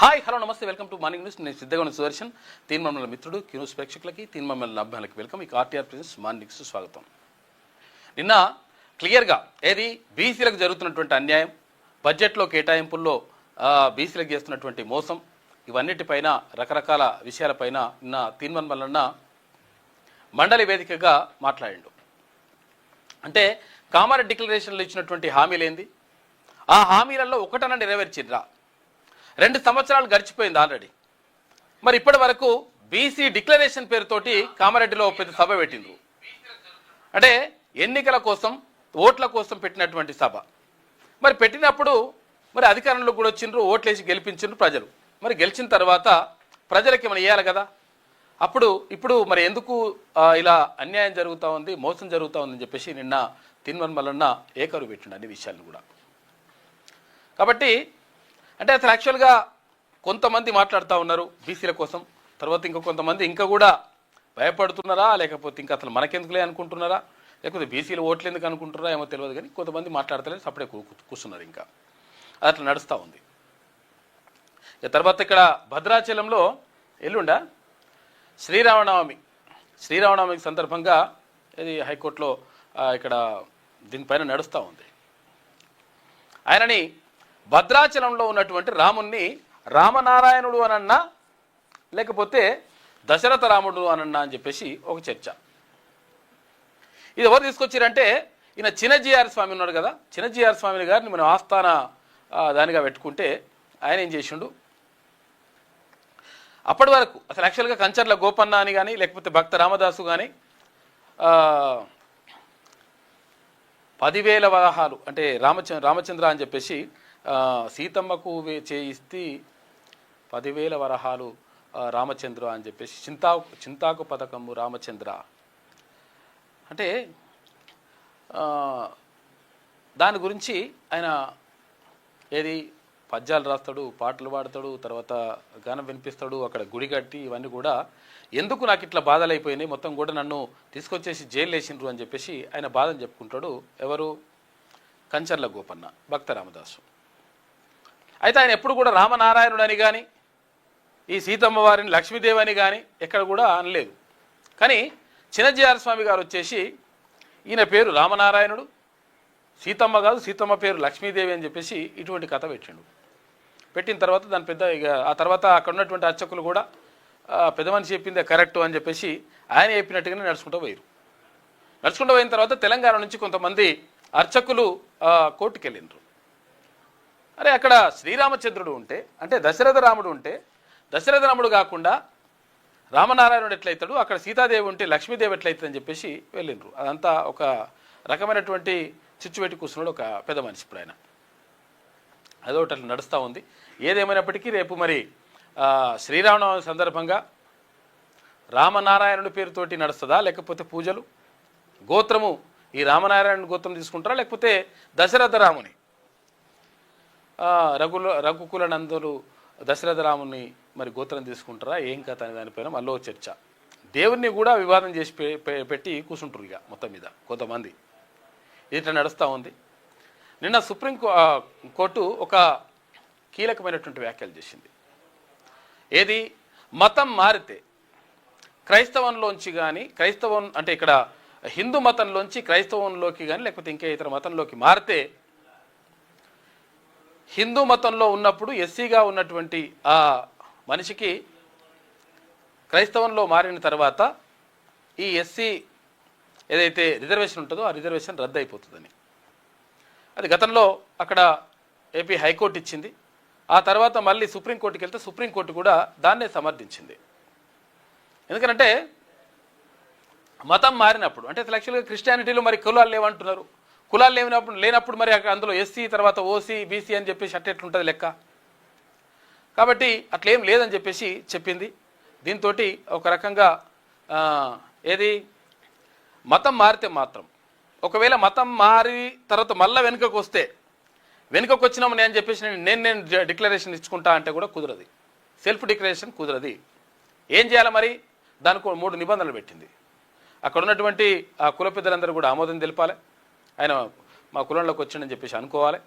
Hi hello నమస్తే welcome to morning news. నేను సిద్ధగొండ సుదర్శన్. తీన్మమ్మల మిత్రుడు న్యూస్ ప్రేక్షకులకి తీన్మమ్మల అభ్యానికి వెల్కమ్. ఈ ఆర్టీఆర్ ప్రెజెన్స్ మార్నింగ్ న్యూస్ స్వాగతం. నిన్న క్లియర్గా ఏది బీసీలకు జరుగుతున్నటువంటి అన్యాయం, బడ్జెట్లో కేటాయింపుల్లో బీసీలకు చేస్తున్నటువంటి మోసం, ఇవన్నిటిపైన రకరకాల విషయాలపైన నిన్న తీన్మమ్మలన్న మండలి వేదికగా మాట్లాడిండు. అంటే కామారెడ్డి డిక్లరేషన్లో ఇచ్చినటువంటి హామీలేంది, ఆ హామీలలో ఒకటన నెరవేర్చిర్రా? 2 సంవత్సరాలు గడిచిపోయింది ఆల్రెడీ. మరి ఇప్పటి వరకు బీసీ డిక్లరేషన్ పేరుతోటి కామారెడ్డిలో పెద్ద సభ పెట్టిండ్రు. అంటే ఎన్నికల కోసం ఓట్ల కోసం పెట్టినటువంటి సభ. మరి పెట్టినప్పుడు మరి అధికారంలో కూడా వచ్చిండ్రు, ఓట్లేసి గెలిపించిండ్రు ప్రజలు. మరి గెలిచిన తర్వాత ప్రజలకి మనం ఇవ్వాలి కదా. ఇప్పుడు మరి ఎందుకు ఇలా అన్యాయం జరుగుతూ ఉంది, మోసం జరుగుతూ ఉందని చెప్పేసి నిన్న తీన్మమ్మలన్న ఏకరువు పెట్టిండు అన్ని విషయాలను కూడా. కాబట్టి అంటే అసలు యాక్చువల్గా కొంతమంది మాట్లాడుతూ ఉన్నారు బీసీల కోసం, తర్వాత ఇంకా కొంతమంది ఇంకా కూడా భయపడుతున్నారా, లేకపోతే ఇంకా అసలు మనకెందుకులే అనుకుంటున్నారా, లేకపోతే బీసీలు ఓట్లు ఎందుకు అనుకుంటున్నారా ఏమో తెలియదు. కానీ కొంతమంది మాట్లాడతలేదు, సపడే కూర్చున్నారు. ఇంకా అట్లా నడుస్తూ ఉంది. తర్వాత ఇక్కడ భద్రాచలంలో ఎల్లుండ శ్రీరామనవమి సందర్భంగా ఇది హైకోర్టులో ఇక్కడ దీనిపైన నడుస్తూ ఉంది. ఆయనని భద్రాచలంలో ఉన్నటువంటి రాముణ్ణి రామనారాయణుడు అనన్నా లేకపోతే దశరథ రాముడు అనన్నా అని చెప్పేసి ఒక చర్చ. ఇది ఎవరు తీసుకొచ్చారంటే ఈయన చిన్నజీఆర్ స్వామి ఉన్నాడు కదా, చిన్నజీఆర్ స్వామిని గారిని మనం ఆస్థాన దానిగా పెట్టుకుంటే ఆయన ఏం చేసిండు, అప్పటి వరకు అసలు యాక్చువల్గా కంచర్ల గోపన్న అని కానీ లేకపోతే భక్త రామదాసు కానీ 10,000 వరహాలు అంటే రామచంద్ర అని చెప్పేసి సీతమ్మకు చేయిస్తే 10,000 వరహాలు రామచంద్ర అని చెప్పేసి చింతాకు పథకము రామచంద్ర అంటే దాని గురించి ఆయన ఏది పద్యాలు రాస్తాడు, పాటలు పాడతాడు, తర్వాత గానం వినిపిస్తాడు, అక్కడ గుడి కట్టి ఇవన్నీ కూడా. ఎందుకు నాకు ఇట్లా బాధలు అయిపోయినాయి, మొత్తం కూడా నన్ను తీసుకొచ్చేసి జైలు వేసిండ్రు అని చెప్పేసి ఆయన బాధను చెప్పుకుంటాడు. ఎవరు? కంచర్ల గోపన్న, భక్త రామదాసు. అయితే ఆయన ఎప్పుడు కూడా రామనారాయణుడు అని కానీ ఈ సీతమ్మ వారిని లక్ష్మీదేవి అని కానీ ఎక్కడ కూడా అనలేదు. కానీ చిన్నజీఆర్ స్వామి గారు వచ్చేసి ఈయన పేరు రామనారాయణుడు, సీతమ్మ కాదు, సీతమ్మ పేరు లక్ష్మీదేవి అని చెప్పేసి ఇటువంటి కథ పెట్టిండు. పెట్టిన తర్వాత దాని పెద్ద ఇక ఆ తర్వాత అక్కడ ఉన్నటువంటి అర్చకులు కూడా పెద్ద మనిషి చెప్పిందే కరెక్టు అని చెప్పేసి ఆయన చెప్పినట్టుగానే నడుచుకుంటూ పోయిన తర్వాత తెలంగాణ నుంచి కొంతమంది అర్చకులు కోర్టుకు వెళ్ళిండ్రు. అరే అక్కడ శ్రీరామచంద్రుడు ఉంటే, అంటే దశరథ రాముడు ఉంటే, దశరథ రాముడు కాకుండా రామనారాయణుడు ఎట్లయితాడు, అక్కడ సీతాదేవి ఉంటే లక్ష్మీదేవి ఎట్లయితుందని చెప్పేసి వెళ్ళిండ్రు. అదంతా ఒక రకమైనటువంటి చిచ్చు పెట్టి కూర్చున్నాడు ఒక పెద్ద మనిషి. ఇప్పుడు ఆయన అదొకటి అట్లా నడుస్తూ ఉంది. ఏదేమైనప్పటికీ రేపు మరి శ్రీరామనవమి సందర్భంగా రామనారాయణుడి పేరుతోటి నడుస్తుందా, లేకపోతే పూజలు గోత్రము ఈ రామనారాయణ గోత్రం తీసుకుంటారా, లేకపోతే దశరథ రాముని రఘుకుల నందులు దశరథ రాముని మరి గోత్రం తీసుకుంటారా, ఏం కథ అనే దానిపైన మళ్ళీ చర్చ. దేవుణ్ణి కూడా వివాదం చేసి పెట్టి కూర్చుంటారు ఇక మొత్తం మీద కొంతమంది. ఇట్లా నడుస్తూ ఉంది. నిన్న సుప్రీంకోర్టు ఒక కీలకమైనటువంటి వ్యాఖ్యలు చేసింది. ఏది మతం మారితే క్రైస్తవంలోంచి కానీ అంటే ఇక్కడ హిందూ మతంలోంచి క్రైస్తవంలోకి కానీ లేకపోతే ఇంకే ఇతర మతంలోకి మారితే, హిందూ మతంలో ఉన్నప్పుడు ఎస్సీగా ఉన్నటువంటి ఆ మనిషికి క్రైస్తవంలో మారిన తర్వాత ఈ ఎస్సీ ఏదైతే రిజర్వేషన్ ఉంటుందో ఆ రిజర్వేషన్ రద్దు అయిపోతుందని. అది గతంలో అక్కడ ఏపీ హైకోర్టు ఇచ్చింది. ఆ తర్వాత మళ్ళీ సుప్రీంకోర్టుకి వెళ్తే సుప్రీంకోర్టు కూడా దాన్నే సమర్థించింది. ఎందుకంటే మతం మారినప్పుడు అంటే యాక్చువల్గా క్రిస్టియానిటీలో మరి కులాలు లేవంటున్నారు. కులాలు లేనప్పుడు మరి అందులో ఎస్సీ తర్వాత ఓసీ బీసీ అని చెప్పేసి అట్టెట్లుంటుంది లెక్క. కాబట్టి అట్లేం లేదని చెప్పేసి చెప్పింది. దీంతో ఒక రకంగా ఏది మతం మారితే మాత్రం ఒకవేళ మతం మారి తర్వాత మళ్ళీ వెనుకకు వచ్చినాము నేను చెప్పేసి నేను డిక్లరేషన్ ఇచ్చుకుంటా అంటే కూడా కుదరదు. సెల్ఫ్ డిక్లరేషన్ కుదరదు. ఏం చేయాలి మరి? దానికి 3 నిబంధనలు పెట్టింది. అక్కడ ఉన్నటువంటి ఆ కుల పెద్దలందరూ కూడా ఆమోదం తెలిపాలి. ఆయన మా కులంలోకి వచ్చిండని చెప్పేసి అనుకోవాలి.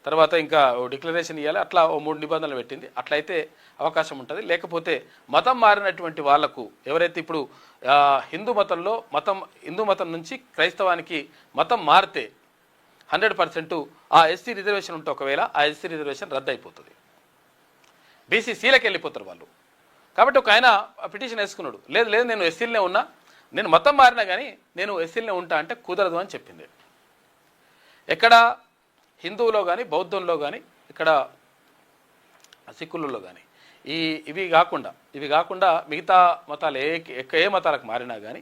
తర్వాత ఇంకా డిక్లరేషన్ ఇవ్వాలి, అట్లా ఓ 3 నిబంధనలు పెట్టింది. అట్లయితే అవకాశం ఉంటుంది. లేకపోతే మతం మారినటువంటి వాళ్లకు ఎవరైతే ఇప్పుడు హిందూ మతం నుంచి క్రైస్తవానికి మతం మారితే 100% ఆ ఎస్సీ రిజర్వేషన్ ఉంటే ఒకవేళ ఆ ఎస్సీ రిజర్వేషన్ రద్దు అయిపోతుంది, బీసీసీలకు వెళ్ళిపోతారు వాళ్ళు. కాబట్టి ఒక ఆయన పిటిషన్ వేసుకున్నాడు, లేదు లేదు నేను ఎస్సీలనే ఉన్నా, నేను మతం మారినా కానీ నేను ఎస్సీలనే ఉంటా అంటే కుదరదు అని చెప్పింది. ఎక్కడ హిందువులో కానీ బౌద్ధంలో కానీ ఇక్కడ సిక్కులలో కానీ ఇవి కాకుండా మిగతా మతాలు ఏ మతాలకు మారినా కానీ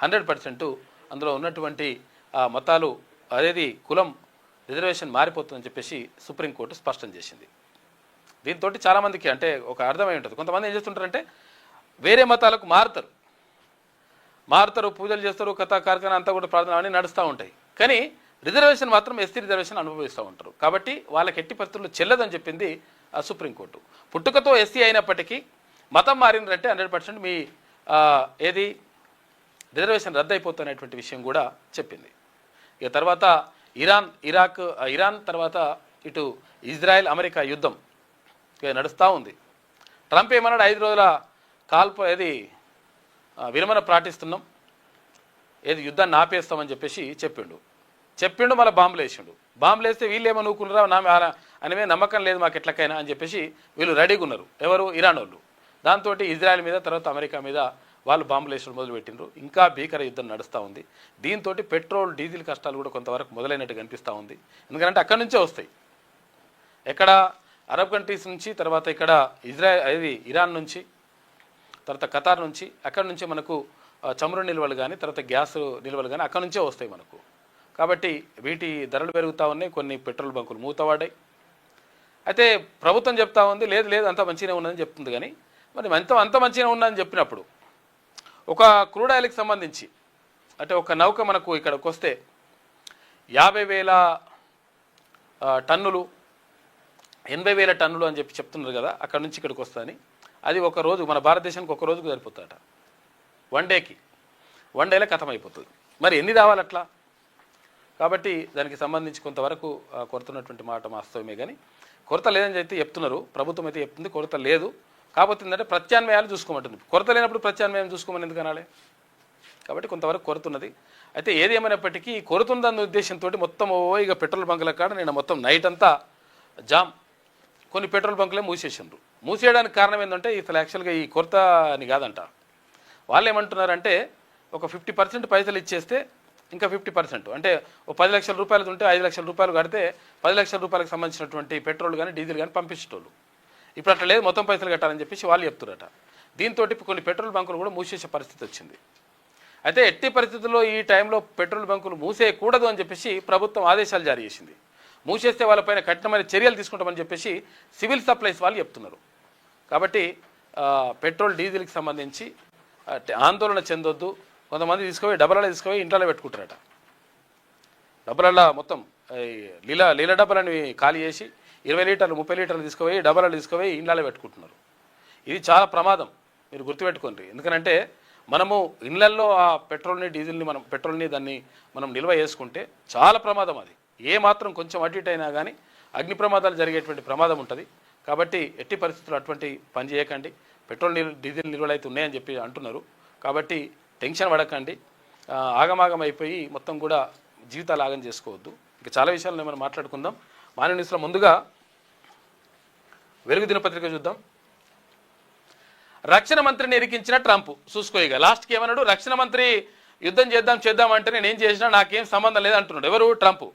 100% అందులో ఉన్నటువంటి మతాలు అదేది కులం రిజర్వేషన్ మారిపోతుందని చెప్పేసి సుప్రీంకోర్టు స్పష్టం చేసింది. దీంతో చాలామందికి అంటే ఒక అర్థమై ఉంటుంది. కొంతమంది ఏం చేస్తుంటారంటే వేరే మతాలకు మారుతారు, పూజలు చేస్తారు, కథా కార్యక్రమం అంతా కూడా ప్రార్థన అన్నీ నడుస్తూ ఉంటాయి. కానీ రిజర్వేషన్ మాత్రం ఎస్సీ రిజర్వేషన్ అనుభవిస్తూ ఉంటారు. కాబట్టి వాళ్ళకి ఎట్టి పరిస్థితుల్లో చెల్లదని చెప్పింది సుప్రీంకోర్టు. పుట్టుకతో ఎస్సీ అయినప్పటికీ మతం మారినరంటే 100% మీ ఏది రిజర్వేషన్ రద్దు అయిపోతున్నటువంటి విషయం కూడా చెప్పింది. ఇక తర్వాత ఇరాన్ తర్వాత ఇటు ఇజ్రాయెల్ అమెరికా యుద్ధం నడుస్తూ ఉంది. ట్రంప్ ఏమన్నాడు, 5 రోజుల విరమణ ప్రకటిస్తున్నాం, యుద్ధాన్ని ఆపేస్తామని చెప్పేసి చెప్పిండు మళ్ళీ బాంబులు వేస్తే వీళ్ళు ఏమో నూకున్నారా అనివే నమ్మకం లేదు మాకు ఎట్లకైనా అని చెప్పేసి వీళ్ళు రెడీగా ఉన్నారు. ఎవరు? ఇరాన్ వాళ్ళు. దాంతో ఇజ్రాయెల్ మీద తర్వాత అమెరికా మీద వాళ్ళు బాంబులు వేసడం మొదలుపెట్టిండ్రు. ఇంకా భీకర యుద్ధం నడుస్తూ ఉంది. దీంతో పెట్రోల్ డీజిల్ కష్టాలు కూడా కొంతవరకు మొదలైనట్టు కనిపిస్తూ ఉంది. ఎందుకంటే అక్కడి నుంచే వస్తాయి, ఎక్కడ అరబ్ కంట్రీస్ నుంచి, తర్వాత ఇక్కడ ఇరాన్ నుంచి, తర్వాత ఖతార్ నుంచి, అక్కడి నుంచి మనకు చమురు నిల్వలు కానీ తర్వాత గ్యాస్ నిల్వలు కానీ అక్కడి నుంచే వస్తాయి మనకు. కాబట్టి వీటి ధరలు పెరుగుతూ ఉన్నాయి. కొన్ని పెట్రోల్ బంకులు మూతపడ్డాయి. అయితే ప్రభుత్వం చెప్తా ఉంది లేదు లేదు అంత మంచిగానే ఉన్నదని చెప్తుంది. కానీ మరి అంత మంచిగానే ఉన్నదని చెప్పినప్పుడు ఒక క్రూడ్ ఆయిల్కి సంబంధించి అంటే ఒక నౌక మనకు ఇక్కడికి వస్తే 50,000 టన్నులు 80,000 టన్నులు అని చెప్తున్నారు కదా, అక్కడ నుంచి ఇక్కడికి వస్తుందని. అది ఒక రోజు మన భారతదేశానికి ఒక రోజుకు సరిపోతుందట. వన్ డేలో ఖతం అయిపోతుంది. మరి ఎన్ని రావాలి అట్లా? కాబట్టి దానికి సంబంధించి కొంతవరకు కొరతున్నటువంటి మాట వాస్తవమే. కానీ కొరత లేదని అయితే చెప్తున్నారు, ప్రభుత్వం అయితే చెప్తుంది కొరత లేదు. కాకపోతే ఏంటంటే ప్రత్యామ్నాయాలు చూసుకోమంటుంది. కొరత లేనప్పుడు ప్రత్యామ్నాయం చూసుకోమని ఎందుకు అనాలి? కాబట్టి కొంతవరకు కొరత ఉన్నది. అయితే ఏది ఏమైనప్పటికీ కొరత ఉందన్న ఉద్దేశంతో మొత్తం ఇక పెట్రోల్ బంకుల కాడ నేను మొత్తం నైట్ అంతా జామ్, కొన్ని పెట్రోల్ బంకులే మూసేసిండ్రు. మూసేయడానికి కారణం ఏంటంటే ఇసలు యాక్చువల్గా ఈ కొరత అని కాదంట. వాళ్ళు ఏమంటున్నారంటే ఒక 50% పైసలు ఇచ్చేస్తే ఇంకా 50% అంటే ఓ 10 లక్షల రూపాయలు ఉంటే 5 లక్షల రూపాయలు కడితే 10 లక్షల రూపాయలకు సంబంధించినటువంటి పెట్రోల్ కానీ డీజిల్ కానీ పంపించేటోళ్ళు. ఇప్పుడు అట్లా లేదు, మొత్తం పైసలు కట్టాలని చెప్పేసి వాళ్ళు చెప్తున్నారట. దీంతో కొన్ని పెట్రోల్ బంకులు కూడా మూసేసే పరిస్థితి వచ్చింది. అయితే ఎట్టి పరిస్థితుల్లో ఈ టైంలో పెట్రోల్ బంకులు మూసేయకూడదు అని చెప్పేసి ప్రభుత్వం ఆదేశాలు జారీ చేసింది. మూసేస్తే వాళ్ళపైన కఠినమైన చర్యలు తీసుకుంటామని చెప్పేసి సివిల్ సప్లైస్ వాళ్ళు చెప్తున్నారు. కాబట్టి పెట్రోల్ డీజిల్కి సంబంధించి ఆందోళన చెందొద్దు. కొంతమంది డబ్బాలలో తీసుకుపోయి ఇంట్లో పెట్టుకుంటారట. డబ్బాలలో మొత్తం లీల డబ్బాలని ఖాళీ చేసి 20 లీటర్లు 30 లీటర్లు తీసుకుపోయి డబ్బాలలో తీసుకుపోయి ఇంట్లో పెట్టుకుంటున్నారు. ఇది చాలా ప్రమాదం, మీరు గుర్తుపెట్టుకోండి. ఎందుకంటే మనము ఇళ్లల్లో ఆ పెట్రోల్ని దాన్ని మనం నిల్వ చేసుకుంటే చాలా ప్రమాదం. అది ఏ మాత్రం కొంచెం అటు ఇటు అయినా కానీ అగ్ని ప్రమాదాలు జరిగేటువంటి ప్రమాదం ఉంటుంది. కాబట్టి ఎట్టి పరిస్థితుల్లో అటువంటి పని చేయకండి. పెట్రోల్ డీజిల్ నిల్వలు అయితే ఉన్నాయని చెప్పి అంటున్నారు. కాబట్టి టెన్షన్ పడకండి, ఆగమాగం అయిపోయి మొత్తం కూడా జీవితాలు ఆగం చేసుకోవద్దు. ఇంకా చాలా విషయాలను మనం మాట్లాడుకుందాం. మార్నింగ్ న్యూస్లో ముందుగా వెలుగు దినపత్రిక చూద్దాం. రక్షణ మంత్రిని ఇరికించిన ట్రంప్ చూసుకోయిగా లాస్ట్కి ఏమన్నాడు, రక్షణ మంత్రి యుద్ధం చేద్దాం అంటే నేనేం చేసినా నాకేం సంబంధం లేదు అంటున్నాడు. ఎవరు? ట్రంప్.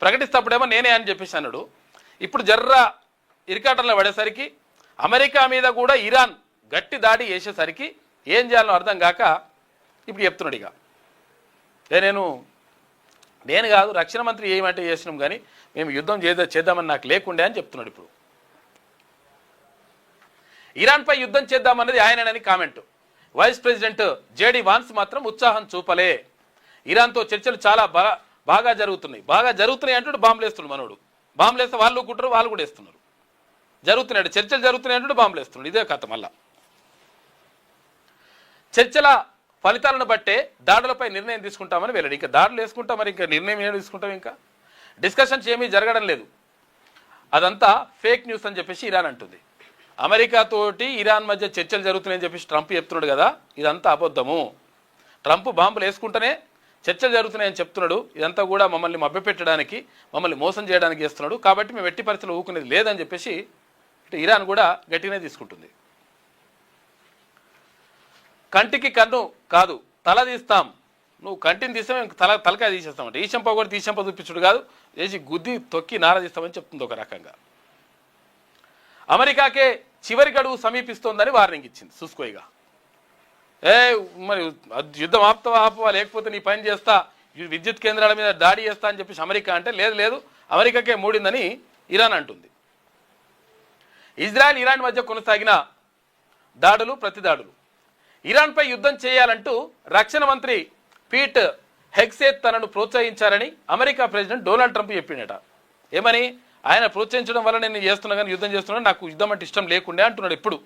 ప్రకటిస్తప్పుడేమో నేనే అని చెప్పేసి అన్నాడు. ఇప్పుడు ఇరికాటంలో పడేసరికి అమెరికా మీద కూడా ఇరాన్ గట్టి దాడి చేసేసరికి ఏం చేయాలో అర్థం కాక ఇప్పుడు చెప్తున్నాడు. ఇక నేను కాదు, రక్షణ మంత్రి ఏమంటే చేసినాం కానీ మేము యుద్ధం చేద్దామని నాకు లేకుండే అని చెప్తున్నాడు. ఇప్పుడు ఇరాన్పై యుద్ధం చేద్దామన్నది ఆయనని comment. Vice president JD Vance మాత్రం ఉత్సాహం చూపలే. ఇరాన్తో చర్చలు చాలా బాగా జరుగుతున్నాయి అంటూ బాంబులు వేస్తున్నాడు మనోడు. బాంబులు వేస్తే వాళ్ళు కుట్టారు, వాళ్ళు కూడా వేస్తున్నారు. చర్చలు జరుగుతున్నాయి అంటూ బాంబులు వేస్తున్నాడు. ఇదే కథ. మళ్ళా చర్చల ఫలితాలను బట్టే దాడులపై నిర్ణయం తీసుకుంటామని వెళ్ళాడు. ఇంకా దాడులు వేసుకుంటాం, మరి ఇంకా నిర్ణయం ఏం తీసుకుంటాం? ఇంకా డిస్కషన్స్ ఏమీ జరగడం లేదు. అదంతా ఫేక్ న్యూస్ అని చెప్పేసి ఇరాన్ అంటుంది. అమెరికాతోటి ఇరాన్ మధ్య చర్చలు జరుగుతున్నాయని చెప్పేసి ట్రంప్ చెప్తున్నాడు కదా, ఇదంతా అబద్ధము. ట్రంప్ బాంబులు వేసుకుంటేనే చర్చలు జరుగుతున్నాయని చెప్తున్నాడు. ఇదంతా కూడా మమ్మల్ని మభ్యపెట్టడానికి, మమ్మల్ని మోసం చేయడానికి చేస్తున్నాడు. కాబట్టి మేము ఎట్టి పరిస్థితుల్లో ఊకునేది లేదని చెప్పేసి ఇరాన్ కూడా గట్టిగానే తీసుకుంటుంది. కంటికి కన్ను కాదు తల తీస్తాం, నువ్వు కంటిని తీస్తే మేము తలకాయ తీసేస్తామంటే ఈ చెంప కూడా తీసెంప చూపించుడు కాదు, చేసి గుద్ది తొక్కి నారదీస్తామని చెప్తుంది ఒక రకంగా. అమెరికాకే చివరి గడువు సమీపిస్తోందని వార్నింగ్ ఇచ్చింది చూసుకోయిగా. మరి యుద్ధం ఆపవా లేకపోతే నీ పని చేస్తా, విద్యుత్ కేంద్రాల మీద దాడి చేస్తా అని చెప్పేసి అమెరికా అంటే లేదు అమెరికాకే మూడిందని ఇరాన్ అంటుంది. ఇజ్రాయెల్ ఇరాన్ మధ్య కొనసాగిన దాడులు ప్రతిదాడులు. ఇరాన్పై యుద్ధం చేయాలంటూ రక్షణ మంత్రి పీట్ హెగ్సేత్ తనను ప్రోత్సహించారని అమెరికా ప్రెసిడెంట్ డొనాల్డ్ ట్రంప్ చెప్పిండట. ఏమని? ఆయన ప్రోత్సహించడం వల్ల నేను చేస్తున్నా కానీ యుద్ధం చేస్తున్నాను, నాకు యుద్ధం అంటే ఇష్టం లేకుండే అంటున్నాడు. ఎప్పుడు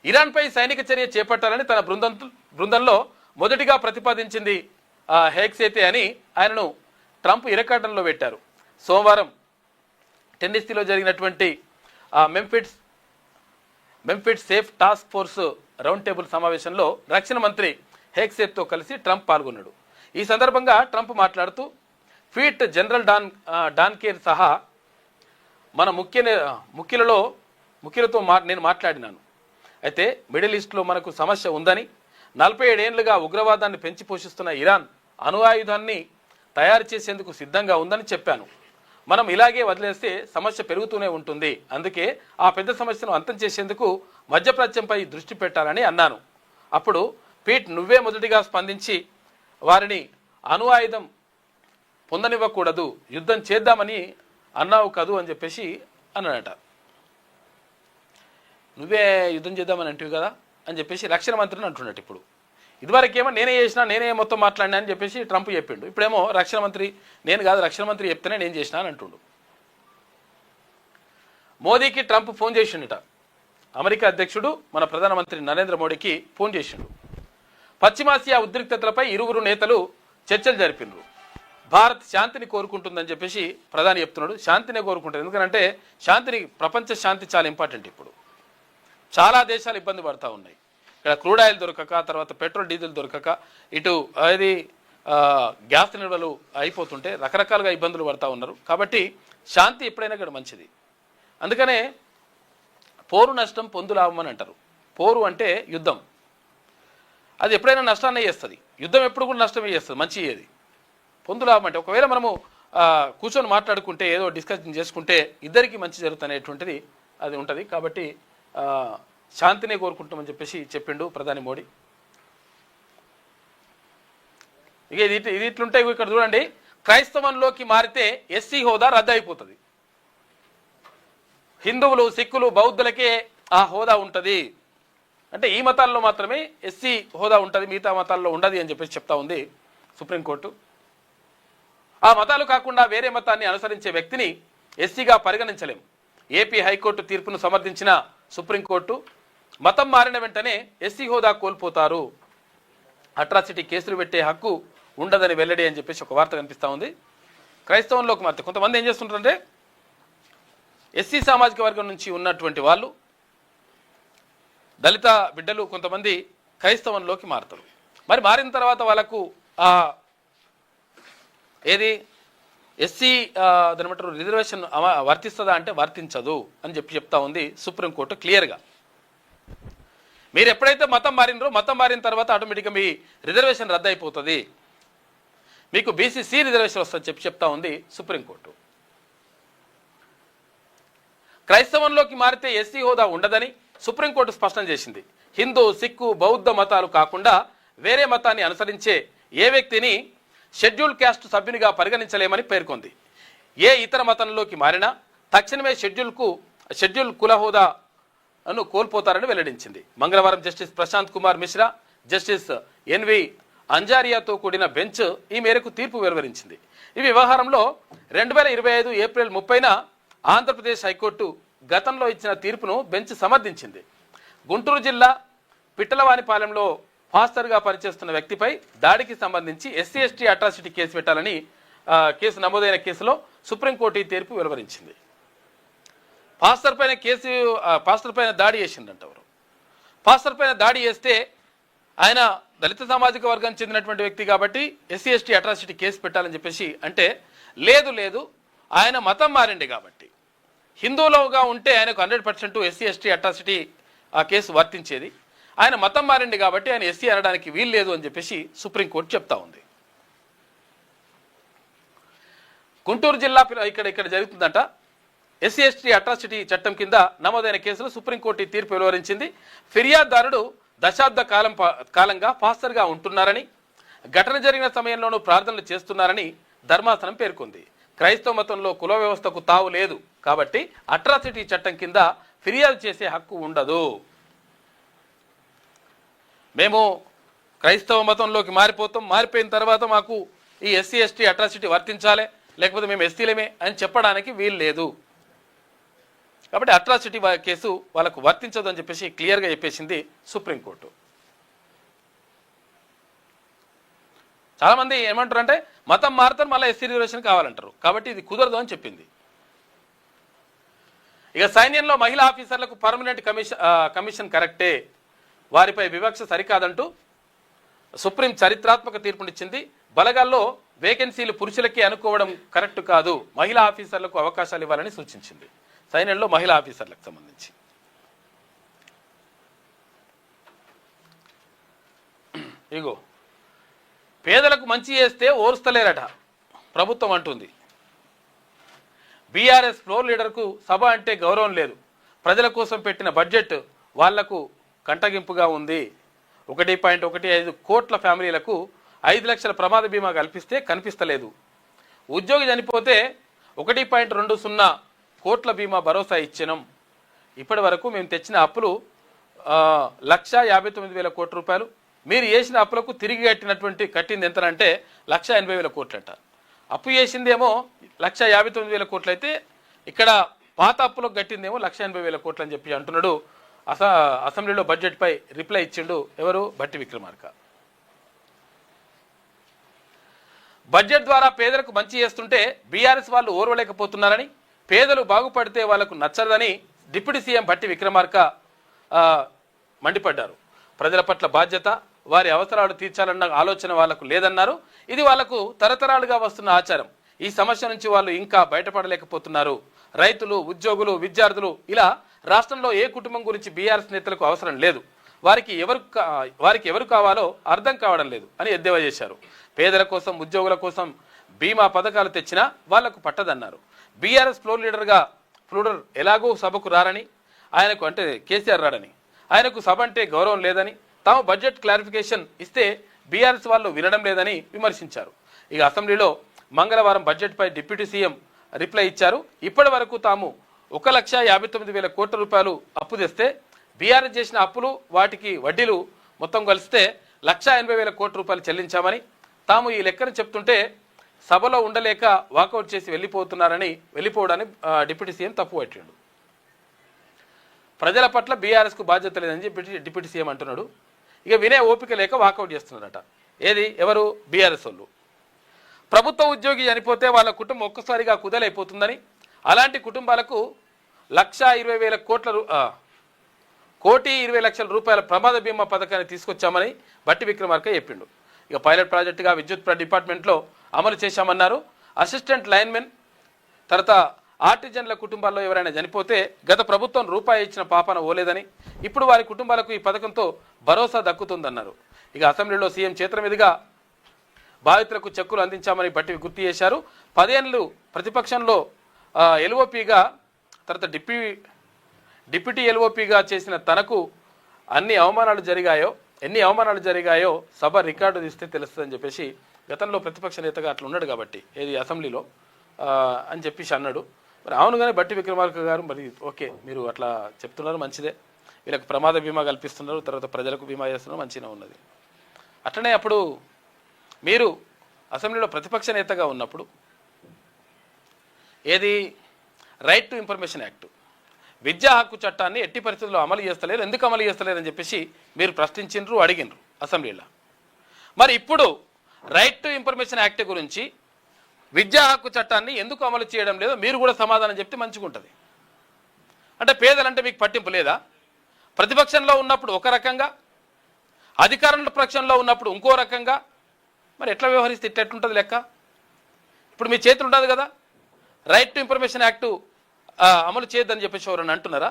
ఇరాన్పై సైనిక చర్య చేపట్టాలని తన బృందంలో మొదటిగా ప్రతిపాదించింది హెగ్సేతే అని ఆయనను ట్రంప్ ఇరకాటంలో పెట్టారు. సోమవారం టెన్నెస్సీలో జరిగినటువంటి Memphis safe task force round table సమావేశంలో రక్షణ మంత్రి హెగ్సేత్తో కలిసి ట్రంప్ పాల్గొన్నాడు. ఈ సందర్భంగా ట్రంప్ మాట్లాడుతూ ఫీట్ జనరల్ డాన్కేర్ సహా మన ముఖ్యులతో నేను మాట్లాడినాను. అయితే మిడిల్ ఈస్ట్లో మనకు సమస్య ఉందని, 47 ఏళ్లుగా ఉగ్రవాదాన్ని పెంచి పోషిస్తున్న ఇరాన్ అణు ఆయుధాన్ని తయారు చేసేందుకు సిద్ధంగా ఉందని చెప్పాను. మనం ఇలాగే వదిలేస్తే సమస్య పెరుగుతూనే ఉంటుంది. అందుకే ఆ పెద్ద సమస్యను అంతం చేసేందుకు మధ్యప్రాచ్యంపై దృష్టి పెట్టాలని అన్నాను. అప్పుడు పీట్ నువ్వే మొదటిగా స్పందించి వారిని అణు ఆయుధం పొందనివ్వకూడదు, యుద్ధం చేద్దామని అన్నావు కదూ అని చెప్పేసి అన్నాడట. నువ్వే యుద్ధం చేద్దామని అంటివి కదా అని చెప్పేసి రక్షణ మంత్రిని అంటున్నట్టు. ఇప్పుడు ఇదివరకేమో నేనే చేసినా, నేనే మొత్తం మాట్లాడినా అని చెప్పేసి ట్రంప్ చెప్పిండు. ఇప్పుడేమో రక్షణ మంత్రి నేను కాదు, రక్షణ మంత్రి చెప్తేనే నేను చేసినా అని అంటుండు. మోదీకి ట్రంప్ ఫోన్ చేసిండట. అమెరికా అధ్యక్షుడు మన ప్రధానమంత్రి నరేంద్ర మోడీకి ఫోన్ చేసిండు. పశ్చిమాసియా ఉద్రిక్తతలపై ఇరువురు నేతలు చర్చలు జరిపినారు. భారత్ శాంతిని కోరుకుంటుందని చెప్పేసి ప్రధాని చెప్తున్నాడు. శాంతినే కోరుకుంటుంది, ఎందుకంటే ప్రపంచ శాంతి చాలా ఇంపార్టెంట్. ఇప్పుడు చాలా దేశాలు ఇబ్బంది పడుతూ ఉన్నాయి. ఇక్కడ క్రూడ్ ఆయిల్ దొరకక, తర్వాత పెట్రోల్ డీజిల్ దొరకక, ఇటు అది గ్యాస్ నిల్వలు అయిపోతుంటే రకరకాలుగా ఇబ్బందులు పడుతూ ఉన్నారు. కాబట్టి శాంతి ఎప్పుడైనా ఇక్కడ మంచిది. అందుకనే పోరు నష్టం పొందు లాభం అని అంటారు. పోరు అంటే యుద్ధం, అది ఎప్పుడైనా నష్టాన్ని చేస్తుంది. యుద్ధం ఎప్పుడు కూడా నష్టమే చేస్తుంది, మంచి ఏది. పొందు లాభం అంటే ఒకవేళ మనము కూర్చొని మాట్లాడుకుంటే, ఏదో డిస్కషన్ చేసుకుంటే ఇద్దరికి మంచి జరుగుతునేటువంటిది అది ఉంటుంది. కాబట్టి శాంతినే కోరుకుంటామని చెప్పేసి చెప్పిండు ప్రధాని మోడీ. ఇక ఇది ఇట్లుంటే ఇక్కడ చూడండి, క్రైస్తవంలోకి మారితే ఎస్సీ హోదా రద్దు అయిపోతుంది. హిందువులు, సిక్కులు, బౌద్ధులకే ఆ హోదా ఉంటుంది. అంటే ఈ మతాల్లో మాత్రమే ఎస్సీ హోదా ఉంటుంది, మిగతా మతాల్లో ఉండదు అని చెప్పేసి చెప్తా ఉంది సుప్రీంకోర్టు. ఆ మతాలు కాకుండా వేరే మతాన్ని అనుసరించే వ్యక్తిని ఎస్సీగా పరిగణించలేం. ఏపీ హైకోర్టు తీర్పును సమర్థించిన సుప్రీంకోర్టు మతం మారిన వెంటనే ఎస్సీ హోదా కోల్పోతారు, అట్రాసిటీ కేసులు పెట్టే హక్కు ఉండదని వెల్లడి అని చెప్పేసి ఒక వార్త కనిపిస్తూ ఉంది. క్రైస్తవంలోకి మారితే కొంతమంది ఏం చేస్తుంటారంటే, ఎస్సీ సామాజిక వర్గం నుంచి ఉన్నటువంటి వాళ్ళు, దళిత బిడ్డలు కొంతమంది క్రైస్తవంలోకి మారుతారు. మరి మారిన తర్వాత వాళ్ళకు ఏది ఎస్సీ దానిమంటారు రిజర్వేషన్ వర్తిస్తుందా అంటే వర్తించదు అని చెప్తా ఉంది సుప్రీంకోర్టు క్లియర్గా. మీరు ఎప్పుడైతే మతం మారినరో, మతం మారిన తర్వాత ఆటోమేటిక్గా మీ రిజర్వేషన్ రద్దు అయిపోతుంది, మీకు బీసీసీ రిజర్వేషన్ వస్తుందని చెప్తా ఉంది సుప్రీంకోర్టు. క్రైస్తవంలోకి మారితే ఎస్సీ హోదా ఉండదని సుప్రీంకోర్టు స్పష్టం చేసింది. హిందూ, సిక్కు, బౌద్ధ మతాలు కాకుండా వేరే మతాన్ని అనుసరించే ఏ వ్యక్తిని షెడ్యూల్ క్యాస్ట్ సభ్యునిగా పరిగణించలేమని పేర్కొంది. ఏ ఇతర మతంలోకి మారినా తక్షణమే షెడ్యూల్ కుల హోదాను కోల్పోతారని వెల్లడించింది. మంగళవారం justice Prashant Kumar Mishra, justice N V అంజారియాతో కూడిన బెంచ్ ఈ మేరకు తీర్పు వెలువరించింది. ఈ వ్యవహారంలో 2025 ఏప్రిల్ 30న ఆంధ్రప్రదేశ్ హైకోర్టు గతంలో ఇచ్చిన తీర్పును బెంచ్ సమర్థించింది. గుంటూరు జిల్లా పిట్టలవానిపాలెంలో పాస్టర్గా పనిచేస్తున్న వ్యక్తిపై దాడికి సంబంధించి ఎస్సీ ఎస్టీ అట్రాసిటీ కేసు పెట్టాలని కేసు నమోదైన కేసులో సుప్రీంకోర్టు ఈ తీర్పు వెలువరించింది. పాస్టర్ పైన దాడి చేసిందంట. ఎవరు పాస్టర్ పైన దాడి చేస్తే ఆయన దళిత సామాజిక వర్గానికి చెందినటువంటి వ్యక్తి కాబట్టి ఎస్సీ ఎస్టీ అట్రాసిటీ కేసు పెట్టాలని చెప్పేసి అంటే లేదు ఆయన మతం మారింది కాబట్టి హిందువులుగా ఉంటే ఆయనకు 100% ఎస్సీ ఎస్టీ అట్రాసిటీ ఆ కేసు వర్తించేది. ఆయన మతం మారింది కాబట్టి ఆయన ఎస్సీ అనడానికి వీలు లేదు అని చెప్పేసి సుప్రీంకోర్టు చెప్తా ఉంది. గుంటూరు జిల్లా ఇక్కడ జరుగుతుందంట. ఎస్సీ ఎస్టీ అట్రాసిటీ చట్టం కింద నమోదైన కేసులో సుప్రీంకోర్టు ఈ తీర్పు వెలువరించింది. ఫిర్యాదుదారుడు దశాబ్ద కాలంగా పాస్టర్గా ఉంటున్నారని, ఘటన జరిగిన సమయంలోనూ ప్రార్థనలు చేస్తున్నారని ధర్మాసనం పేర్కొంది. క్రైస్తవ మతంలో కుల వ్యవస్థకు తావు లేదు కాబట్టి అట్రాసిటీ చట్టం కింద ఫిర్యాదు చేసే హక్కు ఉండదు. మేము క్రైస్తవ మతంలోకి మారిపోయిన తర్వాత మాకు ఈ ఎస్సీ ఎస్టీ అట్రాసిటీ వర్తించాలి, లేకపోతే మేము ఎస్సీలమే అని చెప్పడానికి వీలు లేదు. కాబట్టి అట్రాసిటీ కేసు వాళ్ళకు వర్తించదు అని చెప్పేసి క్లియర్గా చెప్పేసింది సుప్రీంకోర్టు. చాలామంది ఏమంటారంటే మతం మారుతారు మళ్ళీ ఎస్సీ రిజర్వేషన్ కావాలంటారు, కాబట్టి ఇది కుదరదు అని చెప్పింది. ఇక సైన్యంలో మహిళా ఆఫీసర్లకు పర్మనెంట్ కమిషన్ కరెక్టే, వారిపై వివక్ష సరికాదంటూ సుప్రీం చరిత్రాత్మక తీర్పునిచ్చింది. బలగాల్లో వేకెన్సీలు పురుషులకే అనుకోవడం కరెక్ట్ కాదు, మహిళా ఆఫీసర్లకు అవకాశాలు ఇవ్వాలని సూచించింది. సైన్యంలో మహిళా ఆఫీసర్లకు సంబంధించి ఇగో పేదలకు మంచి చేస్తే ఓర్స్తలేరట ప్రభుత్వం అంటుంది. బీఆర్ఎస్ ఫ్లోర్ లీడర్కు సభ అంటే గౌరవం లేదు, ప్రజల కోసం పెట్టిన బడ్జెట్ వాళ్లకు కంటగింపుగా ఉంది. 1.15 కోట్ల ఫ్యామిలీలకు 5 లక్షల ప్రమాద బీమా కల్పిస్తే కనిపిస్తలేదు. ఉద్యోగి చనిపోతే 1.20 కోట్ల బీమా భరోసా ఇచ్చినాం. ఇప్పటి వరకు మేము తెచ్చిన అప్పులు 1,59,000 కోట్ల రూపాయలు. మీరు చేసిన అప్పులకు తిరిగి కట్టింది ఎంతనంటే 1,80,000 కోట్లంట. అప్పు చేసిందేమో 1,59,000 కోట్లు అయితే ఇక్కడ పాత అప్పులకు కట్టిందేమో 1,80,000 కోట్లు అని చెప్పి అంటున్నాడు. అసెంబ్లీలో బడ్జెట్ పై రిప్లై ఇచ్చిండు ఎవరు? భట్టి విక్రమార్క. బడ్జెట్ ద్వారా పేదలకు మంచి చేస్తుంటే బీఆర్ఎస్ వాళ్ళు ఓర్వలేకపోతున్నారని, పేదలు బాగుపడితే వాళ్లకు నచ్చదని డిప్యూటీ సీఎం భట్టి విక్రమార్క మండిపడ్డారు. ప్రజల పట్ల బాధ్యత, వారి అవసరాలు తీర్చాలన్న ఆలోచన వాళ్లకు లేదన్నారు. ఇది వాళ్లకు తరతరాలుగా వస్తున్న ఆచారం. ఈ సమస్య నుంచి వాళ్ళు ఇంకా బయటపడలేకపోతున్నారు. రైతులు, ఉద్యోగులు, విద్యార్థులు ఇలా రాష్ట్రంలో ఏ కుటుంబం గురించి బీఆర్ఎస్ నేతలకు అవసరం లేదు. వారికి ఎవరు కావాలో అర్థం కావడం లేదు అని ఎద్దేవా చేశారు. పేదల కోసం, ఉద్యోగుల కోసం బీమా పథకాలు తెచ్చినా వాళ్లకు పట్టదన్నారు. బీఆర్ఎస్ ఫ్లోర్ లీడర్ ఎలాగో సభకు రారని, ఆయనకు అంటే కేసీఆర్ రాడని, ఆయనకు సభ అంటే గౌరవం లేదని, తాము బడ్జెట్ క్లారిఫికేషన్ ఇస్తే బీఆర్ఎస్ వాళ్ళు వినడం లేదని విమర్శించారు. ఇక అసెంబ్లీలో మంగళవారం బడ్జెట్పై డిప్యూటీ సీఎం రిప్లై ఇచ్చారు. ఇప్పటి వరకు తాము 1,59,000 కోట్ల రూపాయలు అప్పు తెస్తే బీఆర్ఎస్ చేసిన అప్పులు, వాటికి వడ్డీలు మొత్తం కలిస్తే 1,80,000 కోట్ల రూపాయలు చెల్లించామని, తాము ఈ లెక్కను చెప్తుంటే సభలో ఉండలేక వాకౌట్ చేసి వెళ్ళిపోవడాన్ని డిప్యూటీ సీఎం తప్పు పట్టిండు. ప్రజల పట్ల బీఆర్ఎస్కు బాధ్యత లేదని చెప్పి డిప్యూటీ సీఎం అంటున్నాడు. ఇక వినే ఓపిక లేక వాకౌట్ చేస్తున్నారట. ఎవరు? బీఆర్ఎస్ వాళ్ళు. ప్రభుత్వ ఉద్యోగి చనిపోతే వాళ్ళ కుటుంబం ఒక్కసారిగా కుదలైపోతుందని, అలాంటి కుటుంబాలకు 1,20,000 కోట్ల 1,20,00,000 రూపాయల ప్రమాద బీమా పథకాన్ని తీసుకొచ్చామని భట్టి విక్రమార్క చెప్పిండు. ఇక పైలట్ ప్రాజెక్టుగా విద్యుత్ డిపార్ట్మెంట్లో అమలు చేశామన్నారు. అసిస్టెంట్ లైన్మెన్ తర్వాత ఆర్టిజన్ల కుటుంబాల్లో ఎవరైనా చనిపోతే గత ప్రభుత్వం రూపాయి ఇచ్చిన పాపన ఓలేదని, ఇప్పుడు వారి కుటుంబాలకు ఈ పథకంతో భరోసా దక్కుతుందన్నారు. ఇక అసెంబ్లీలో సీఎం చేతుల మీదుగా బాధితులకు చెక్కులు అందించామని భట్టి గుర్తు చేశారు. 10 ఏళ్ళు ప్రతిపక్షంలో ఎల్ఓపిగా తర్వాత డిప్యూటీ ఎల్ఓపిగా చేసిన తనకు ఎన్ని అవమానాలు జరిగాయో సభ రికార్డు తీస్తే తెలుస్తుందని చెప్పేసి గతంలో ప్రతిపక్ష నేతగా అట్లా ఉన్నాడు కాబట్టి అసెంబ్లీలో అని చెప్పేసి అన్నాడు. మరి అవును, కానీ భట్టి విక్రమార్క గారు మరి ఓకే, మీరు అట్లా చెప్తున్నారు, మంచిదే. వీళ్ళకి ప్రమాద బీమా కల్పిస్తున్నారు, తర్వాత ప్రజలకు బీమా చేస్తున్నారు, మంచిగా ఉన్నది. అట్లనే అప్పుడు మీరు అసెంబ్లీలో ప్రతిపక్ష నేతగా ఉన్నప్పుడు రైట్ టు ఇన్ఫర్మేషన్ యాక్ట్, విద్యా హక్కు చట్టాన్ని ఎట్టి పరిస్థితుల్లో అమలు చేస్తలేరు, ఎందుకు అమలు చేస్తలేరు అని చెప్పేసి మీరు ప్రశ్నించిండ్రు, అడిగినరు అసెంబ్లీలో. మరి ఇప్పుడు రైట్ టు ఇన్ఫర్మేషన్ యాక్ట్ గురించి విద్యా హక్కు చట్టాన్ని ఎందుకు అమలు చేయడం లేదో మీరు కూడా సమాధానం చెప్తే మంచిగా ఉంటుంది. అంటే పేదలంటే మీకు పట్టింపు లేదా? ప్రతిపక్షంలో ఉన్నప్పుడు ఒక రకంగా, అధికారంలో పక్షంలో ఉన్నప్పుడు ఇంకో రకంగా, మరి ఎట్లా వ్యవహరిస్తే ఎట్లుంటుంది లెక్క? ఇప్పుడు మీ చేతులు ఉంటుంది కదా, రైట్ టు ఇన్ఫర్మేషన్ యాక్టు అమలు చేయొద్దని చెప్పేసి ఎవరని అంటున్నారా?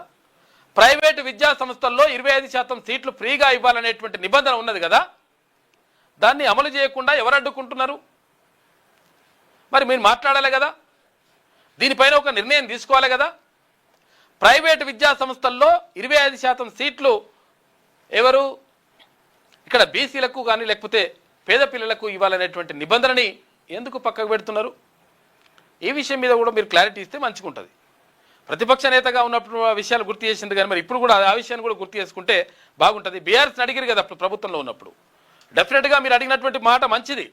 ప్రైవేటు విద్యా సంస్థల్లో 25% సీట్లు ఫ్రీగా ఇవ్వాలనేటువంటి నిబంధన ఉన్నది కదా, దాన్ని అమలు చేయకుండా ఎవరు అడ్డుకుంటున్నారు? మరి మీరు మాట్లాడాలి కదా, దీనిపైన ఒక నిర్ణయం తీసుకోవాలి కదా. ప్రైవేటు విద్యా సంస్థల్లో 25% సీట్లు ఎవరు ఇక్కడ బీసీలకు కానీ లేకపోతే పేద పిల్లలకు ఇవ్వాలనేటువంటి నిబంధనని ఎందుకు పక్కకు పెడుతున్నారు? ఈ విషయం మీద కూడా మీరు క్లారిటీ ఇస్తే మంచిగా ఉంటుంది. ప్రతిపక్ష నేతగా ఉన్నప్పుడు ఆ విషయాలు గుర్తు చేసింది కానీ మరి ఇప్పుడు కూడా ఆ విషయాన్ని కూడా గుర్తు చేసుకుంటే బాగుంటుంది. బీఆర్ఎస్ని అడిగారు కదా ప్రభుత్వంలో ఉన్నప్పుడు, డెఫినెట్గా మీరు అడిగినటువంటి మాట మంచిది.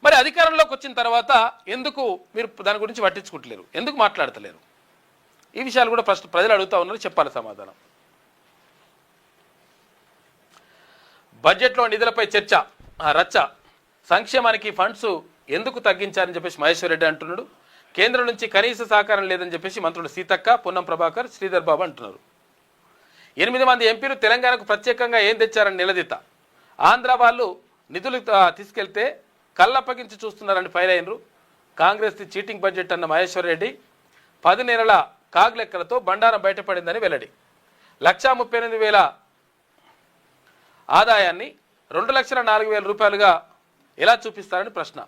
మరి అధికారంలోకి వచ్చిన తర్వాత ఎందుకు మీరు దాని గురించి పట్టించుకుంటలేరు, ఎందుకు మాట్లాడతలేరు? ఈ విషయాలు కూడా ఫస్ట్ ప్రజలు అడుగుతూ ఉన్నారు, చెప్పాలి సమాధానం. బడ్జెట్లో నిధులపై చర్చ రచ్చ, సంక్షేమానికి ఫండ్స్ ఎందుకు తగ్గించారని చెప్పేసి మహేశ్వర్ రెడ్డి అంటున్నాడు. కేంద్రం నుంచి కనీస సహకారం లేదని చెప్పేసి మంత్రులు సీతక్క, పొన్నం ప్రభాకర్, శ్రీధర్ బాబు అంటున్నారు. 8 మంది ఎంపీలు తెలంగాణకు ప్రత్యేకంగా ఏం తెచ్చారని నిలదీత. ఆంధ్ర వాళ్ళు నిధులు తీసుకెళ్తే కళ్ళప్పగించి చూస్తున్నారని ఫైల్ అయినరు. కాంగ్రెస్ చీటింగ్ బడ్జెట్ అన్న మహేశ్వర్ రెడ్డి 10 నెలల కాగ్ లెక్కలతో బండారం బయటపడిందని వెల్లడి. 1,38,000 ఆదాయాన్ని 2,04,000 రూపాయలుగా ఎలా చూపిస్తారని ప్రశ్న.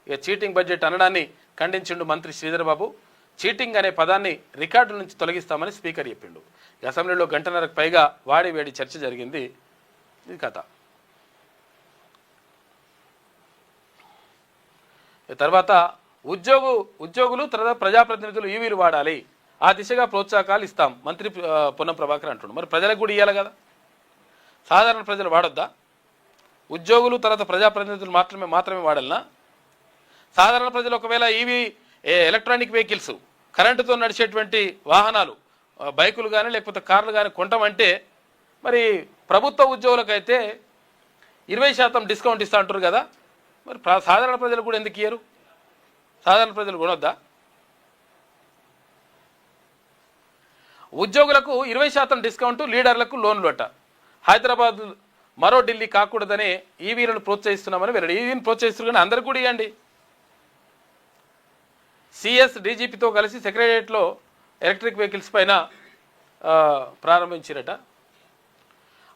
ఇక చీటింగ్ బడ్జెట్ అనడాన్ని ఖండించిండు మంత్రి శ్రీధర్ బాబు. చీటింగ్ అనే పదాన్ని రికార్డుల నుంచి తొలగిస్తామని స్పీకర్ చెప్పిండు. అసెంబ్లీలో గంటన్నరకు పైగా వాడి వేడి చర్చ జరిగింది. ఇది కథ. తర్వాత ఉద్యోగులు తర్వాత ప్రజాప్రతినిధులు ఈవీలు వాడాలి, ఆ దిశగా ప్రోత్సాహకాలు ఇస్తాం మంత్రి పొన్నం ప్రభాకర్ అంటుండు. మరి ప్రజలకు కూడా ఇవ్వాలి కదా, సాధారణ ప్రజలు వాడొద్దా? ఉద్యోగులు తర్వాత ప్రజాప్రతినిధులు మాత్రమే వాడాలనా? సాధారణ ప్రజలు ఒకవేళ ఈవీ ఎలక్ట్రానిక్ వెహికల్స్, కరెంటుతో నడిచేటువంటి వాహనాలు, బైకులు కానీ లేకపోతే కార్లు కానీ కొంటామంటే మరి ప్రభుత్వ ఉద్యోగులకైతే 20% డిస్కౌంట్ ఇస్తూ అంటారు కదా, మరి సాధారణ ప్రజలు కూడా ఎందుకు ఇయ్యరు? సాధారణ ప్రజలు కొనొద్దా? ఉద్యోగులకు 20% డిస్కౌంట్, లీడర్లకు లోన్లు అట. హైదరాబాద్ మరో ఢిల్లీ కాకూడదనే ఈవీలను ప్రోత్సహిస్తున్నామని వెల్లడి. ఈవీని ప్రోత్సహిస్తున్నారు కానీ అందరు కూడా ఇవ్వండి. సిఎస్ డీజీపీతో కలిసి సెక్రటరియట్లో ఎలక్ట్రిక్ వెహికల్స్ పైన ప్రారంభించారట.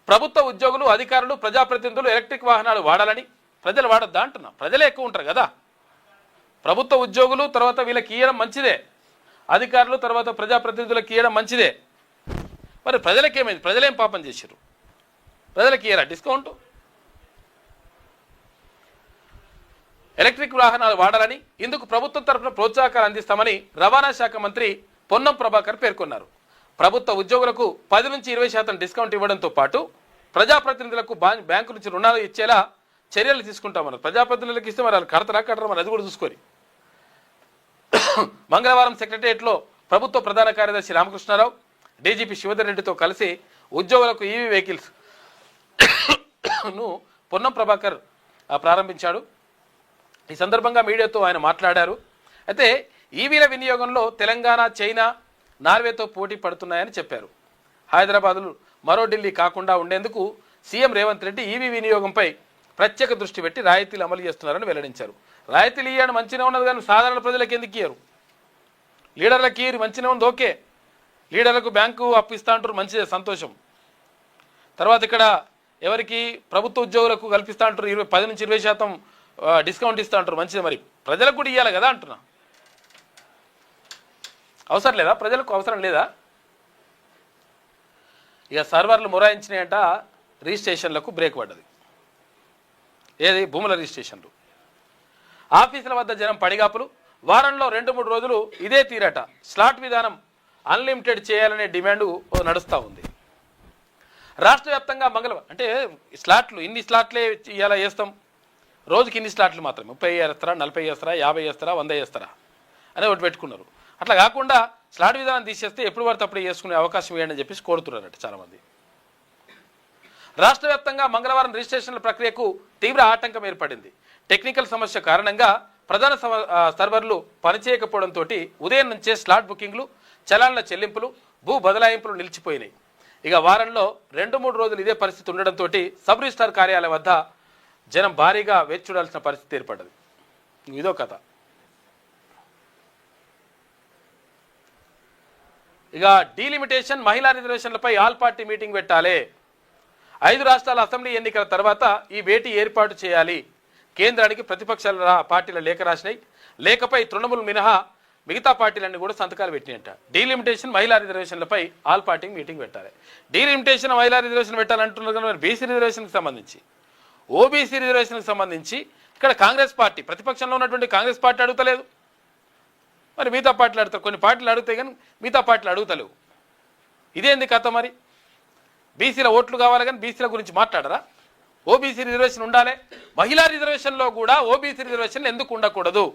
ప్రభుత్వ ఉద్యోగులు, అధికారులు, ప్రజాప్రతినిధులు ఎలక్ట్రిక్ వాహనాలు వాడాలని, ప్రజలు వాడొద్దా అంటున్నా. ప్రజలే ఎక్కువ ఉంటారు కదా. ప్రభుత్వ ఉద్యోగులు తర్వాత వీళ్ళకి ఇవ్వడం మంచిదే, అధికారులు తర్వాత ప్రజాప్రతినిధులకు ఇవ్వడం మంచిదే. మరి ప్రజలకేమైంది? ప్రజలేం పాపం చేశారు? ప్రజలకి ఇయ్యరా డిస్కౌంట్? ఎలక్ట్రిక్ వాహనాలు వాడాలని, ఇందుకు ప్రభుత్వం తరఫున ప్రోత్సాహకాలు అందిస్తామని రవాణా శాఖ మంత్రి పొన్నం ప్రభాకర్ పేర్కొన్నారు. ప్రభుత్వ ఉద్యోగులకు 10 నుంచి 20% డిస్కౌంట్ ఇవ్వడంతో పాటు ప్రజాప్రతినిధులకు బ్యాంకు నుంచి రుణాలు ఇచ్చేలా చర్యలు తీసుకుంటామన్నారు. ప్రజాప్రతినిధులకు ఇస్తే మరి వాళ్ళు కడతారా మరి అది కూడా చూసుకొని. మంగళవారం సెక్రటరియట్లో ప్రభుత్వ ప్రధాన కార్యదర్శి రామకృష్ణారావు, డీజీపీ శివధర్ రెడ్డితో కలిసి ఉద్యోగులకు ఈవీ వెహికల్స్ ను పొన్నం ప్రభాకర్ ప్రారంభించాడు. ఈ సందర్భంగా మీడియాతో ఆయన మాట్లాడారు. అయితే ఈవీల వినియోగంలో తెలంగాణ, చైనా, నార్వేతో పోటీ పడుతున్నాయని చెప్పారు. హైదరాబాద్లో మరో ఢిల్లీ కాకుండా ఉండేందుకు సీఎం రేవంత్ రెడ్డి ఈవీ వినియోగంపై ప్రత్యేక దృష్టి పెట్టి రాయితీలు అమలు చేస్తున్నారని వెల్లడించారు. రాయితీలు ఇవ్వడం మంచిగా ఉన్నది కానీ సాధారణ ప్రజలకు ఎందుకు ఇయ్యరు? లీడర్లకు ఇయ్యరు, మంచిగా ఉంది, ఓకే. లీడర్లకు బ్యాంకు అప్పు ఇస్తా అంటారు, మంచిదే, సంతోషం. తర్వాత ఇక్కడ ఎవరికి ప్రభుత్వ ఉద్యోగులకు కల్పిస్తూ అంటారు 10 నుంచి 20% డిస్కౌంట్ ఇస్తూ అంటారు, మంచిదే. మరి ప్రజలకు కూడా ఇవ్వాలి కదా అంటున్నా. అవసరం లేదా? ప్రజలకు అవసరం లేదా? ఇక సర్వర్లు మొరాయించినాయంట, రిజిస్ట్రేషన్లకు బ్రేక్ పడ్డది. ఏది? భూముల రిజిస్ట్రేషన్లు. ఆఫీసుల వద్ద జనం పడిగాపులు. వారంలో 2-3 రోజులు ఇదే తీరట. స్లాట్ విధానం అన్లిమిటెడ్ చేయాలనే డిమాండ్ నడుస్తూ ఉంది. రాష్ట్ర వ్యాప్తంగా అంటే స్లాట్లు ఇన్ని స్లాట్లే ఇలా వేస్తాం, రోజుకి ఇన్ని స్లాట్లు మాత్రమే, 30 వేస్తారా, 40 వేస్తారా, 50 వేస్తారా, 100 వేస్తారా అని ఒకటి పెట్టుకున్నారు. అట్లా కాకుండా స్లాట్ విధానం తీసేస్తే ఎప్పుడు పడితే అప్పుడు చేసుకునే అవకాశం ఇవ్వండి అని చెప్పేసి కోరుతున్నారట చాలామంది. రాష్ట్ర వ్యాప్తంగా మంగళవారం రిజిస్ట్రేషన్ల ప్రక్రియకు తీవ్ర ఆటంకం ఏర్పడింది. టెక్నికల్ సమస్య కారణంగా ప్రధాన సర్వర్లు పనిచేయకపోవడంతో ఉదయం నుంచే స్లాట్ బుకింగ్లు, చలాన్ల చెల్లింపులు, భూ బదలాయింపులు నిలిచిపోయినాయి. ఇక వారంలో 2-3 రోజులు ఇదే పరిస్థితి ఉండడంతో సబ్ రిజిస్ట్రార్ కార్యాలయం వద్ద జనం భారీగా వేచి చూడాల్సిన పరిస్థితి ఏర్పడ్డది. ఇదో కథ. ఇక డీలిమిటేషన్, మహిళా రిజర్వేషన్లపై ఆల్ పార్టీ మీటింగ్ పెట్టాలి. 5 రాష్ట్రాల అసెంబ్లీ ఎన్నికల తర్వాత ఈ భేటీ ఏర్పాటు చేయాలి. కేంద్రానికి ప్రతిపక్షాల పార్టీల లేఖ రాసినాయి. లేఖపై తృణమూల్ మినహా మిగతా పార్టీలన్నీ కూడా సంతకాలు పెట్టినట్ట. డీలిమిటేషన్, మహిళా రిజర్వేషన్లపై ఆల్ పార్టీ మీటింగ్ పెట్టాలి. డీలిమిటేషన్, మహిళా రిజర్వేషన్ పెట్టాలంటున్నారు కానీ మరి బీసీ రిజర్వేషన్కి సంబంధించి, ఓబీసీ రిజర్వేషన్కి సంబంధించి ఇక్కడ కాంగ్రెస్ పార్టీ, ప్రతిపక్షంలో ఉన్నటువంటి కాంగ్రెస్ పార్టీ అడుగుతలేదు. మరి మిగతా పార్టీలు అడుగుతారు. కొన్ని పార్టీలు అడుగుతాయి కానీ మిగతా పార్టీలు అడుగుతలేవు. ఇదేంది కథ? మరి బీసీల ఓట్లు కావాలి కానీ బీసీల గురించి మాట్లాడరా? ఓబీసీ రిజర్వేషన్ ఉండాలి. మహిళా రిజర్వేషన్లో కూడా ఓబీసీ రిజర్వేషన్ ఎందుకు ఉండకూడదు?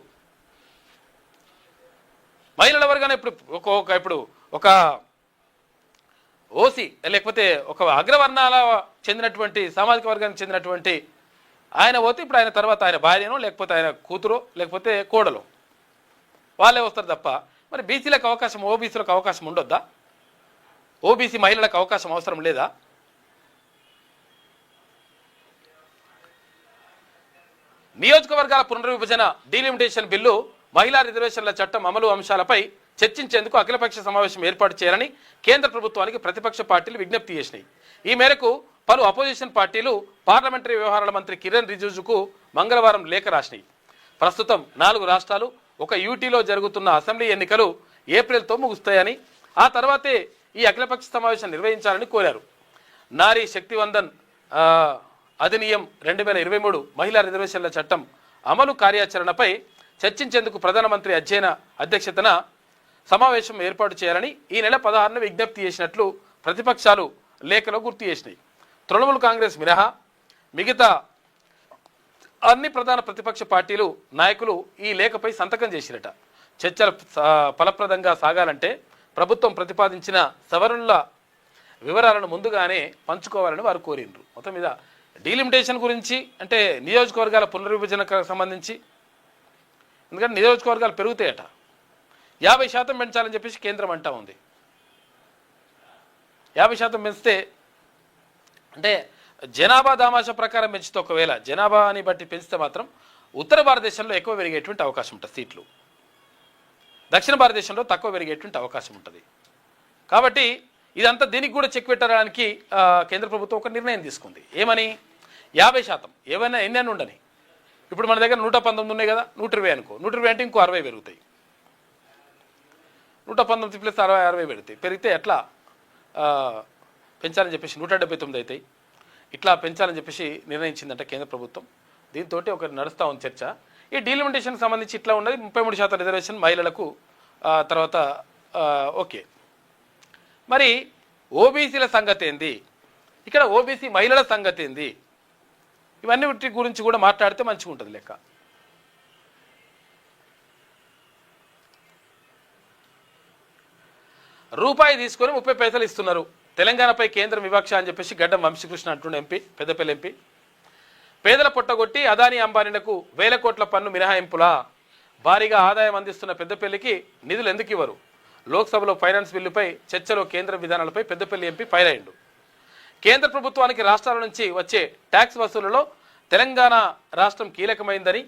మహిళల వర్గాన్ని ఇప్పుడు ఒక ఓసీ లేకపోతే ఒక అగ్రవర్ణాల చెందినటువంటి సామాజిక వర్గానికి చెందినటువంటి ఆయన పోతే ఇప్పుడు ఆయన తర్వాత ఆయన భార్యనో లేకపోతే ఆయన కూతురో లేకపోతే కోడలో వాళ్ళే వస్తారు తప్ప మరి బీసీలకు అవకాశం, ఓబీసీలకు అవకాశం ఉండొద్దా? ఓబీసీ మహిళలకు అవకాశం అవసరం లేదా? నియోజకవర్గాల పునర్విభజన, డీలిమిటేషన్ బిల్లు, మహిళా రిజర్వేషన్ల చట్టం అమలు అంశాలపై చర్చించేందుకు అఖిలపక్ష సమావేశం ఏర్పాటు చేయాలని కేంద్ర ప్రభుత్వానికి ప్రతిపక్ష పార్టీలు విజ్ఞప్తి చేసినాయి. ఈ మేరకు పలు అపోజిషన్ పార్టీలు పార్లమెంటరీ వ్యవహారాల మంత్రి కిరణ్ రిజిజుకు మంగళవారం లేఖ రాసినాయి. ప్రస్తుతం 4 రాష్ట్రాలు, ఒక యూటీలో జరుగుతున్న అసెంబ్లీ ఎన్నికలు ఏప్రిల్తో ముగుస్తాయని, ఆ తర్వాతే ఈ అఖిలపక్ష సమావేశం నిర్వహించాలని కోరారు. నారీ శక్తివందన్ అధినియం 2023 మహిళా రిజర్వేషన్ల చట్టం అమలు కార్యాచరణపై చర్చించేందుకు ప్రధానమంత్రి అధ్యక్షతన సమావేశం ఏర్పాటు చేయాలని ఈ నెల 16న విజ్ఞప్తి చేసినట్లు ప్రతిపక్షాలు లేఖలో గుర్తు చేసినాయి. తృణమూల్ కాంగ్రెస్ మినహా మిగతా అన్ని ప్రధాన ప్రతిపక్ష పార్టీలు నాయకులు ఈ లేఖపై సంతకం చేసిరట. చర్చలు ఫలప్రదంగా సాగాలంటే ప్రభుత్వం ప్రతిపాదించిన సవరణల వివరాలను ముందుగానే పంచుకోవాలని వారు కోరినరు. మొత్తం మీద డీలిమిటేషన్ గురించి అంటే నియోజకవర్గాల పునర్విభజనకు సంబంధించి, ఎందుకంటే నియోజకవర్గాలు పెరుగుతాయట, 50% పెంచాలని చెప్పేసి కేంద్రం అంటా ఉంది. 50% పెంచితే అంటే జనాభా దామాషా ప్రకారం పెంచితే, ఒకవేళ జనాభాని బట్టి పెంచితే మాత్రం ఉత్తర భారతదేశంలో ఎక్కువ పెరిగేటువంటి అవకాశం ఉంటుంది సీట్లు, దక్షిణ భారతదేశంలో తక్కువ పెరిగేటువంటి అవకాశం ఉంటుంది. కాబట్టి ఇదంతా దీనికి కూడా చెక్ పెట్టడానికి కేంద్ర ప్రభుత్వం ఒక నిర్ణయం తీసుకుంది. ఏమని? 50% ఏమైనా ఎన్ని ఉండని. ఇప్పుడు మన దగ్గర 119 ఉన్నాయి కదా, 120 అనుకో, 120 అంటే ఇంకో 60 పెరుగుతాయి. 119 ప్లస్ 60 పెరుగుతాయి. పెరిగితే ఎట్లా పెంచాలని చెప్పేసి 179 అవుతాయి. ఇట్లా పెంచాలని చెప్పేసి నిర్ణయించిందంట కేంద్ర ప్రభుత్వం. దీంతో ఒకటి నడుస్తూ ఉంది చర్చ. ఈ డీలిమిటేషన్కి సంబంధించి ఇట్లా ఉన్నది 33% రిజర్వేషన్ మహిళలకు. తర్వాత ఓకే, మరి ఓబీసీల సంగతి ఏంది? ఇక్కడ ఓబీసీ మహిళల సంగతి ఏంది? ఇవన్నీ వీటి గురించి కూడా మాట్లాడితే మంచిగా ఉంటుంది లెక్క. రూపాయి తీసుకొని 30 పైసలు ఇస్తున్నారు. తెలంగాణపై కేంద్రం వివక్ష అని చెప్పేసి గడ్డం వంశీకృష్ణ అంటుండే ఎంపీ, పెద్దపల్లి ఎంపీ. పేదల పొట్టగొట్టి అదానీ అంబానీలకు 1000 కోట్ల పన్ను మినహాయింపులా? భారీగా ఆదాయం అందిస్తున్న పెద్దపల్లికి నిధులు ఎందుకు ఇవ్వరు? లోక్సభలో ఫైనాన్స్ బిల్లుపై చర్చలో కేంద్ర విధానాలపై పెద్దపల్లి ఎంపీ ఫైరైండు. కేంద్ర ప్రభుత్వానికి రాష్ట్రాల నుంచి వచ్చే ట్యాక్స్ వసూలులో తెలంగాణ రాష్ట్రం కీలకమైందని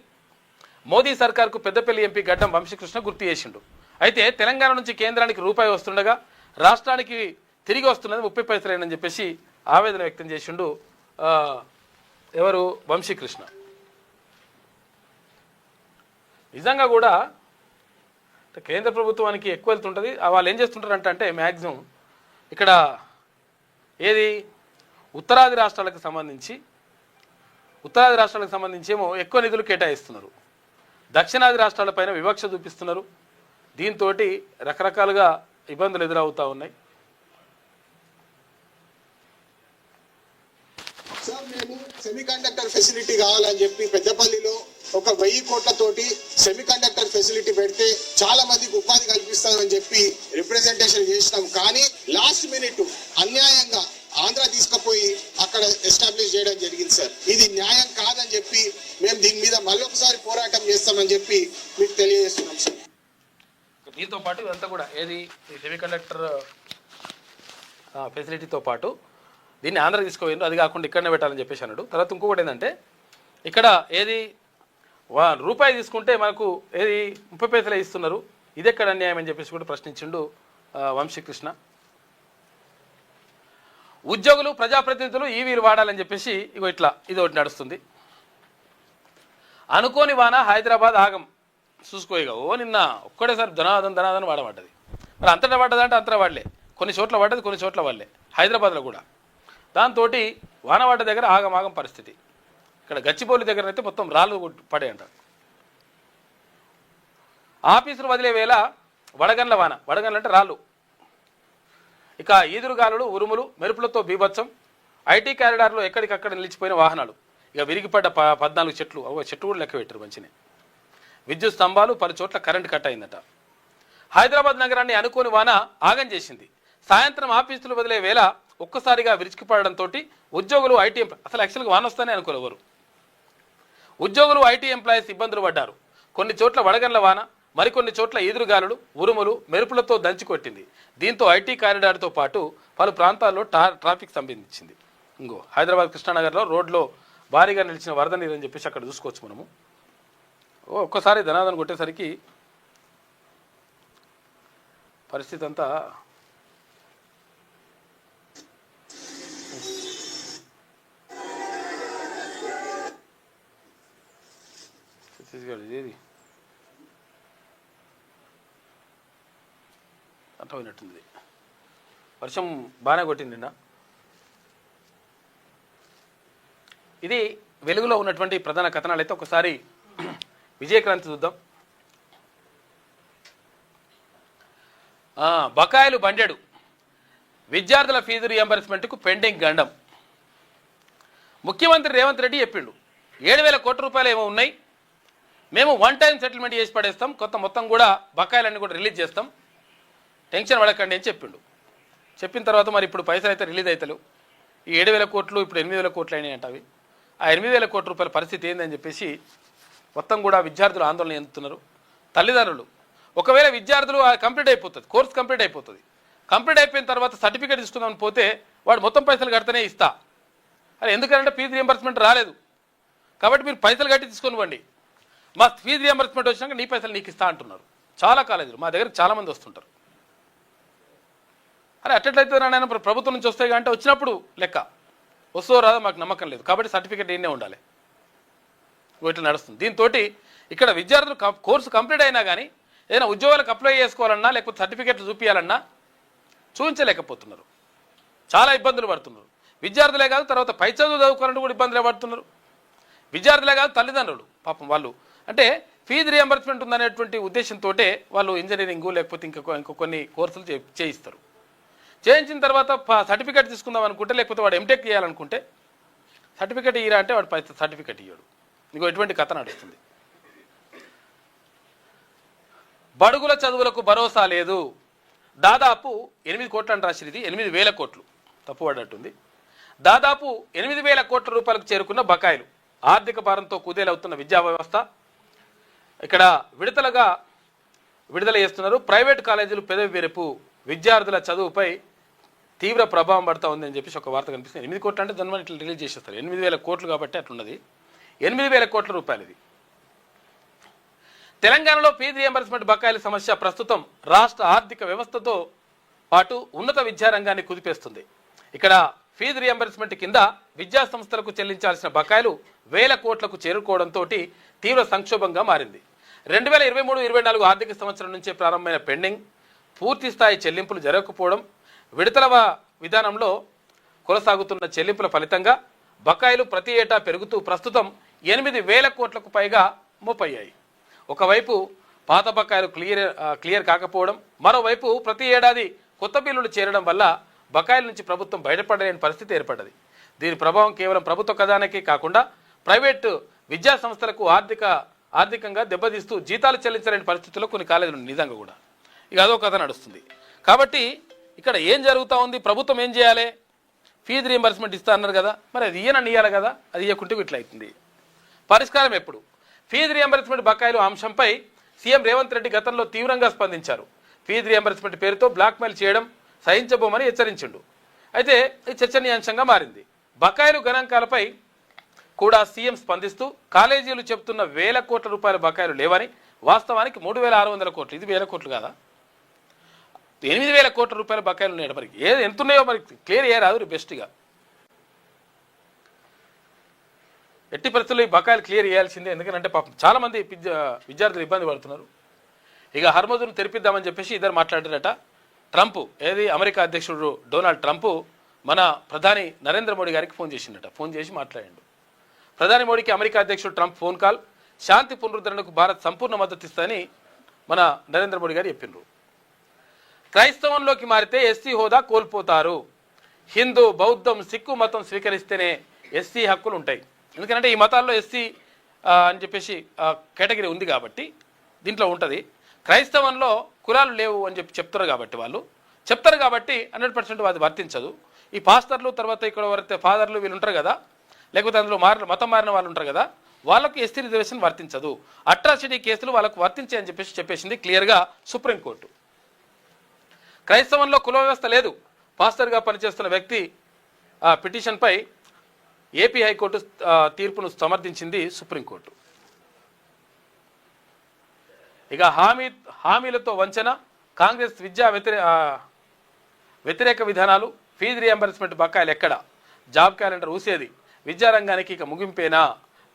మోదీ సర్కార్కు పెద్దపల్లి ఎంపీ గడ్డం వంశీకృష్ణ గుర్తు చేసిండు. అయితే తెలంగాణ నుంచి కేంద్రానికి రూపాయి వస్తుండగా రాష్ట్రానికి తిరిగి వస్తున్నది 30 పైసలేనని చెప్పేసి ఆవేదన వ్యక్తం చేసిండు ఎవరు? వంశీకృష్ణ. నిజంగా కూడా కేంద్ర ప్రభుత్వానికి ఎక్కువ వెళ్తుంటుంది. వాళ్ళు ఏం చేస్తుంటారంట అంటే మ్యాక్సిమం ఇక్కడ ఏది ఉత్తరాది రాష్ట్రాలకు సంబంధించి ఏమో ఎక్కువ నిధులు కేటాయిస్తున్నారు, దక్షిణాది రాష్ట్రాలపైన వివక్ష చూపిస్తున్నారు. దీంతో రకరకాలుగా ఇబ్బందులు ఎదురవుతూ ఉన్నాయి. సార్, మేము సెమీకండక్టర్ ఫెసిలిటీ కావాలని చెప్పి పెద్దపల్లిలో ఒక 1000 కోట్లతోటి సెమీకండక్టర్ ఫెసిలిటీ పెడితే చాలా మందికి ఉపాధి కల్పిస్తామని చెప్పి రిప్రజెంటేషన్ చేసినాం. కానీ లాస్ట్ మినిట్ అన్యాయంగా ఆంధ్ర తీసుకుపోయి అక్కడ ఎస్టాబ్లిష్ చేయడం జరిగింది సార్. ఇది న్యాయం కాదని చెప్పి మేము దీని మీద మళ్ళొకసారి పోరాటం చేస్తామని చెప్పి మీకు తెలియజేస్తున్నాం సార్. దీంతో పాటు ఇదంతా కూడా ఏది సెమీ కండక్టర్ ఫెసిలిటీతో పాటు దీన్ని ఆంధ్రాకి తీసుకోవాలి, అది కాకుండా ఇక్కడనే పెట్టాలని చెప్పేసి అన్నాడు. తర్వాత ఇంకొకటి ఏంటంటే ఇక్కడ ఏది రూపాయి తీసుకుంటే మనకు ఏది 30 పైసలే ఇస్తున్నారు, ఇది ఎక్కడ అన్యాయం అని చెప్పేసి కూడా ప్రశ్నించిండు వంశీకృష్ణ. ఉద్యోగులు ప్రజాప్రతినిధులు ఈవీలు వాడాలని చెప్పేసి ఇగో ఇట్లా ఇది ఒకటి నడుస్తుంది. అనుకోని వాన హైదరాబాద్ ఆగం చూసుకోయిగా నిన్న ఒక్కడేసారి ధనాదన్ వాడబడ్డది. మరి అంతటా పడ్డదంటే అంతటా వాడలే, కొన్ని చోట్ల పడ్డది, కొన్ని చోట్ల వాడలే, హైదరాబాద్లో కూడా. దాంతో వాన పడ్డ దగ్గర ఆగం పరిస్థితి. ఇక్కడ గచ్చిబౌలి దగ్గర అయితే మొత్తం రాళ్ళు పడే అంటారు. ఆఫీసులు వదిలే వేళ వడగండ్ల వాన, వడగండ్ల అంటే రాళ్ళు, ఇక ఈదురుగాలులు, ఉరుములు, మెరుపులతో బీభత్సం. ఐటీ కారిడార్లో ఎక్కడికక్కడ నిలిచిపోయిన వాహనాలు, ఇక విరిగిపడ్డ 14 చెట్లు, చెట్లు కూడా లెక్క పెట్టారు మంచినే. విద్యుత్ స్తంభాలు, పలు చోట్ల కరెంటు కట్ అయిందట. హైదరాబాద్ నగరాన్ని అనుకోని వాన ఆగం చేసింది. సాయంత్రం ఆఫీసులు వదిలే వేళ ఒక్కసారిగా విరిచిపడడంతో ఉద్యోగులు ఐటీ అసలు యాక్చువల్గా వాన వస్తానే అనుకోలేవారు. ఉద్యోగులు ఐటీ ఎంప్లాయీస్ ఇబ్బందులు పడ్డారు. కొన్ని చోట్ల వడగండ్ల వాన, మరికొన్ని చోట్ల ఈదురుగాలులు, ఉరుములు, మెరుపులతో దంచికొట్టింది. దీంతో ఐటీ కారిడార్తో పాటు పలు ప్రాంతాల్లో ట్రాఫిక్ స్తంభించింది. ఇంకో హైదరాబాద్ కృష్ణానగర్లో రోడ్లో భారీగా నిలిచిన వరద నీరు అని చెప్పేసి అక్కడ చూసుకోవచ్చు మనము. ఒక్కసారి ధనాదన కొట్టేసరికి పరిస్థితి అంతా ఏది అంటపోయినట్టుంది. వర్షం బాగానే కొట్టింది నిన్న. ఇది వెలుగులో ఉన్నటువంటి ప్రధాన కథనాలు. అయితే ఒకసారి విజయక్రాంతి చూద్దాం. బకాయిలు బండెడు, విద్యార్థుల ఫీజు రియంబర్స్మెంట్కు పెండింగ్ గండం. ముఖ్యమంత్రి రేవంత్ రెడ్డి చెప్పిండు 7,000 కోట్ల రూపాయలు ఏమో ఉన్నాయి, మేము వన్ టైం సెటిల్మెంట్ చేసి పడేస్తాం, కొత్త మొత్తం కూడా బకాయిలన్నీ కూడా రిలీజ్ చేస్తాం, టెన్షన్ పడకండి అని చెప్పిండు. చెప్పిన తర్వాత మరి ఇప్పుడు పైసలు అయితే రిలీజ్ అవుతలేవు. ఈ 7,000 కోట్లు ఇప్పుడు 8,000 కోట్లు అయినాయి అంట. అవి ఆ 8,000 కోట్ల రూపాయల పరిస్థితి ఏందని చెప్పేసి మొత్తం కూడా విద్యార్థులు ఆందోళన చెందుతున్నారు. తల్లిదండ్రులు ఒకవేళ విద్యార్థులు కంప్లీట్ అయిపోతుంది, కోర్స్ కంప్లీట్ అయిపోతుంది, కంప్లీట్ అయిపోయిన తర్వాత సర్టిఫికేట్ తీసుకుందామని పోతే వాడు మొత్తం పైసలు కడితేనే ఇస్తా అని, ఎందుకంటే ఫీజు రియంబర్స్మెంట్ రాలేదు కాబట్టి మీరు పైసలు కట్టి తీసుకొని ఇవ్వండి, మా ఫీజు రియంబర్స్మెంట్ వచ్చినాక నీ పైసలు నీకు ఇస్తా అంటున్నారు. చాలా కాలేజీలు మా దగ్గర చాలామంది వస్తుంటారు. అరే అట్లయితే నాయన ప్రభుత్వం నుంచి వస్తాయి అంటే వచ్చినప్పుడు లెక్క, వస్తుందో రాదో మాకు నమ్మకం లేదు కాబట్టి సర్టిఫికేట్ ఈయనే ఉండాలి. ఇట్లా నడుస్తుంది. దీంతో ఇక్కడ విద్యార్థులు కోర్సు కంప్లీట్ అయినా కానీ ఏదైనా ఉద్యోగాలకు అప్లై చేసుకోవాలన్నా లేకపోతే సర్టిఫికేట్లు చూపించాలన్నా చూపించలేకపోతున్నారు. చాలా ఇబ్బందులు పడుతున్నారు. విద్యార్థులే కాదు, తర్వాత పై చదువు చదువుకోవాలంటే కూడా ఇబ్బందులే పడుతున్నారు. విద్యార్థులే కాదు, తల్లిదండ్రులు పాపం వాళ్ళు అంటే ఫీజు రియంబర్స్మెంట్ ఉందనేటువంటి ఉద్దేశంతో వాళ్ళు ఇంజనీరింగ్ లేకపోతే ఇంకో కొన్ని కోర్సులు చేయిస్తారు. చేయించిన తర్వాత సర్టిఫికేట్ తీసుకుందాం అనుకుంటే లేకపోతే వాడు ఎంటెక్ చేయాలనుకుంటే సర్టిఫికేట్ ఇయ్యరా అంటే వాడు సర్టిఫికేట్ ఇయ్యాడు. ఇంకో ఎటువంటి కథ నడుస్తుంది. బడుగుల చదువులకు భరోసా లేదు, దాదాపు 8 కోట్లు అని రాసిది, 8,000 కోట్లు తప్పుపడ్డట్టుంది. దాదాపు 8,000 కోట్ల రూపాయలకు చేరుకున్న బకాయిలు, ఆర్థిక భారంతో కుదేలవుతున్న విద్యా వ్యవస్థ. ఇక్కడ విడుదల చేస్తున్నారు. ప్రైవేట్ కాలేజీలు పెదవి విరుపు, విద్యార్థుల చదువుపై తీవ్ర ప్రభావం పడుతూ ఉంది అని చెప్పేసి ఒక వార్త కనిపిస్తుంది. 8 కోట్లు అంటే దాని ఇట్లా రిలీజ్ చేసేస్తారు. 8,000 కోట్లు కాబట్టి అట్లున్నది. 8,000 కోట్ల రూపాయలు ఇది. తెలంగాణలో ఫీజు రియంబర్స్మెంట్ బకాయిల సమస్య ప్రస్తుతం రాష్ట్ర ఆర్థిక వ్యవస్థతో పాటు ఉన్నత విద్యారంగాన్ని కుదిపేస్తుంది. ఇక్కడ ఫీజు రియంబర్స్మెంట్ కింద విద్యా సంస్థలకు చెల్లించాల్సిన బకాయిలు 1,000 కోట్లకు చేరుకోవడంతో తీవ్ర సంక్షోభంగా మారింది. 2023-24 ఆర్థిక సంవత్సరం నుంచే ప్రారంభమైన పెండింగ్, పూర్తి స్థాయి చెల్లింపులు జరగకపోవడం, విడతల విధానంలో కొనసాగుతున్న చెల్లింపుల ఫలితంగా బకాయిలు ప్రతి ఏటా పెరుగుతూ ప్రస్తుతం 8,000 కోట్లకు పైగా మోపయ్యాయి. ఒకవైపు పాత బకాయిలు క్లియర్ కాకపోవడం, మరోవైపు ప్రతి ఏడాది కొత్త బిల్లులు చేరడం వల్ల బకాయిల నుంచి ప్రభుత్వం బయటపడలేని పరిస్థితి ఏర్పడ్డది. దీని ప్రభావం కేవలం ప్రభుత్వ ఖజానాకే కాకుండా ప్రైవేటు విద్యా సంస్థలకు ఆర్థికంగా దెబ్బతీస్తూ జీతాలు చెల్లించలేని పరిస్థితుల్లో కొన్ని కాలేజీలు నిజంగా కూడా ఇక అదో కథ నడుస్తుంది. కాబట్టి ఇక్కడ ఏం జరుగుతూ ఉంది, ప్రభుత్వం ఏం చేయాలి? ఫీజు రియంబర్స్మెంట్ ఇస్తా అన్నారు కదా, మరి అది ఇయ్యాలి కదా, అది ఇవ్వకుంటే ఇట్లా అవుతుంది. పరిష్కారం ఎప్పుడు? ఫీజు రియంబర్స్మెంట్ బకాయిలు అంశంపై సీఎం రేవంత్ రెడ్డి గతంలో తీవ్రంగా స్పందించారు. ఫీజు రియంబర్స్మెంట్ పేరుతో బ్లాక్మెయిల్ చేయడం సహించబోమని హెచ్చరించిండు. అయితే ఇది చర్చనీయాంశంగా మారింది. బకాయిలు గణాంకాలపై కూడా సీఎం స్పందిస్తూ కాలేజీలు చెబుతున్న వేల కోట్ల రూపాయల బకాయిలు లేవని, వాస్తవానికి 3,600 కోట్లు, ఇది 1,000 కోట్లు కాదా, 8,000 కోట్ల రూపాయల బకాయిలు ఉన్నాయి. మరి ఏది ఎంత ఉన్నాయో మరి క్లియర్ చేయరాదు బెస్ట్గా. ఎట్టి పరిస్థితుల్లో ఈ బకాయిలు క్లియర్ చేయాల్సిందే. ఎందుకంటే పాపం చాలామంది విద్యార్థులు ఇబ్బంది పడుతున్నారు. ఇక హర్మజును తెరిపిద్దామని చెప్పేసి ఇద్దరు మాట్లాడారట. ట్రంప్, ఏది అమెరికా అధ్యక్షుడు డొనాల్డ్ ట్రంప్ మన ప్రధాని నరేంద్ర మోడీ గారికి ఫోన్ చేసిండట. ఫోన్ చేసి మాట్లాడిండు. ప్రధాని మోడీకి అమెరికా అధ్యక్షుడు ట్రంప్ ఫోన్ కాల్. శాంతి పునరుద్ధరణకు భారత్ సంపూర్ణ మద్దతు ఇస్తుందని మన నరేంద్ర మోడీ గారు చెప్పిండ్రు. క్రైస్తవంలోకి మారితే ఎస్సీ హోదా కోల్పోతారు. హిందూ, బౌద్ధం, సిక్కు మతం స్వీకరిస్తేనే ఎస్సీ హక్కులు ఉంటాయి. ఎందుకంటే ఈ మతాల్లో ఎస్సీ అని చెప్పేసి కేటగిరీ ఉంది కాబట్టి దీంట్లో ఉంటుంది. క్రైస్తవంలో కులాలు లేవు అని చెప్తారు కాబట్టి వాళ్ళు చెప్తారు కాబట్టి 100% అది వర్తించదు. ఈ పాస్టర్లు, తర్వాత ఇక్కడ వరతే ఫాదర్లు వీళ్ళు ఉంటారు కదా, లేకపోతే అందులో మతం మారిన వాళ్ళు ఉంటారు కదా, వాళ్ళకు ఎస్టీ రిజర్వేషన్ వర్తించదు. అట్రాసిటీ కేసులు వాళ్ళకు వర్తించే అని చెప్పేసింది క్లియర్గా సుప్రీంకోర్టు. క్రైస్తవంలో కుల వ్యవస్థ లేదు. పాస్టర్గా పనిచేస్తున్న వ్యక్తి పిటిషన్పై ఏపీ హైకోర్టు తీర్పును సమర్థించింది సుప్రీంకోర్టు. ఇక హామీలతో వంచన, కాంగ్రెస్ విద్యా వ్యతిరేక విధానాలు, ఫీజు రియంబర్స్మెంట్ బకాయిలు ఎక్కడ, జాబ్ క్యాలెండర్ ఊసేది, విద్యారంగానికి ఇక ముగింపేనా,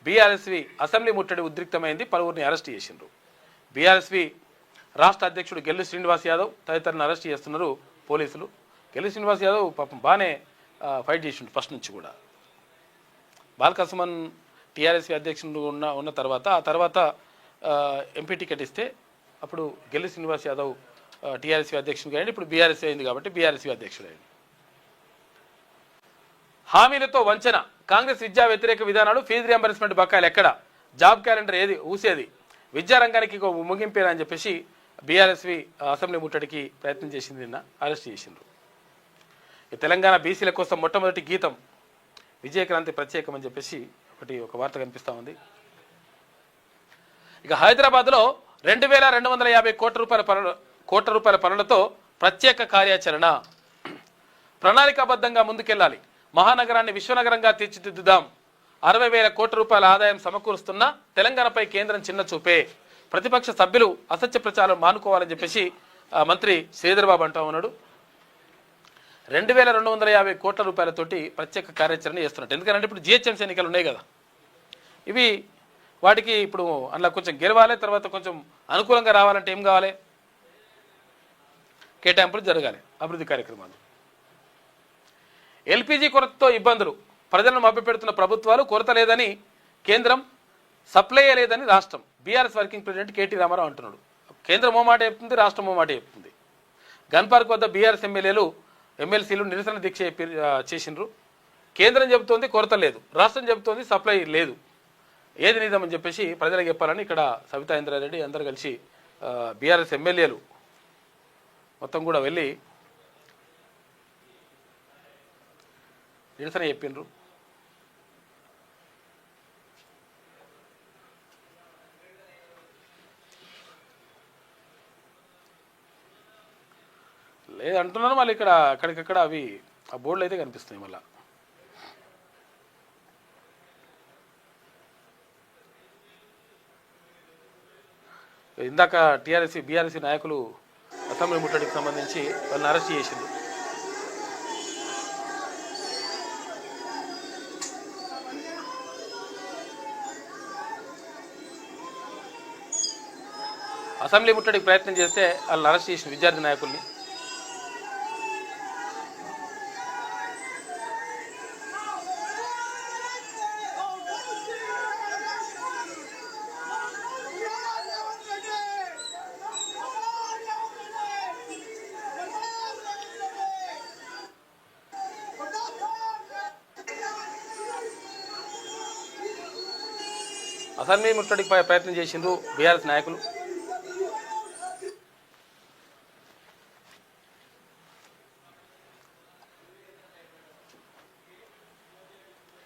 బీఆర్ఎస్వి అసెంబ్లీ ముట్టడి ఉద్రిక్తమైంది, పలువురిని అరెస్ట్ చేసిండ్రు. బీఆర్ఎస్వి రాష్ట్ర అధ్యక్షుడు గెల్లు శ్రీనివాస్ యాదవ్ తదితరులను అరెస్ట్ చేస్తున్నారు పోలీసులు. గెల్లు శ్రీనివాస్ యాదవ్ పాపం బాగానే ఫైట్ చేసిండు ఫస్ట్ నుంచి కూడా. బాల్కసుమన్ టీఆర్ఎస్వి అధ్యక్షుడు ఉన్న తర్వాత ఆ తర్వాత ఎంపీ టికెట్ ఇస్తే అప్పుడు గెల్లు శ్రీనివాస్ యాదవ్ టీఆర్ఎస్వి అధ్యక్షుడు అయింది. ఇప్పుడు బీఆర్ఎస్వి అయింది కాబట్టి బీఆర్ఎస్వి అధ్యక్షుడు అయింది. హామీలతో వంచన, కాంగ్రెస్ విద్యా వ్యతిరేక విధానాలు, ఫీజు రియంబర్స్మెంట్ బకాయిలు ఎక్కడ, జాబ్ క్యాలెండర్ ఏది ఊసేది, విద్యారంగానికి ముగింపేనా అని చెప్పేసి బీఆర్ఎస్వి అసెంబ్లీ ముట్టడికి ప్రయత్నం చేసింది. నిన్న అరెస్ట్ చేసిండ్రు. తెలంగాణ బీసీల కోసం మొట్టమొదటి గీతం విజయక్రాంతి ప్రత్యేకం అని చెప్పేసి ఒక వార్త కనిపిస్తూ ఉంది. ఇక హైదరాబాద్లో 2,250 కోట్ల రూపాయల పనులతో ప్రత్యేక కార్యాచరణ, ప్రణాళికాబద్ధంగా ముందుకెళ్లాలి, మహానగరాన్ని విశ్వనగరంగా తీర్చిదిద్దుదాం, 60,000 కోట్ల రూపాయల ఆదాయం సమకూరుస్తున్న తెలంగాణపై కేంద్రం చిన్న చూపే, ప్రతిపక్ష సభ్యులు అసత్య ప్రచారం మానుకోవాలని చెప్పేసి మంత్రి శ్రీధర్ బాబు అంటూ ఉన్నాడు. 2,250 కోట్ల రూపాయలతోటి ప్రత్యేక కార్యాచరణ చేస్తున్నట్టు. ఎందుకంటే ఇప్పుడు జిహెచ్ఎంసీ ఎన్నికలు ఉన్నాయి కదా, ఇవి వాటికి ఇప్పుడు అందులో కొంచెం గెలవాలి, తర్వాత కొంచెం అనుకూలంగా రావాలంటే ఏం కావాలి, కేటాయింపులు జరగాలి, అభివృద్ధి కార్యక్రమాలు. ఎల్పీజీ కొరతతో ఇబ్బందులు, ప్రజలను మభ్యపెడుతున్న ప్రభుత్వాలు, కొరత లేదని కేంద్రం, సప్లై లేదని రాష్ట్రం. BRS working president KT Rama Rao అంటున్నాడు. కేంద్రం ఓ మాట చెప్తుంది, రాష్ట్రం ఓ మాట చెప్తుంది. గన్ పార్క్ వద్ద బీఆర్ఎస్ ఎమ్మెల్సీలు నిరసన దీక్ష చేసిండ్రు. కేంద్రం చెబుతోంది కొరత లేదు, రాష్ట్రం చెబుతోంది సప్లై లేదు, ఏది నిజమని చెప్పేసి ప్రజలకు చెప్పాలని ఇక్కడ సవితా ఇంద్రారెడ్డి అందరు కలిసి బీఆర్ఎస్ ఎమ్మెల్యేలు మొత్తం కూడా వెళ్ళి నిరసన చెప్పిండ్రు. లేదంటున్నారు మళ్ళీ ఇక్కడ అక్కడికక్కడ అవి ఆ బోర్డులు అయితే కనిపిస్తున్నాయి. మళ్ళీ ఇందాక బీఆర్ఎస్సీ నాయకులు అసెంబ్లీ ముట్టడికి సంబంధించి వాళ్ళని అరెస్ట్ చేసింది. అసెంబ్లీ ముట్టడికి ప్రయత్నం చేస్తే వాళ్ళని అరెస్ట్ చేసిన విద్యార్థి నాయకుల్ని. అసెంబ్లీ ముట్టడికి ప్రయత్నం చేసిండ్రు బీఆర్ఎస్ నాయకులు.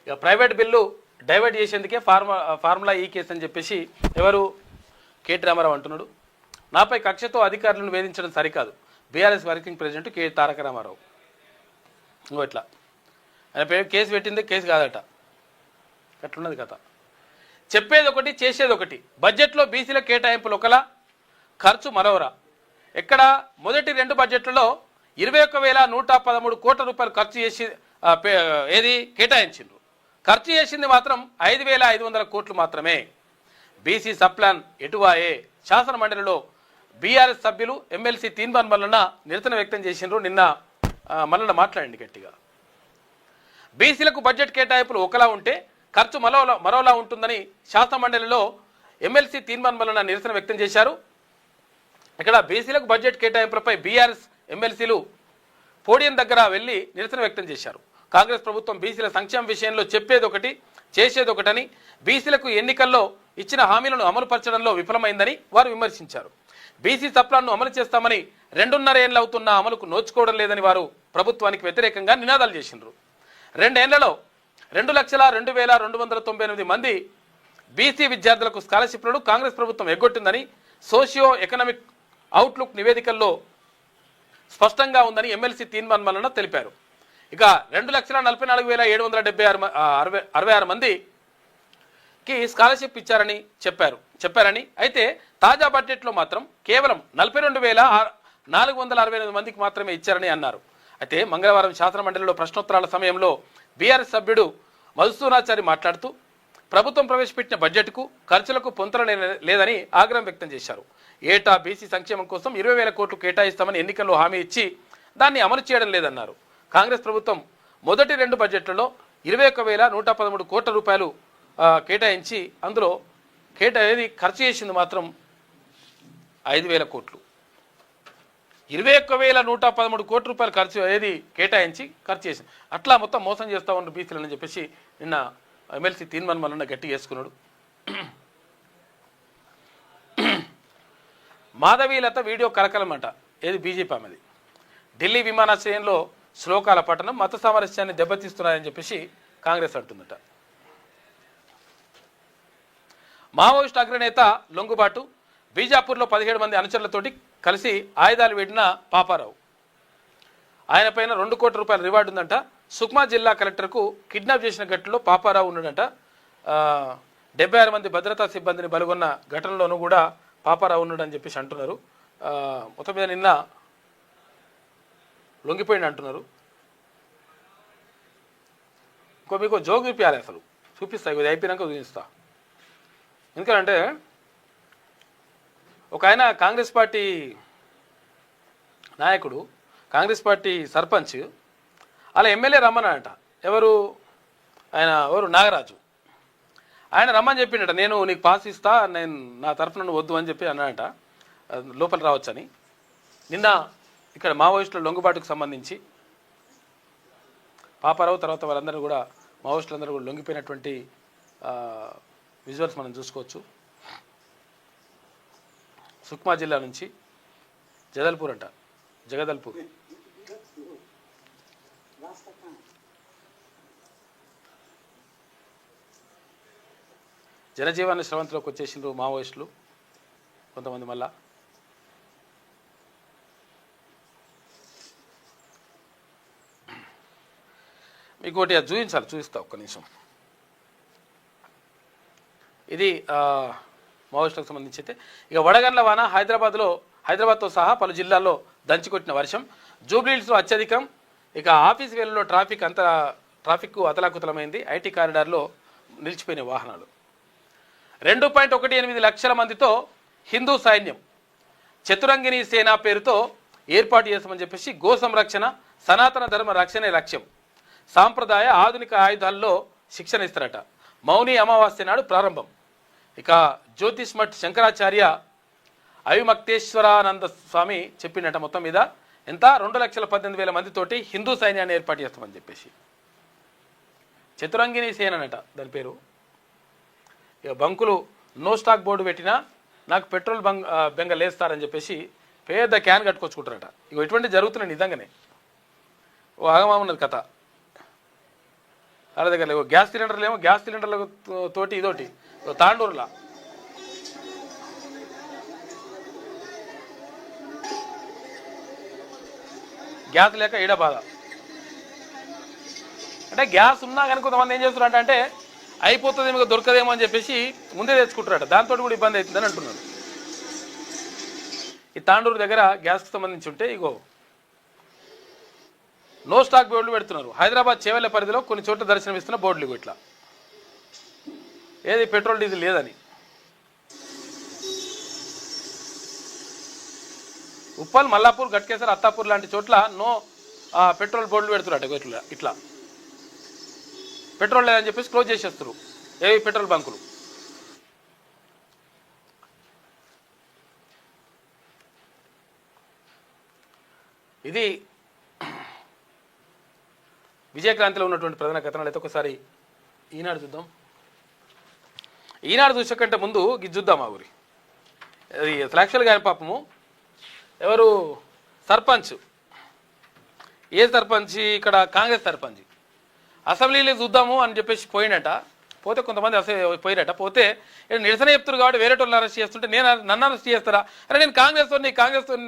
ఇక ప్రైవేట్ బిల్లు డైవర్ట్ చేసేందుకే ఫార్ములా ఈ కేసు అని చెప్పేసి ఎవరు కేటీ రామారావు అంటున్నాడు. నాపై కక్షతో అధికారులను వేధించడం సరికాదు, బీఆర్ఎస్ వర్కింగ్ ప్రెసిడెంట్ కె తారక రామారావు. ఇంకో ఇట్లా ఆయన పేరు కేసు పెట్టింది కేసు కాదట, అట్లున్నది కథ. చెప్పేది ఒకటి చేసేది ఒకటి. బడ్జెట్లో బీసీల కేటాయింపులు ఒకలా, ఖర్చు మరోరా. ఎక్కడ మొదటి 2 బడ్జెట్లలో 21,113 కోట్ల రూపాయలు ఖర్చు చేసి ఏది కేటాయించిండ్రు. ఖర్చు చేసింది మాత్రం 5,500 కోట్లు మాత్రమే. బీసీ సప్లాన్ ఎటువాయే. శాసన మండలిలో బీఆర్ఎస్ సభ్యులు ఎమ్మెల్సీ తీన్మాన్ మల్లన్న నిరసన వ్యక్తం చేసిండ్రు. నిన్న మల్లన్న మాట్లాడండి గట్టిగా. బీసీలకు బడ్జెట్ కేటాయింపులు ఒకలా ఉంటే ఖర్చు మరోలా ఉంటుందని శాసన మండలిలో ఎమ్మెల్సీ తీన్మాన్ మల్లన్న నిరసన వ్యక్తం చేశారు. ఇక్కడ బీసీలకు బడ్జెట్ కేటాయింపులపై బీఆర్ఎస్ ఎమ్మెల్సీలు పోడియం దగ్గర వెళ్లి నిరసన వ్యక్తం చేశారు. కాంగ్రెస్ ప్రభుత్వం బీసీల సంక్షేమ విషయంలో చెప్పేది ఒకటి చేసేది ఒకటని, బీసీలకు ఎన్నికల్లో ఇచ్చిన హామీలను అమలు పరచడంలో విఫలమైందని వారు విమర్శించారు. బీసీ సప్లాన్ను అమలు చేస్తామని 2.5 ఏళ్ళు అవుతున్నా అమలుకు నోచుకోవడం లేదని వారు ప్రభుత్వానికి వ్యతిరేకంగా నినాదాలు చేసిండ్రు. 2 ఏళ్లలో 2,02,298 మంది బీసీ విద్యార్థులకు స్కాలర్షిప్లను కాంగ్రెస్ ప్రభుత్వం ఎగ్గొట్టిందని సోషియో ఎకనామిక్ అవుట్లుక్ నివేదికల్లో స్పష్టంగా ఉందని ఎమ్మెల్సీ తీన్మాన్ మల్లన్న తెలిపారు. ఇక 2,44,766 మందికి స్కాలర్షిప్ ఇచ్చారని చెప్పారని అయితే తాజా బడ్జెట్లో మాత్రం కేవలం 42,468 మందికి మాత్రమే ఇచ్చారని అన్నారు. అయితే మంగళవారం శాసన మండలిలో ప్రశ్నోత్తరాల సమయంలో బీఆర్ఎస్ సభ్యుడు మధుసూనాచారి మాట్లాడుతూ ప్రభుత్వం ప్రవేశపెట్టిన బడ్జెట్కు ఖర్చులకు పొంతన లేదని ఆగ్రహం వ్యక్తం చేశారు. ఏటా బీసీ సంక్షేమం కోసం 20,000 కోట్లు కేటాయిస్తామని ఎన్నికల్లో హామీ ఇచ్చి దాన్ని అమలు చేయడం లేదన్నారు. కాంగ్రెస్ ప్రభుత్వం మొదటి 2 బడ్జెట్లలో 21,113 కోట్ల రూపాయలు కేటాయించి అందులో ఖర్చు చేసింది మాత్రం 5,000 కోట్లు. 21,113 కోట్ల రూపాయలు కేటాయించి ఖర్చు చేసింది. అట్లా మొత్తం మోసం చేస్తూ ఉన్నారు బీసీలని చెప్పేసి నిన్న ఎమ్మెల్సీ తీన్మాన్ మల్లన్న గట్టి చేసుకున్నాడు. మాధవీలత వీడియో కలకలమంట. ఏది బీజేపీ ఆమెది. ఢిల్లీ విమానాశ్రయంలో శ్లోకాల పఠనం మత సామరస్యాన్ని దెబ్బతీస్తున్నాయని చెప్పేసి కాంగ్రెస్ అంటుందట. మావోయిస్టు అగ్రనేత లొంగుబాటు. బీజాపూర్లో 17 మంది అనుచరులతోటి కలిసి ఆయుధాలు వేడిన పాపారావు. ఆయన పైన 2 కోట్ల రూపాయల రివార్డు ఉందంట. సుక్మా జిల్లా కలెక్టర్కు కిడ్నాప్ చేసిన ఘటనలో పాపారావు ఉన్నాడంట. 76 మంది భద్రతా సిబ్బందిని బలగొన్న ఘటనలోనూ కూడా పాపారావు ఉన్నాడని చెప్పేసి అంటున్నారు. మొత్తం మీద నిన్న లొంగిపోయింది అంటున్నారు. మీకు జోగు చూపించాలి, అసలు చూపిస్తా, ఇది అయిపోయినాక చూపిస్తా. ఎందుకంటే ఒక ఆయన కాంగ్రెస్ పార్టీ నాయకుడు, కాంగ్రెస్ పార్టీ సర్పంచ్ అలా ఎమ్మెల్యే రమ్మన్నాడట. ఎవరు నాగరాజు. ఆయన రమ్మని చెప్పిండట, నేను నీకు పాస్ ఇస్తా, నేను నా తరఫున నువ్వు వద్దు అని చెప్పి అన్నాడట, లోపల రావచ్చని. నిన్న ఇక్కడ మావోయిస్టుల లొంగుబాటుకు సంబంధించి పాపారావు తర్వాత వాళ్ళందరూ కూడా మావోయిస్టులందరూ కూడా లొంగిపోయినటువంటి విజువల్స్ మనం చూసుకోవచ్చు. సుక్మా జిల్లా నుంచి జగదల్పూర్ జనజీవన స్రవంతిలోకి వచ్చేసిండ్రు మావోయిస్టులు కొంతమంది. మళ్ళా మీకు ఒకటి అది చూపిస్తా ఒక్క నిమిషం. ఇది మావోయిస్టులకు సంబంధించి అయితే ఇక వడగండ్ల వాన. హైదరాబాద్తో సహా పలు జిల్లాల్లో దంచికొట్టిన వర్షం. జూబ్లీహిల్స్లో అత్యధికం. ఇక ఆఫీస్ వేళల్లో ట్రాఫిక్ అతలాకుతలమైంది. ఐటీ కారిడార్లో నిలిచిపోయిన వాహనాలు. 2.18 లక్షల మందితో హిందూ సైన్యం చతురంగిణి సేన పేరుతో ఏర్పాటు చేస్తామని చెప్పేసి గో సంరక్షణ, సనాతన ధర్మ రక్షణే లక్ష్యం. సాంప్రదాయ ఆధునిక ఆయుధాల్లో శిక్షణ ఇస్తారట. మౌని అమావాస్య నాడు ప్రారంభం. ఇక జ్యోతిష్ మఠ్ శంకరాచార్య అవిమక్తేశ్వరానంద స్వామి చెప్పిండట మొత్తం మీద ఎంత 2,18,000 మందితోటి హిందూ సైన్యాన్ని ఏర్పాటు చేస్తామని చెప్పేసి. చతురంగిణి సేన అనట దాని పేరు. ఇక బంకులు నో స్టాక్ బోర్డు పెట్టినా నాకు పెట్రోల్ బెంగ లేస్తారని చెప్పేసి పెద్ద క్యాన్ కట్టుకొచ్చుకుంటారట. ఇక ఇటువంటి జరుగుతున్నాయి నిజంగానే. ఓ ఆగమా ఉన్నది కథ. వాళ్ళ దగ్గర లేవు. గ్యాస్ సిలిండర్లు ఏమో గ్యాస్ సిలిండర్ల తోటి ఇదోటి తాండూరులా గ్యాస్ లేక ఈడ బాధ. అంటే గ్యాస్ ఉన్నా కానీ కొంతమంది ఏం చేస్తున్నారంట అంటే అయిపోతుంది మీకు దొరకదేమో అని చెప్పేసి ముందే తెచ్చుకుంటారట, దాంతో కూడా ఇబ్బంది అవుతుందని అంటున్నారు. ఈ తాండూరు దగ్గర గ్యాస్కి సంబంధించి ఉంటే ఇగో నో స్టాక్ బోర్డులు పెడుతున్నారు. హైదరాబాద్ చేవెళ్ల పరిధిలో కొన్ని చోట్ల దర్శనమిస్తున్న బోర్డులు ఇట్లా ఏది పెట్రోల్ డీజిల్ లేదని. ఉప్పల్, మల్లాపూర్, గట్కేసర్, అత్తాపూర్ లాంటి చోట్ల నో పెట్రోల్ బోర్డులు పెడుతున్నట్టు ఇట్లా ఇట్లా పెట్రోల్ లేదని చెప్పేసి క్లోజ్ చేసేస్తారు ఏవి పెట్రోల్ బంకులు. ఇది విజయక్రాంతిలో ఉన్నటువంటి ప్రధాన కథనాలు. అయితే ఒకసారి ఈనాడు చూద్దాం. ఈనాడు చూసే కంటే ముందు ఇది చూద్దాం. ఆ ఊరి అది యాక్చువల్గా ఆయన పాపము ఎవరు సర్పంచ్, ఏ సర్పంచ్ ఇక్కడ కాంగ్రెస్ సర్పంచ్ అసెంబ్లీలో చూద్దాము అని చెప్పేసి పోయినట. పోతే కొంతమంది పోయినట. పోతే నిరసన చెప్తారు కాబట్టి వేరే వాళ్ళని అరెస్ట్ చేస్తుంటే నన్ను అరెస్ట్ చేస్తారా? అరే నేను కాంగ్రెస్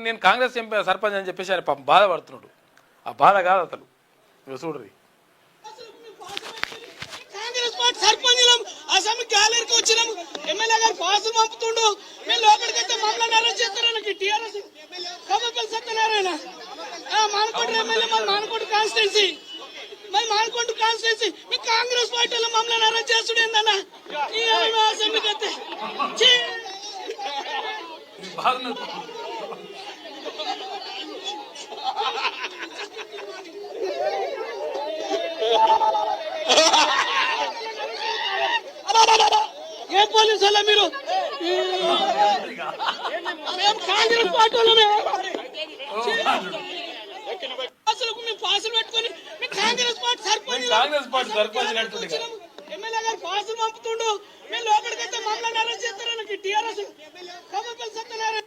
నేను కాంగ్రెస్ ఎంపీ సర్పంచ్ అని చెప్పేసి ఆయన పాపం బాధపడుతున్నాడు. ఆ బాధ కాదు అసలు చూడరి. కాంగ్రెస్ పార్టీ సర్పంచులం అసెంబ్లీ గ్యాలరీకి వచ్చినాం. ఎమ్మెల్యే గారు పాసులు పంపుతుండు. మేము లోపలికైతే మమ్మల్ని అరెస్ట్ చేస్తారని టీఆర్ఎస్ కమ్మపల్లి సత్యనారాయణ మానకోట ఎమ్మెల్యే మన మానకోట కాన్స్టిట్యున్సీ మీ కాంగ్రెస్ పార్టీలో మమ్మల్ని అరెస్ట్ చేస్తుడు ఏందన్న అసెంబ్లీకి అయితే ఏ పోలీసు వాళ్ళ మీరు? మేము కాంగ్రెస్ పార్టీ పాసులు పెట్టుకుని మీ కాంగ్రెస్ పార్టీ సర్పంచ్ ఎమ్మెల్యే గారు పాసులు పంపుతుండు. మేము లోపలికైతే మమ్మల్ని అరెస్ట్ చేస్తారని టీఆర్ఎస్ కమ్మపల్లి సత్యనారాయణ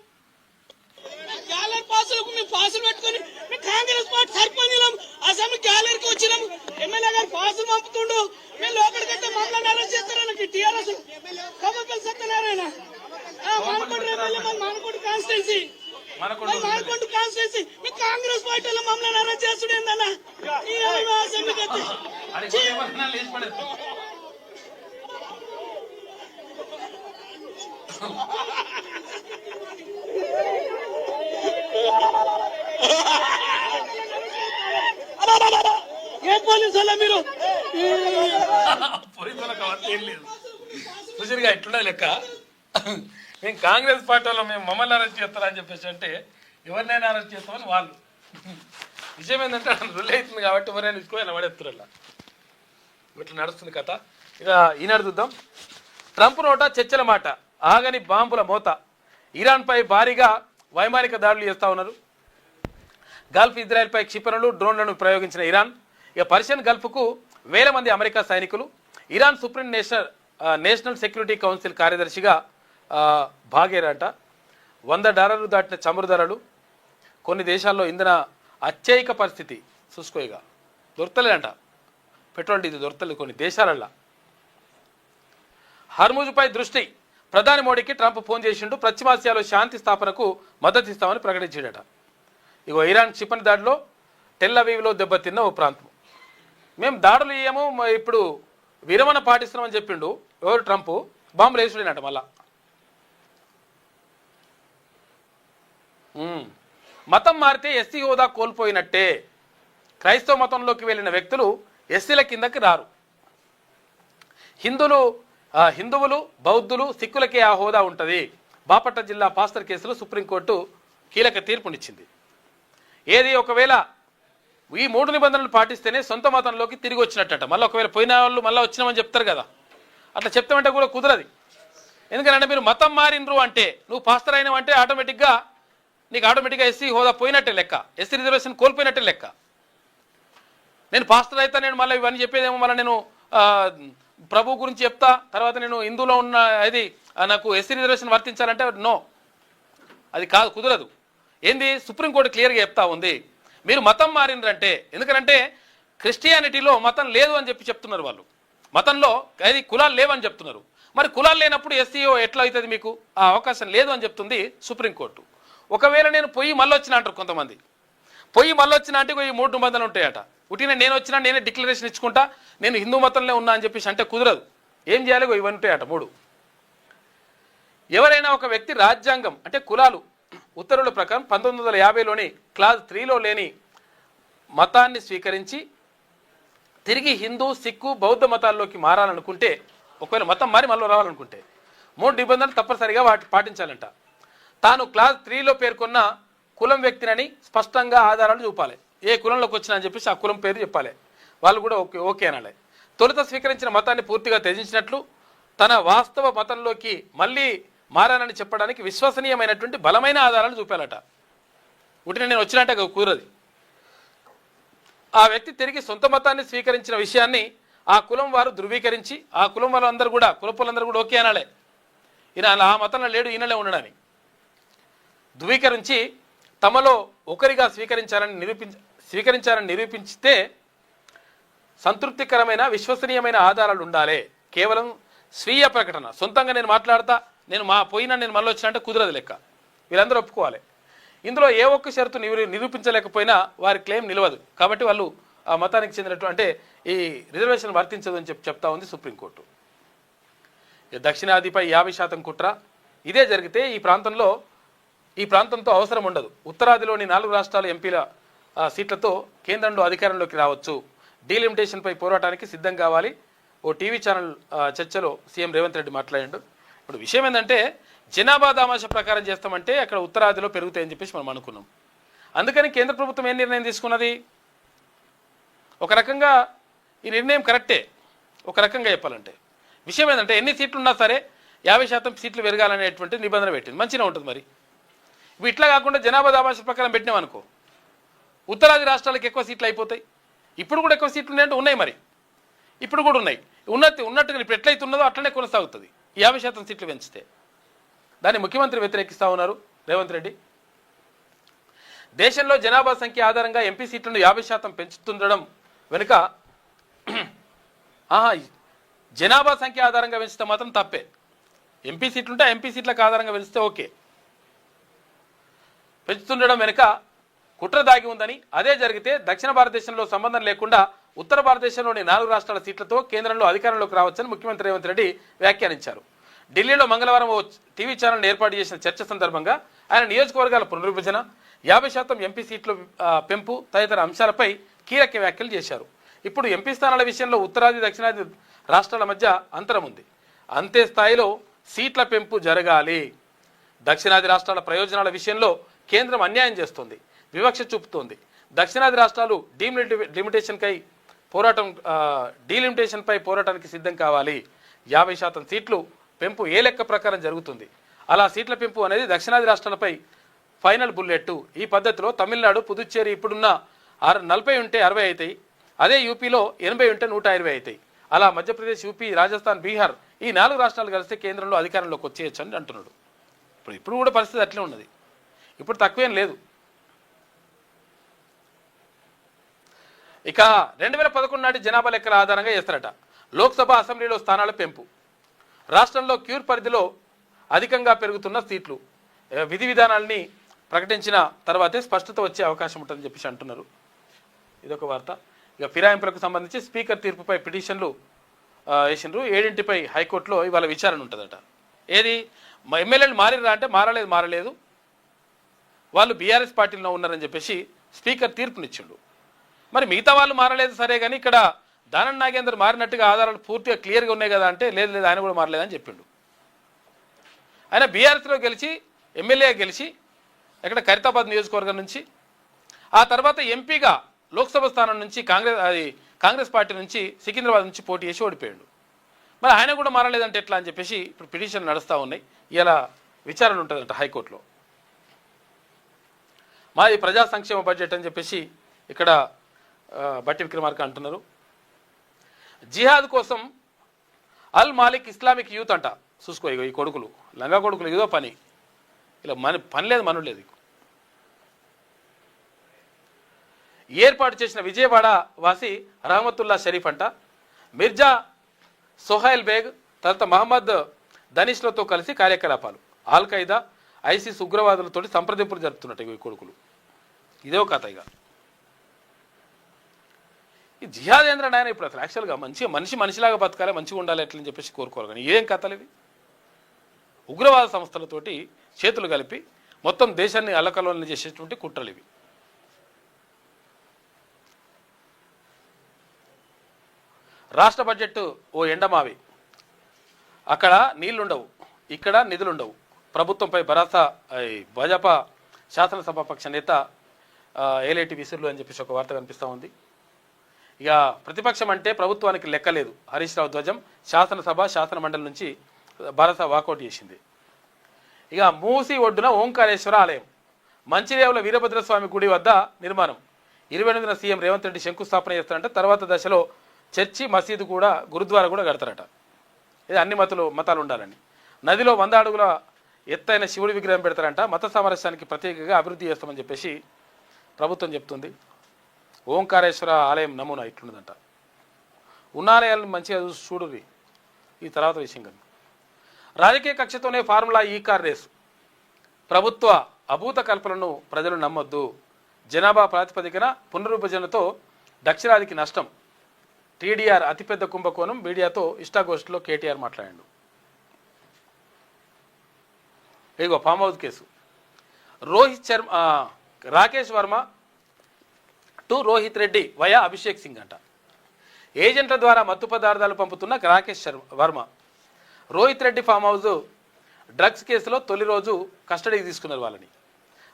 గ్యాలరీ పాసులకు మేము పాసులు పెట్టుకుని మీ కాంగ్రెస్ పార్టీ సర్పంచులం అసెంబ్లీ గ్యాలరీకి వచ్చినాం. ఎమ్మెల్యే గారు పాసులు పంపుతుండు. మేము లోపలికైతే మమ్మల్ని అరెస్ట్ చేస్తారని టీఆర్ఎస్ కమ్మపల్లి సత్యనారాయణ మానకోట ఎమ్మెల్యే మన మానకోట కాన్స్టిట్యున్సీ మీ కాంగ్రెస్ పార్టీలో మమ్మల్ని అరెస్ట్ చేస్తుడు ఏందన్న అసెంబ్లీకి అయితే ఏ పోలీసు వాళ్ళ మీరు? చూసిరుగా ఎట్లుండే లెక్క. మేము కాంగ్రెస్ పార్టీ వాళ్ళు మేము మమ్మల్ని అరెస్ట్ చేస్తారని చెప్పేసి అంటే ఎవరినైనా అరెస్ట్ చేస్తామని వాళ్ళు. విషయం ఏంటంటే రుల్ అవుతుంది కాబట్టి ఎవరైనా ఇసుకొని ఇలా పడేస్తారు. అలా ఇట్లా నడుస్తుంది కథ. ఇక ఈనాడు చూద్దాం. ట్రంప్ నోట చర్చల మాట, ఆగని బాంబుల మోత. ఇరాన్పై భారీగా వైమానిక దాడులు చేస్తూ ఉన్నారు. గల్ఫ్ ఇజ్రాయెల్పై క్షిపణులు, డ్రోన్లను ప్రయోగించిన ఇరాన్. ఇక పర్షియన్ గల్ఫ్కు వేల మంది అమెరికా సైనికులు. Iran supreme national security council కార్యదర్శిగా భాగేరంట. $100 దాటిన చమురు ధరలు. కొన్ని దేశాల్లో ఇంధన అత్యయిక పరిస్థితి. చూసుకోయిగా దొరకలేదంట పెట్రోల్ డీజిల్ దొరకలేదు కొన్ని దేశాలల్లో. హర్ముజ్పై దృష్టి. ప్రధాని మోడీకి ట్రంప్ ఫోన్ చేసిండు. పశ్చిమాసియాలో శాంతి స్థాపనకు మద్దతు ఇస్తామని ప్రకటించాడట. ఇగో ఇరాన్ క్షిపణి దాడిలో టెల్ అవీవ్లో దెబ్బతిన్న ఓ ప్రాంతం. మేము దాడులు ఇయ్యము, ఇప్పుడు విరమణ పాటిస్తున్నామని చెప్పిండు ఎవరు? ట్రంప్. బాంబులు వేసుడేనట మళ్ళా. మతం మారితే ఎస్సీ హోదా కోల్పోయినట్టే. క్రైస్తవ మతంలోకి వెళ్ళిన వ్యక్తులు ఎస్సీల కిందకి రారు. హిందువులు, బౌద్ధులు, సిక్కులకే ఆ హోదా ఉంటుంది. బాపట్ల జిల్లా పాస్తర్ కేసులో సుప్రీంకోర్టు కీలక తీర్పునిచ్చింది. ఏది ఒకవేళ ఈ 3 నిబంధనలు పాటిస్తేనే సొంత మతంలోకి తిరిగి వచ్చినట్టట. మళ్ళీ ఒకవేళ పోయిన వాళ్ళు మళ్ళీ వచ్చినామని చెప్తారు కదా, అట్లా చెప్తామంటే కూడా కుదరదు. ఎందుకంటే మీరు మతం మారినరు అంటే, నువ్వు పాస్తర్ అయినావు అంటే నీకు ఆటోమేటిక్గా ఎస్సీ హోదా పోయినట్టే లెక్క, ఎస్సీ రిజర్వేషన్ కోల్పోయినట్టే లెక్క. నేను పాస్టర్ అయితే నేను మళ్ళీ ఇవన్నీ చెప్పేదేమో మళ్ళీ నేను ప్రభు గురించి చెప్తా, తర్వాత నేను హిందూలో ఉన్న అది నాకు ఎస్సీ రిజర్వేషన్ వర్తించాలంటే నో, అది కాదు, కుదరదు. ఏంది సుప్రీంకోర్టు క్లియర్గా చెప్తా ఉంది, మీరు మతం మారినరంటే. ఎందుకంటే క్రిస్టియానిటీలో మతం లేదు అని చెప్తున్నారు వాళ్ళు. మతంలో అది కులాలు లేవని చెప్తున్నారు. మరి కులాలు లేనప్పుడు ఎస్సీఓ ఎట్లా అవుతుంది? మీకు ఆ అవకాశం లేదు అని చెప్తుంది సుప్రీంకోర్టు. ఒకవేళ నేను పొయ్యి మళ్ళీ వచ్చిన అంటారు కొంతమంది. పొయ్యి మళ్ళీ వచ్చిన అంటే ఈ 3 నిబంధనలు ఉంటాయట. ఉట్టిన నేను వచ్చినా నేనే డిక్లరేషన్ ఇచ్చుకుంటా, నేను హిందూ మతంలో ఉన్నా అని చెప్పేసి అంటే కుదరదు. ఏం చేయాలి? ఇవన్నీ ఉంటాయట 3. ఎవరైనా ఒక వ్యక్తి రాజ్యాంగం అంటే కులాలు ఉత్తర్వుల ప్రకారం 1950లోని క్లాజ్ 3లో లేని మతాన్ని స్వీకరించి తిరిగి హిందూ, సిక్కు, బౌద్ధ మతాల్లోకి మారాలనుకుంటే, ఒకవేళ మతం మారి మళ్ళీ రావాలనుకుంటే 3 నిబంధనలు తప్పనిసరిగా పాటించాలంట. తాను క్లాస్ 3లో పేర్కొన్న కులం వ్యక్తినని స్పష్టంగా ఆధారాలు చూపాలి. ఏ కులంలోకి వచ్చినా అని చెప్పేసి ఆ కులం పేరు చెప్పాలి. వాళ్ళు కూడా ఓకే అనాలి. తొలుత స్వీకరించిన మతాన్ని పూర్తిగా త్యజించినట్లు, తన వాస్తవ మతంలోకి మళ్ళీ మారానని చెప్పడానికి విశ్వసనీయమైనటువంటి బలమైన ఆధారాలు చూపాలట. ఉటిని నేను వచ్చినట్టే కుదరదు. ఆ వ్యక్తి తిరిగి సొంత మతాన్ని స్వీకరించిన విషయాన్ని ఆ కులం వారు ధృవీకరించి, ఆ కులం వాళ్ళందరూ కూడా కులపులందరూ కూడా ఓకే అనాలే, ఈయన ఆ మతంలో లేడు, ఈయనలే ఉండడని ధృవీకరించి తమలో ఒకరిగా స్వీకరించారని నిరూపించితే సంతృప్తికరమైన విశ్వసనీయమైన ఆధారాలు ఉండాలి. కేవలం స్వీయ ప్రకటన, సొంతంగా నేను మాట్లాడతా, నేను నేను మళ్ళీ వచ్చినంటే కుదరదు లెక్క. వీళ్ళందరూ ఒప్పుకోవాలి. ఇందులో ఏ ఒక్క షరతు నిరూపించలేకపోయినా వారి క్లెయిమ్ నిలవదు. కాబట్టి వాళ్ళు ఆ మతానికి చెందినట్టు అంటే ఈ రిజర్వేషన్ వర్తించదు అని చెప్తా ఉంది సుప్రీంకోర్టు. దక్షిణాదిపై 50% కుట్ర. ఇదే జరిగితే ఈ ప్రాంతంతో అవసరం ఉండదు. ఉత్తరాదిలోని 4 రాష్ట్రాల ఎంపీల సీట్లతో కేంద్రంలో అధికారంలోకి రావచ్చు. డీలిమిటేషన్పై పోరాటానికి సిద్ధం కావాలి. ఓ టీవీ ఛానల్ చర్చలో సీఎం రేవంత్ రెడ్డి మాట్లాడాడు. ఇప్పుడు విషయం ఏంటంటే, జనాభా దామాష ప్రకారం చేస్తామంటే అక్కడ ఉత్తరాదిలో పెరుగుతాయని చెప్పేసి మనం అనుకున్నాం. అందుకని కేంద్ర ప్రభుత్వం ఏం నిర్ణయం తీసుకున్నది? ఒక రకంగా ఈ నిర్ణయం కరెక్టే. ఒక రకంగా చెప్పాలంటే విషయం ఏంటంటే, ఎన్ని సీట్లు ఉన్నా సరే 50% సీట్లు పెరగాలనేటువంటి నిబంధన పెట్టింది. మంచిగా ఉంటుంది. మరి ఇవి ఇట్లా కాకుండా జనాభా దామాష ప్రకారం పెట్టినామనుకో, ఉత్తరాది రాష్ట్రాలకు ఎక్కువ సీట్లు అయిపోతాయి. ఇప్పుడు కూడా ఎక్కువ సీట్లు ఉన్నాయంటే ఉన్నాయి. మరి ఇప్పుడు కూడా ఉన్నాయి. ఉన్నట్టుగా ఇప్పుడు ఎట్లయితే ఉన్నదో అట్లనే కొనసాగుతుంది. 50% సీట్లు పెంచితే దాన్ని ముఖ్యమంత్రి వ్యతిరేకిస్తూ ఉన్నారు రేవంత్ రెడ్డి. దేశంలో జనాభా సంఖ్య ఆధారంగా ఎంపీ సీట్లను 50% పెంచుతుండడం వెనుక జనాభా సంఖ్య ఆధారంగా పెంచితే మాత్రం తప్పే. ఎంపీ సీట్లుంటే ఎంపీ సీట్లకు ఆధారంగా పెంచితే ఓకే. పెంచుతుండడం వెనుక కుట్ర దాగి ఉందని, అదే జరిగితే దక్షిణ భారతదేశంలో సంబంధం లేకుండా ఉత్తర భారతదేశంలోని 4 రాష్ట్రాల సీట్లతో కేంద్రంలో అధికారంలోకి రావచ్చని ముఖ్యమంత్రి రేవంత్ రెడ్డి వ్యాఖ్యానించారు. ఢిల్లీలో మంగళవారం ఓ టీవీ ఛానల్ ఏర్పాటు చేసిన చర్చ సందర్భంగా ఆయన నియోజకవర్గాల పునర్విభజన, 50% ఎంపీ సీట్ల పెంపు తదితర అంశాలపై కీలక వ్యాఖ్యలు చేశారు. ఇప్పుడు ఎంపీ స్థానాల విషయంలో ఉత్తరాది, దక్షిణాది రాష్ట్రాల మధ్య అంతరం ఉంది. అంతే స్థాయిలో సీట్ల పెంపు జరగాలి. దక్షిణాది రాష్ట్రాల ప్రయోజనాల విషయంలో కేంద్రం అన్యాయం చేస్తోంది, వివక్ష చూపుతోంది. దక్షిణాది రాష్ట్రాలు డీలిమిటేషన్పై పోరాటానికి సిద్ధం కావాలి. 50% సీట్లు పెంపు ఏ లెక్క ప్రకారం జరుగుతుంది? అలా సీట్ల పెంపు అనేది దక్షిణాది రాష్ట్రాలపై ఫైనల్ బుల్లెట్. ఈ పద్ధతిలో తమిళనాడు, పుదుచ్చేరి ఇప్పుడున్న 40 ఉంటే 60 అవుతాయి. అదే యూపీలో 80 ఉంటే 120 అవుతాయి. అలా మధ్యప్రదేశ్, యూపీ, రాజస్థాన్, బీహార్ ఈ 4 రాష్ట్రాలు కలిస్తే కేంద్రంలో అధికారంలోకి వచ్చేయచ్చు అని అంటున్నాడు. ఇప్పుడు కూడా పరిస్థితి అట్లే ఉన్నది. ఇప్పుడు తక్కువేం లేదు. ఇక 2011 నాటి జనాభా లెక్కల ఆధారంగా చేస్తారట లోక్సభ, అసెంబ్లీలో స్థానాల పెంపు. రాష్ట్రంలో క్యూర్ పరిధిలో అధికంగా పెరుగుతున్న సీట్లు విధి విధానాల్ని ప్రకటించిన తర్వాతే స్పష్టత వచ్చే అవకాశం ఉంటుందని చెప్పేసి అంటున్నారు. ఇదొక వార్త. ఇక ఫిరాయింపులకు సంబంధించి స్పీకర్ తీర్పుపై పిటిషన్లు వేసినారు. 7ంటిపై హైకోర్టులో ఇవాళ విచారణ ఉంటుందట. ఏది ఎమ్మెల్యేలు మారిరా అంటే మారలేదు, వాళ్ళు బీఆర్ఎస్ పార్టీలో ఉన్నారని చెప్పేసి స్పీకర్ తీర్పునిచ్చిండు. మరి మిగతా వాళ్ళు మారలేదు సరే, కానీ ఇక్కడ దానం నాగేందర్ మారినట్టుగా ఆధారాలు పూర్తిగా క్లియర్గా ఉన్నాయి కదా అంటే లేదు ఆయన కూడా మారలేదని చెప్పిండు. ఆయన బీఆర్ఎస్లో గెలిచి, ఎమ్మెల్యే గెలిచి ఎక్కడ ఖైరతాబాద్ నియోజకవర్గం నుంచి, ఆ తర్వాత ఎంపీగా లోక్సభ స్థానం నుంచి కాంగ్రెస్ పార్టీ నుంచి సికింద్రాబాద్ నుంచి పోటీ చేసి ఓడిపోయాడు. మరి ఆయన కూడా మారలేదంటే ఎట్లా అని చెప్పేసి ఇప్పుడు పిటిషన్ నడుస్తూ ఉన్నాయి. ఇలా విచారణ ఉంటుందంట హైకోర్టులో. మాది ప్రజా సంక్షేమ బడ్జెట్ అని చెప్పేసి ఇక్కడ బట్టి విక్రమార్క అంటున్నారు. జిహాద్ కోసం అల్ మాలిక్ ఇస్లామిక్ యూత్ అంట. చూసుకో ఈ కొడుకులు, లంగా కొడుకులు, ఏదో పని, ఇలా పని లేదు, మను లేదు. ఏర్పాటు చేసిన విజయవాడ వాసి రహమతుల్లా షరీఫ్ అంట మిర్జా సోహైల్ బేగ్ తర్వాత మహమ్మద్ దనిష్లతో కలిసి కార్యకలాపాలు ఆల్ ఖైదా ఐసిస్ ఉగ్రవాదులతో సంప్రదింపులు జరుపుతున్నట్టు ఈ కొడుకులు. ఇదే కథ. ఇక ఈ జిహాదేంద్ర నాయన ఇప్పుడు అసలు యాక్చువల్గా మంచిగా మనిషిలాగా బతకాలి, మంచిగా ఉండాలి ఎట్లని చెప్పేసి కోరుకోవాలి. కానీ ఏం కథలు ఇవి? ఉగ్రవాద సంస్థలతోటి చేతులు కలిపి మొత్తం దేశాన్ని అల్లకల్లోలం చేసేటువంటి కుట్రలు ఇవి. రాష్ట్ర బడ్జెట్ ఓ ఎండమావి, అక్కడ నీళ్లుండవు, ఇక్కడ నిధులుండవు. ప్రభుత్వంపై భరోసా భాజపా శాసనసభాపక్ష నేత ఏలేటి విసురులు అని చెప్పేసి ఒక వార్త కనిపిస్తూ ఉంది. ఇక ప్రతిపక్షం అంటే ప్రభుత్వానికి లెక్కలేదు. హరీష్ రావు ధ్వజం శాసన మండలి నుంచి భరోసా వాకౌట్ చేసింది. ఇక మూసి ఒడ్డున ఓంకారేశ్వర ఆలయం, మంచిర్యాల వీరభద్రస్వామి గుడి వద్ద నిర్మాణం 28న సీఎం రేవంత్ రెడ్డి శంకుస్థాపన చేస్తారంట. తర్వాత దశలో చర్చి, మసీదు కూడా, గురుద్వారా కూడా కడతారట. ఇది అన్ని మతాలు ఉండాలని. నదిలో 100 అడుగుల ఎత్తైన శివుడి విగ్రహం పెడతారంట. మత సామరస్యానికి ప్రత్యేకంగా అభివృద్ధి చేస్తామని చెప్పేసి ప్రభుత్వం చెప్తుంది. ఓంకారేశ్వర ఆలయం నమూనా ఇట్లున్నదంట. ఉన్న ఆలయాలను మంచిగా చూడుర్రి. ఈ తర్వాత విషయం కదా, రాజకీయ కక్షతోనే ఫార్ములా ఈ కార్ రేసు, ప్రభుత్వ అభూత కల్పనను ప్రజలు నమ్మొద్దు, జనాభా ప్రాతిపదికన పునర్విభజనతో దక్షిణాదికి నష్టం, టీడీఆర్ అతిపెద్ద కుంభకోణం, మీడియాతో ఇష్టాగోష్ఠిలో కేటీఆర్ మాట్లాడాడు. ఇదిగో farm house case, Rakesh Varma to Rohit Reddy via Abhishek Singh అంట. ఏజెంట్ల ద్వారా మత్తు పదార్థాలు పంపుతున్న Rakesh Varma Rohit Reddy farm house drugs కేసులో తొలి రోజు కస్టడీకి తీసుకున్నారు వాళ్ళని.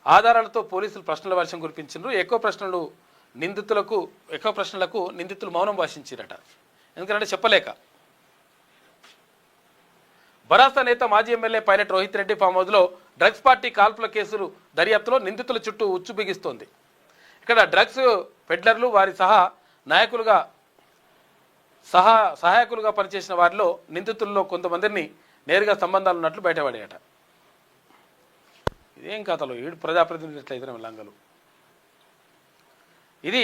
ఆధారాలతో పోలీసులు ప్రశ్నల వర్షం కురిపించారు. ఎక్కువ ప్రశ్నలకు నిందితులు మౌనం భాషించారట. ఎందుకంటే చెప్పలేక. భరాసా నేత మాజీ MLA pilot Rohit Reddy farm హౌస్లో డ్రగ్స్ పార్టీ కాల్పుల కేసులు దర్యాప్తులో నిందితుల చుట్టూ ఉచ్చు బిగిస్తోంది. ఇక్కడ డ్రగ్స్ పెడ్లర్లు, వారి సహాయకులుగా పనిచేసిన వారిలో నిందితుల్లో కొంతమందిని నేరుగా సంబంధాలు ఉన్నట్లు బయటపడాయట. ఇదేం కథలు, ఈడు ప్రజాప్రతినిధులు ఎట్లయితే లంగలు. ఇది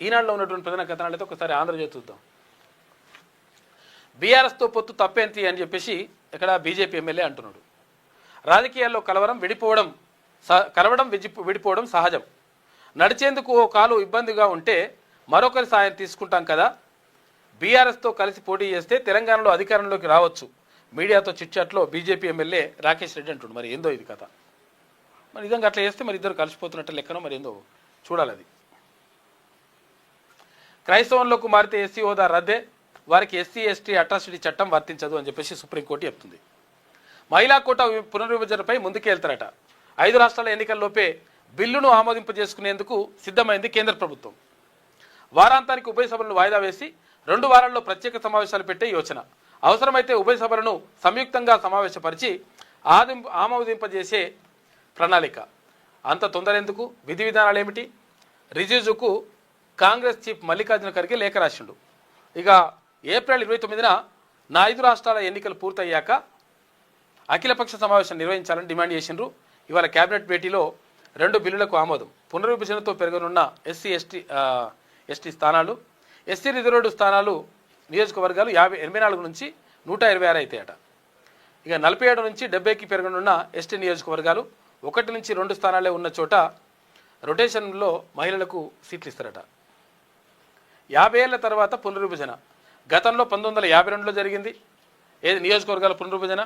ఈనాడులో ఉన్నటువంటి ప్రధాన కథనాలు. అయితే ఒకసారి ఆంధ్రజ్యోతి చూద్దాం. బీఆర్ఎస్తో పొత్తు తప్పేంటి అని చెప్పేసి ఇక్కడ బీజేపీ ఎమ్మెల్యే అంటున్నాడు. రాజకీయాల్లో కలవడం విడిపోవడం సహజం. నడిచేందుకు ఓ కాలు ఇబ్బందిగా ఉంటే మరొకరి సాయం తీసుకుంటాం కదా. బీఆర్ఎస్తో కలిసి పోటీ చేస్తే తెలంగాణలో అధికారంలోకి రావచ్చు. మీడియాతో చిట్చాట్లో బీజేపీ ఎమ్మెల్యే రాకేష్ రెడ్డి అంటుండు. మరి ఏందో ఇది కథ. మరి నిజంగా అట్లా చేస్తే మరి ఇద్దరు కలిసిపోతున్నట్టు లెక్కనో మరి ఏందో చూడాలి. అది క్రైస్తవంలోకి మారితే ఎస్సీ హోదా రద్దే, వారికి ఎస్సీ ఎస్టీ అట్రాసిటీ చట్టం వర్తించదు అని చెప్పేసి సుప్రీంకోర్టు చెప్తుంది. మహిళా కోటా పునర్విభజనపై ముందుకెళ్తారట. 5 రాష్ట్రాల ఎన్నికల్లోపే బిల్లును ఆమోదింపజేసుకునేందుకు సిద్ధమైంది కేంద్ర ప్రభుత్వం. వారాంతానికి ఉభయ సభలను వాయిదా వేసి 2 వారాల్లో ప్రత్యేక సమావేశాలు పెట్టే యోచన. అవసరమైతే ఉభయ సభలను సంయుక్తంగా సమావేశపరిచి ఆమోదింపజేసే ప్రణాళిక. అంత తొందర ఎందుకు? విధి విధానాలు ఏమిటి? రిజిజుకు కాంగ్రెస్ చీఫ్ మల్లికార్జున ఖర్గే లేఖ రాసిండు. ఇక ఏప్రిల్ 29న నా 5 రాష్ట్రాల ఎన్నికలు పూర్తయ్యాక అఖిలపక్ష సమావేశం నిర్వహించాలని డిమాండ్ చేసిండ్రు. ఇవాళ కేబినెట్ భేటీలో 2 బిల్లులకు ఆమోదం. పునర్విభజనతో పెరగనున్న ఎస్సీ ఎస్టీ స్థానాలు, ఎస్సీ రిజర్వ్డ్ స్థానాలు నియోజకవర్గాలు 84 నుంచి 126 అవుతాయట. ఇక 47 నుంచి 70కి పెరగనున్న ఎస్టీ నియోజకవర్గాలు 1 నుంచి 2 స్థానాలే ఉన్న చోట రొటేషన్లో మహిళలకు సీట్లు ఇస్తారట. 50 ఏళ్ల తర్వాత పునర్విభజన. గతంలో 1952లో జరిగింది. ఏది నియోజకవర్గాల పునర్విభజన?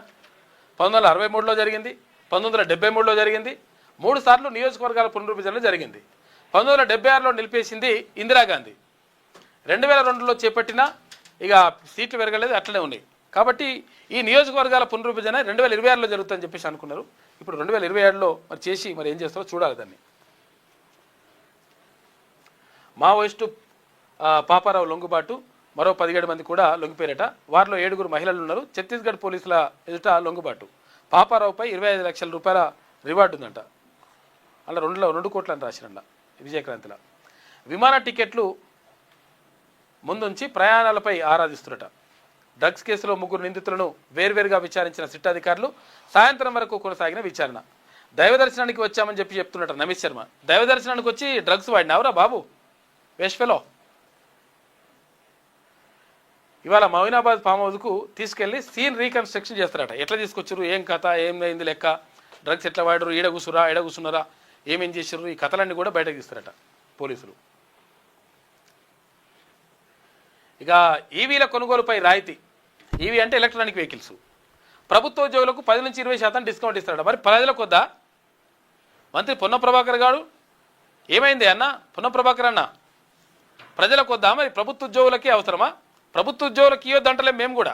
1963లో జరిగింది, 1973లో జరిగింది. 3 సార్లు నియోజకవర్గాల పునర్విభజన జరిగింది. 1976లో నిలిపేసింది ఇందిరాగాంధీ. 2002లో చేపట్టిన ఇక సీట్లు పెరగలేదు, అట్లనే ఉన్నాయి. కాబట్టి ఈ నియోజకవర్గాల పునర్విభజన 2026లో జరుగుతుందని చెప్పేసి అనుకున్నారు. ఇప్పుడు 2027లో మరి చేసి మరి ఏం చేస్తారో చూడాలి. దాన్ని మావోయిస్టు పాపారావు లొంగుబాటు, మరో 17 మంది కూడా లొంగిపోయారట. వారిలో 7 మహిళలు ఉన్నారు. ఛత్తీస్గఢ్ పోలీసుల ఎదుట లొంగుబాటు. పాపారావుపై 25 లక్షల రూపాయల రివార్డు ఉందంట. అలా 2 కోట్లు అని రాసినట్ల విజయక్రాంతిలో. విమాన టికెట్లు ముందుంచి ప్రయాణాలపై ఆరాధిస్తున్నట. డ్రగ్స్ కేసులో 3 నిందితులను వేర్వేరుగా విచారించిన సిట్ అధికారులు. సాయంత్రం వరకు కొనసాగిన విచారణ. దైవ దర్శనానికి వచ్చామని చెప్తున్నట నమేష్ శర్మ. దైవ దర్శనానికి వచ్చి డ్రగ్స్ వాడినావురా బాబు, వేస్ట్ ఫెలో. ఇవాళ మౌనాబాద్ ఫామ్ హౌస్కు తీసుకెళ్ళి సీన్ రీకన్స్ట్రక్షన్ చేస్తారట. ఎట్లా తీసుకొచ్చారు, ఏం కథ, ఏమైంది లెక్క, డ్రగ్స్ ఎట్లా వాడరు, ఈడ కూర్చున్నారా, ఏమేం చేశారు, ఈ కథలన్నీ కూడా బయటకు తీస్తారట పోలీసులు. ఇక ఈవీల కొనుగోలుపై రాయితీ. ఈవీ అంటే ఎలక్ట్రానిక్ వెహికల్స్. ప్రభుత్వ ఉద్యోగులకు 10 నుంచి 20% డిస్కౌంట్ ఇస్తారట. మరి ప్రజలకు వద్దా? మంత్రి పొన్నం ప్రభాకర్ గారు ఏమైంది అన్న? పొన్నం ప్రభాకర్ అన్న, ప్రజలకు వద్దా? మరి ప్రభుత్వ ఉద్యోగులకి అవసరమా? ప్రభుత్వ ఉద్యోగులకు ఇవ్వద్దు అంటలే మేము కూడా.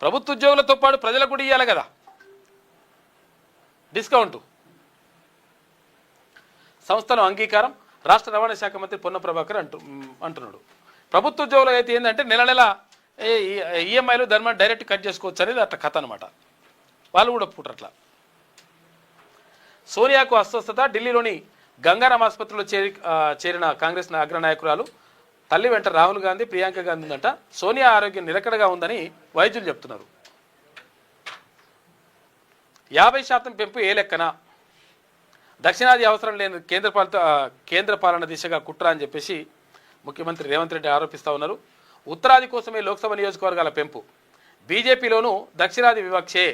ప్రభుత్వ ఉద్యోగులతో పాటు ప్రజలకు కూడా ఇవ్వాలి కదా డిస్కౌంట్. సంస్థల అంగీకారం. రాష్ట్ర రవాణా శాఖ మంత్రి పొన్నం ప్రభాకర్ అంటున్నాడు. ప్రభుత్వ ఉద్యోగులు అయితే ఏంటంటే నెల నెల ఈఎంఐలు దాని డైరెక్ట్ కట్ చేసుకోవచ్చు అనేది అట్లా కథ అనమాట. వాళ్ళు కూడా ఒప్పుకుంటారు అట్లా. సోనియాకు అస్వస్థత. ఢిల్లీలోని గంగారాం ఆసుపత్రిలో చేరిన కాంగ్రెస్ అగ్రనాయకురాలు తల్లి వెంట రాహుల్ గాంధీ, ప్రియాంక గాంధీ ఉందంట. సోనియా ఆరోగ్యం నిలకడగా ఉందని వైద్యులు చెప్తున్నారు. 50% పెంపు ఏ లెక్కన? దక్షిణాది అవసరం లేని కేంద్ర పాలన దిశగా కుట్ర అని చెప్పేసి ముఖ్యమంత్రి రేవంత్ రెడ్డి ఆరోపిస్తూ ఉన్నారు. ఉత్తరాది కోసమే లోక్సభ నియోజకవర్గాల పెంపు. బీజేపీలోనూ దక్షిణాది వివక్షే.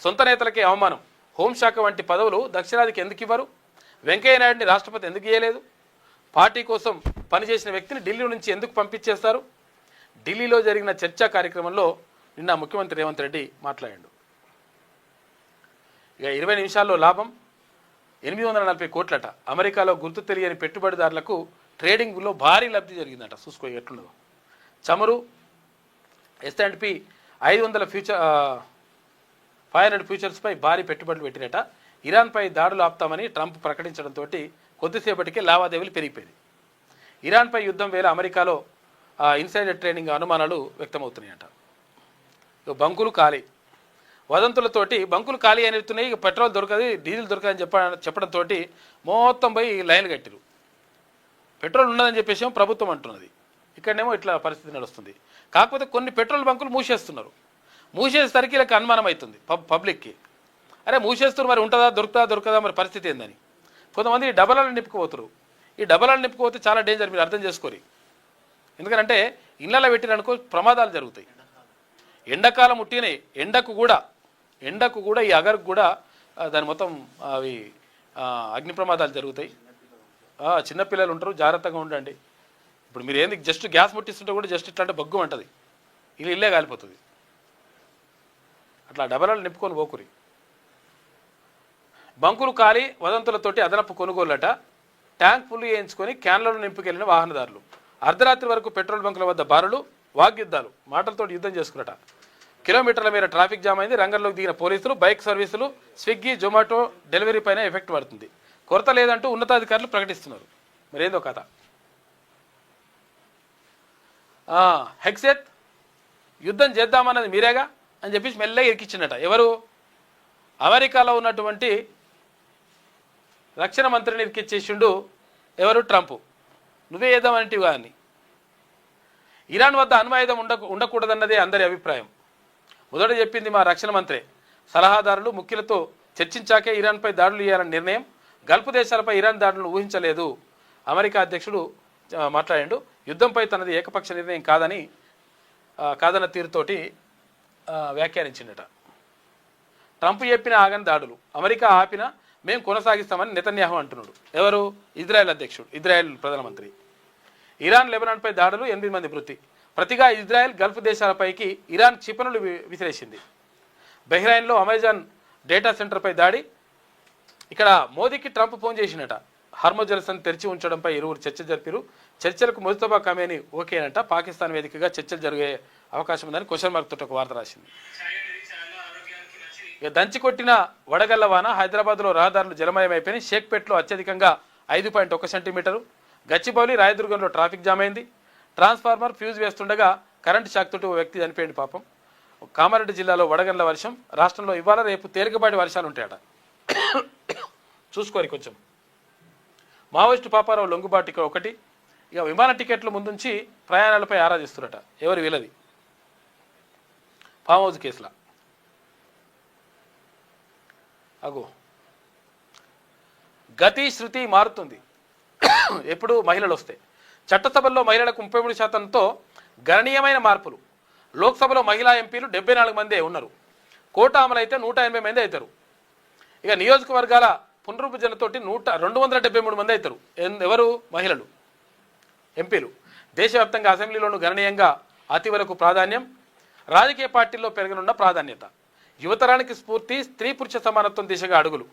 సొంత నేతలకే అవమానం. హోంశాఖ వంటి పదవులు దక్షిణాదికి ఎందుకు ఇవ్వరు? వెంకయ్యనాయుడిని రాష్ట్రపతి ఎందుకు ఇవ్వలేదు? పార్టీ కోసం పనిచేసిన వ్యక్తిని ఢిల్లీ నుంచి ఎందుకు పంపించేస్తారు? ఢిల్లీలో జరిగిన చర్చా కార్యక్రమంలో నిన్న ముఖ్యమంత్రి రేవంత్ రెడ్డి మాట్లాడాడు. ఇక 20 నిమిషాల్లో లాభం 840 కోట్లట. అమెరికాలో గుర్తు తెలియని పెట్టుబడిదారులకు ట్రేడింగ్లో భారీ లబ్ధి జరిగిందట. చూసుకో ఎట్లుండదో. చమురు, S&P 500 ఫ్యూచర్స్పై భారీ పెట్టుబడులు పెట్టినట. ఇరాన్పై దాడులు ఆపుతామని ట్రంప్ ప్రకటించడంతో కొద్దిసేపటికే లావాదేవీలు పెరిగిపోయింది. ఇరాన్పై యుద్ధం వేళ అమెరికాలో ఇన్సైడర్ ట్రేడింగ్ అనుమానాలు వ్యక్తమవుతున్నాయట. బంకులు ఖాళీ. వదంతులతోటి బంకులు ఖాళీ అయినట్టున్నాయి. ఇక పెట్రోల్ దొరకదు, డీజిల్ దొరకదని చెప్పడంతో మొత్తం పోయి లైన్లు కట్టిరు. పెట్రోల్ ఉండదని చెప్పేసి ప్రభుత్వం అంటున్నది. ఇక్కడనేమో ఇట్లా పరిస్థితి నడుస్తుంది. కాకపోతే కొన్ని పెట్రోల్ బంకులు మూసేస్తున్నారు. మూసేసరికి ఇలా అనుమానం అవుతుంది పబ్లిక్కి. అరే మూసేస్తున్నారు, మరి ఉంటుందా, దొరకదా, మరి పరిస్థితి ఏందని. కొంతమంది డబలాలు నింపుకుపోతారు. ఈ డబలాలు నింపుకుపోతే చాలా డేంజర్, మీరు అర్థం చేసుకోరు. ఎందుకంటే ఇళ్ళలో పెట్టిననుకో ప్రమాదాలు జరుగుతాయి. ఎండాకాలం ఉట్టినే ఎండకు కూడా ఈ అగర్కు కూడా దాని మొత్తం అవి అగ్ని ప్రమాదాలు జరుగుతాయి. చిన్నపిల్లలు ఉంటారు, జాగ్రత్తగా ఉండండి. ఇప్పుడు మీరు ఏంది జస్ట్ గ్యాస్ ముట్టిస్తుంటే కూడా జస్ట్ ఇట్లా అంటే బగ్గు అంటది, ఇల్లే కాలిపోతుంది. అట్లా డబలాలు నింపుకొని పోకురి. బంకులు ఖాళీ, వదంతులతోటి అదనపు కొనుగోలట. ట్యాంక్ ఫుల్ చేయించుకొని క్యాన్లను నింపుకెళ్లిన వాహనదారులు. అర్ధరాత్రి వరకు పెట్రోల్ బంకుల వద్ద బారులు, వాగ్యుద్ధాలు, మాటలతో యుద్ధం చేసుకున్నట. కిలోమీటర్ల మేర ట్రాఫిక్ జామ్ అయింది. రంగంలోకి దిగిన పోలీసులు. బైక్ సర్వీసులు, స్విగ్గీ, జొమాటో డెలివరీ పైన ఎఫెక్ట్ పడుతుంది. కొరత లేదంటూ ఉన్నతాధికారులు ప్రకటిస్తున్నారు. మరేందో కథ. హెక్సెత్ యుద్ధం చేద్దామన్నది మీరేగా అని చెప్పేసి మెల్లగా ఇరికిచ్చిందట. ఎవరు? అమెరికాలో ఉన్నటువంటి రక్షణ మంత్రిని ఇరికిచ్చేసిండు. ఎవరు? ట్రంప్. నువ్వే చేద్దామనేటివి కానీ. ఇరాన్ వద్ద అణ్వాయుధం ఉండకూడదన్నదే అందరి అభిప్రాయం. మొదట చెప్పింది మా రక్షణ మంత్రే. సలహాదారులు ముఖ్యులతో చర్చించాకే ఇరాన్పై దాడులు చేయాలని నిర్ణయం. గల్ఫ్ దేశాలపై ఇరాన్ దాడులను ఊహించలేదు. అమెరికా అధ్యక్షుడు మాట్లాడాడు. యుద్ధంపై తనది ఏకపక్ష నిర్ణయం కాదన్న తీరుతోటి వ్యాఖ్యానించిందట. ట్రంప్ చెప్పిన ఆగని దాడులు, అమెరికా ఆపినా మేము కొనసాగిస్తామని నెతన్యాహు అంటున్నాడు. ఎవరు? ఇజ్రాయెల్ అధ్యక్షుడు, ఇజ్రాయెల్ ప్రధానమంత్రి. ఇరాన్ లెబనాన్పై దాడులు, 8 మంది మృతి. ప్రతిగా ఇజ్రాయెల్ గల్ఫ్ దేశాలపైకి ఇరాన్ క్షిపణులు విసిరేసింది. బహ్రెయిన్లో అమెజాన్ డేటా సెంటర్పై దాడి. ఇక్కడ మోదీకి ట్రంప్ ఫోన్ చేసినట. హర్మో జలసంధి తెరిచి ఉంచడంపై ఇరువురు చర్చ జరిపారు. చర్చలకు ముస్తఫా ఖమేని ఓకేనంట. పాకిస్తాన్ వేదికగా చర్చలు జరిగే అవకాశం ఉందని క్వశ్చన్ మార్క్ తోటి ఒక వార్త రాసింది. ఇక దంచి కొట్టిన వడగళ్ల వాన. హైదరాబాద్లో రహదారులు జలమయమైపోయినాయి. షేక్పేట్లో అత్యధికంగా 5.1 సెంటీమీటరు. గచ్చిబౌలి, రాయదుర్గంలో ట్రాఫిక్ జామ్ అయింది. ట్రాన్స్ఫార్మర్ ఫ్యూజ్ వేస్తుండగా కరెంటు షాక్ తోటి ఓ వ్యక్తి చనిపోయింది పాపం. కామారెడ్డి జిల్లాలో వడగళ్ల వర్షం. రాష్ట్రంలో ఇవాళ రేపు తేలికపాటి వర్షాలు ఉంటాయట. చూసుకోరు కొంచెం. మావోయిస్టు పాపారావు లొంగుబాటు 1. ఇక విమాన టికెట్ల ముందుంచి ప్రయాణాలపై ఆరాధిస్తున్నట. ఎవరు? వీళ్ళది ఫామ్ హౌస్ కేసులా. అగో గతి శృతి మారుతుంది. ఎప్పుడు మహిళలు వస్తే చట్టసభల్లో మహిళలకు 33%తో గణనీయమైన మార్పులు. లోక్సభలో మహిళా ఎంపీలు 74 మందే ఉన్నారు. కోటా అమలైతే 180 మంది అవుతారు. ఇక నియోజకవర్గాల పునరుభజనతోటి 273 మంది అవుతారు. ఎవరు? మహిళలు ఎంపీలు. దేశవ్యాప్తంగా అసెంబ్లీలోనూ గణనీయంగా అతి వరకు ప్రాధాన్యం. రాజకీయ పార్టీల్లో పెరగనున్న ప్రాధాన్యత. యువతరానికి స్ఫూర్తి. స్త్రీ పురుష సమానత్వం దిశగా అడుగులు.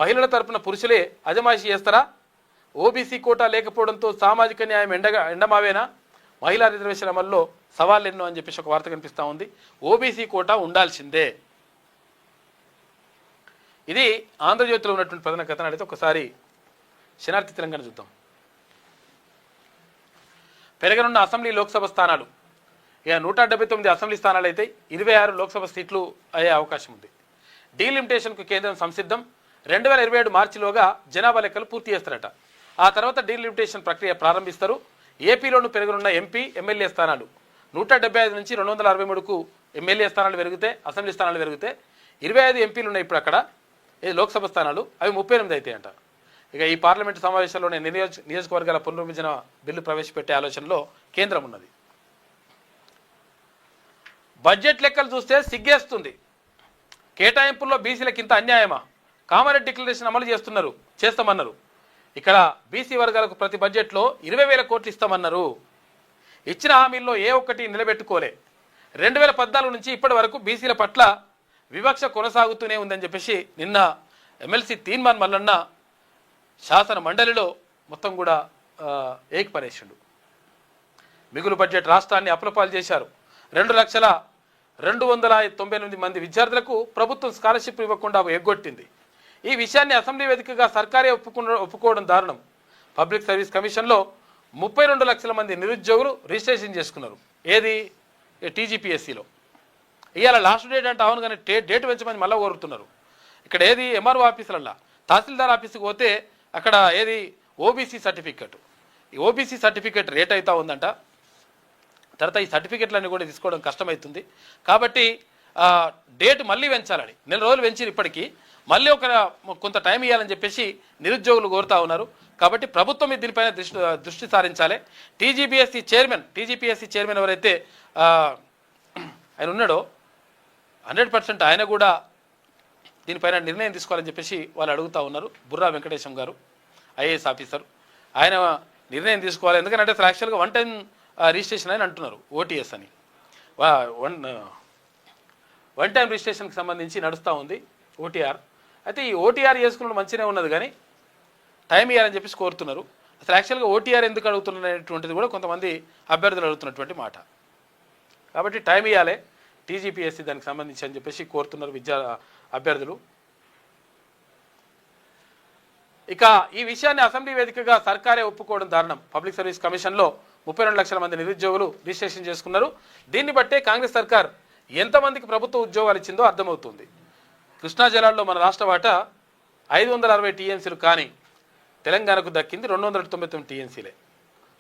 మహిళల తరపున పురుషులే అజమాయిషీ చేస్తారా? ఓబీసీ కోటా లేకపోవడంతో సామాజిక న్యాయం ఎండమావేనా? మహిళా రిజర్వేషన్ అమల్లో సవాళ్ళు ఎన్నో అని చెప్పేసి ఒక వార్త కనిపిస్తూ ఉంది. ఓబీసీ కోటా ఉండాల్సిందే. ఇది ఆంధ్రజ్యోతిలో ఉన్నటువంటి ప్రధాన కథనం. అయితే ఒకసారి శనార్థి తెలంగాణ చూద్దాం. పెరగనున్న అసెంబ్లీ లోక్సభ స్థానాలు. ఇక 179 అసెంబ్లీ స్థానాలు అయితే 26 లోక్సభ సీట్లు అయ్యే అవకాశం ఉంది. డీలిమిటేషన్కు కేంద్రం సంసిద్ధం. 2027 మార్చిలోగా జనాభా లెక్కలు పూర్తి చేస్తారట. ఆ తర్వాత డీలిమిటేషన్ ప్రక్రియ ప్రారంభిస్తారు. ఏపీలోనూ పెరగనున్న ఎంపీ ఎమ్మెల్యే స్థానాలు 175 నుంచి 263కు ఎమ్మెల్యే స్థానాలు పెరిగితే, అసెంబ్లీ స్థానాలు పెరిగితే 25 ఎంపీలు ఉన్నాయి ఇప్పుడు అక్కడ. ఇది లోక్సభ స్థానాలు, అవి 38 అవుతాయంట. ఇక ఈ పార్లమెంటు సమావేశంలోనే నియోజకవర్గాల పునర్విభజన బిల్లు ప్రవేశపెట్టే ఆలోచనలో కేంద్రం ఉన్నది. బడ్జెట్ లెక్కలు చూస్తే సిగ్గేస్తుంది. కేటాయింపుల్లో బీసీలకు ఇంత అన్యాయమా? కామారెడ్డి డిక్లరేషన్ అమలు చేస్తామన్నారు. ఇక్కడ బీసీ వర్గాలకు ప్రతి బడ్జెట్లో 20,000 కోట్లు ఇస్తామన్నారు. ఇచ్చిన హామీల్లో ఏ ఒక్కటి నిలబెట్టుకోలే. 2014 నుంచి ఇప్పటి వరకు బీసీల పట్ల వివక్ష కొనసాగుతూనే ఉందని చెప్పేసి నిన్న ఎమ్మెల్సీ తీన్మాన్ మల్లన్న శాసన మండలిలో మొత్తం కూడా ఏకపరేసిండు. మిగులు బడ్జెట్ రాష్ట్రాన్ని అప్పులపాలు చేశారు. 2,298,000 మంది విద్యార్థులకు ప్రభుత్వం స్కాలర్షిప్ ఇవ్వకుండా ఎగ్గొట్టింది. ఈ విషయాన్ని అసెంబ్లీ వేదికగా సర్కారే ఒప్పుకోవడం దారుణం. పబ్లిక్ సర్వీస్ కమిషన్లో 32 లక్షల మంది నిరుద్యోగులు రిజిస్ట్రేషన్ చేసుకున్నారు. ఏది? టీజీపీఎస్సీలో. ఇవాళ లాస్ట్ డేట్ అంటే అవును, కానీ డేట్ పెంచమని మళ్ళీ కోరుతున్నారు. ఇక్కడ ఏది? ఎంఆర్ఓ ఆఫీసులల్లా తహసీల్దార్ ఆఫీస్కి పోతే అక్కడ ఏది? OBC certificate. ఈ ఓబీసీ సర్టిఫికెట్ రేట్ అవుతా ఉందంట. తర్వాత ఈ సర్టిఫికెట్లన్నీ కూడా తీసుకోవడం కష్టమవుతుంది. కాబట్టి డేట్ మళ్ళీ పెంచాలని 4 రోజులు పెంచి ఇప్పటికీ మళ్ళీ కొంత టైం ఇవ్వాలని చెప్పేసి నిరుద్యోగులు కోరుతా ఉన్నారు. కాబట్టి ప్రభుత్వం దీనిపైన దృష్టి సారించాలి. టీజీపీఎస్సీ చైర్మన్ ఎవరైతే ఆయన ఉన్నాడో 100% ఆయన కూడా దీనిపైన నిర్ణయం తీసుకోవాలని చెప్పేసి వాళ్ళు అడుగుతూ ఉన్నారు. బుర్రా వెంకటేశం గారు ఐఏఎస్ ఆఫీసర్, ఆయన నిర్ణయం తీసుకోవాలి. ఎందుకంటే అసలు యాక్చువల్గా 1 టైం రిజిస్ట్రేషన్ అని అంటున్నారు, ఓటీఎస్ అని. 1 టైం రిజిస్ట్రేషన్కి సంబంధించి నడుస్తూ ఉంది ఓటీఆర్. అయితే ఈ ఓటీఆర్ చేసుకున్నప్పుడు మంచిగానే ఉన్నది, కానీ టైం ఇవ్వాలని చెప్పేసి కోరుతున్నారు. అసలు యాక్చువల్గా ఓటీఆర్ ఎందుకు అడుగుతున్నటువంటిది కూడా కొంతమంది అభ్యర్థులు అడుగుతున్నటువంటి మాట. కాబట్టి టైం ఇవ్వాలి టీజీపీఎస్సీ దానికి సంబంధించి అని చెప్పేసి కోరుతున్నారు అభ్యర్థులు. ఇక ఈ విషయాన్ని అసెంబ్లీ వేదికగా సర్కారే ఒప్పుకోవడం దారుణం. పబ్లిక్ సర్వీస్ కమిషన్లో 32 లక్షల మంది నిరుద్యోగులు రిజిస్ట్రేషన్ చేసుకున్నారు. దీన్ని బట్టే కాంగ్రెస్ సర్కార్ ఎంతమందికి ప్రభుత్వ ఉద్యోగాలు ఇచ్చిందో అర్థమవుతుంది. కృష్ణా జలాల్లో మన రాష్ట్ర వాటా 560 టీఎంసీలు, కానీ తెలంగాణకు దక్కింది 299 టీఎంసీలే.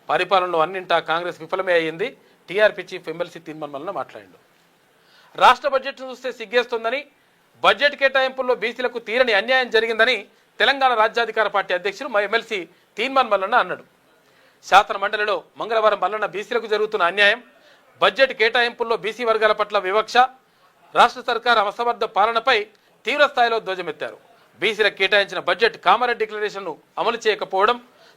పరిపాలనలో అన్నింటా కాంగ్రెస్ విఫలమే అయ్యింది. టీఆర్పీ చీఫ్ ఎమ్మెల్సీ తీన్మాన్ మల్లన్న మాట్లాడిండు. రాష్ట్ర బడ్జెట్ను చూస్తే సిగ్గేస్తుందని, బడ్జెట్ కేటాయింపుల్లో బీసీలకు తీరని అన్యాయం జరిగిందని తెలంగాణ రాజ్యాధికార పార్టీ అధ్యక్షులు ఎమ్మెల్సీ తీన్మాన్ మల్లన్న అన్నాడు. శాసన మండలిలో మంగళవారం మల్లన్న బీసీలకు జరుగుతున్న అన్యాయం, బడ్జెట్ కేటాయింపుల్లో బీసీ వర్గాల పట్ల వివక్ష, రాష్ట్ర సర్కార్ అసమర్థ పాలనపై తీవ్ర స్థాయిలో ధ్వజమెత్తారు. బీసీలకు కేటాయించిన బడ్జెట్ కామారెడ్డి డిక్లరేషన్ను అమలు చేయకపోవడం,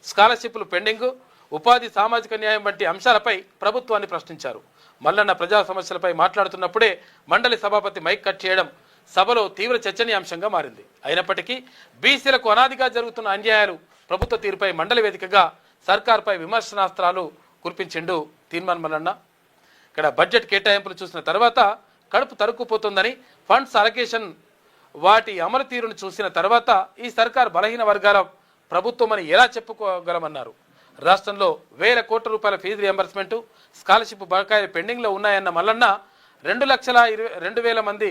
స్కాలర్షిప్లు పెండింగ్, ఉపాధి సామాజిక న్యాయం వంటి అంశాలపై ప్రభుత్వాన్ని ప్రశ్నించారు. మల్లన్న ప్రజా సమస్యలపై మాట్లాడుతున్నప్పుడే మండలి సభాపతి మైక్ కట్ చేయడం సభలో తీవ్ర చర్చనీయాంశంగా మారింది. అయినప్పటికీ బీసీలకు అనాదిగా జరుగుతున్న అన్యాయాలు, ప్రభుత్వ తీరుపై మండలి వేదికగా సర్కార్పై విమర్శనాస్త్రాలు కురిపించిండు తీన్మాన్ మల్లన్న. ఇక్కడ బడ్జెట్ కేటాయింపులు చూసిన తర్వాత కడుపు తరుక్కుపోతుందని, ఫండ్స్ అలొకేషన్ వాటి అమలు తీరును చూసిన తర్వాత ఈ సర్కార్ బలహీన వర్గాల ప్రభుత్వం అని ఎలా చెప్పుకోగలమన్నారు. రాష్ట్రంలో 1,000 కోట్ల రూపాయల ఫీజు రియంబర్స్మెంటు, స్కాలర్షిప్ బకాయిలు పెండింగ్లో ఉన్నాయన్న మల్లన్న 2,02,000 మంది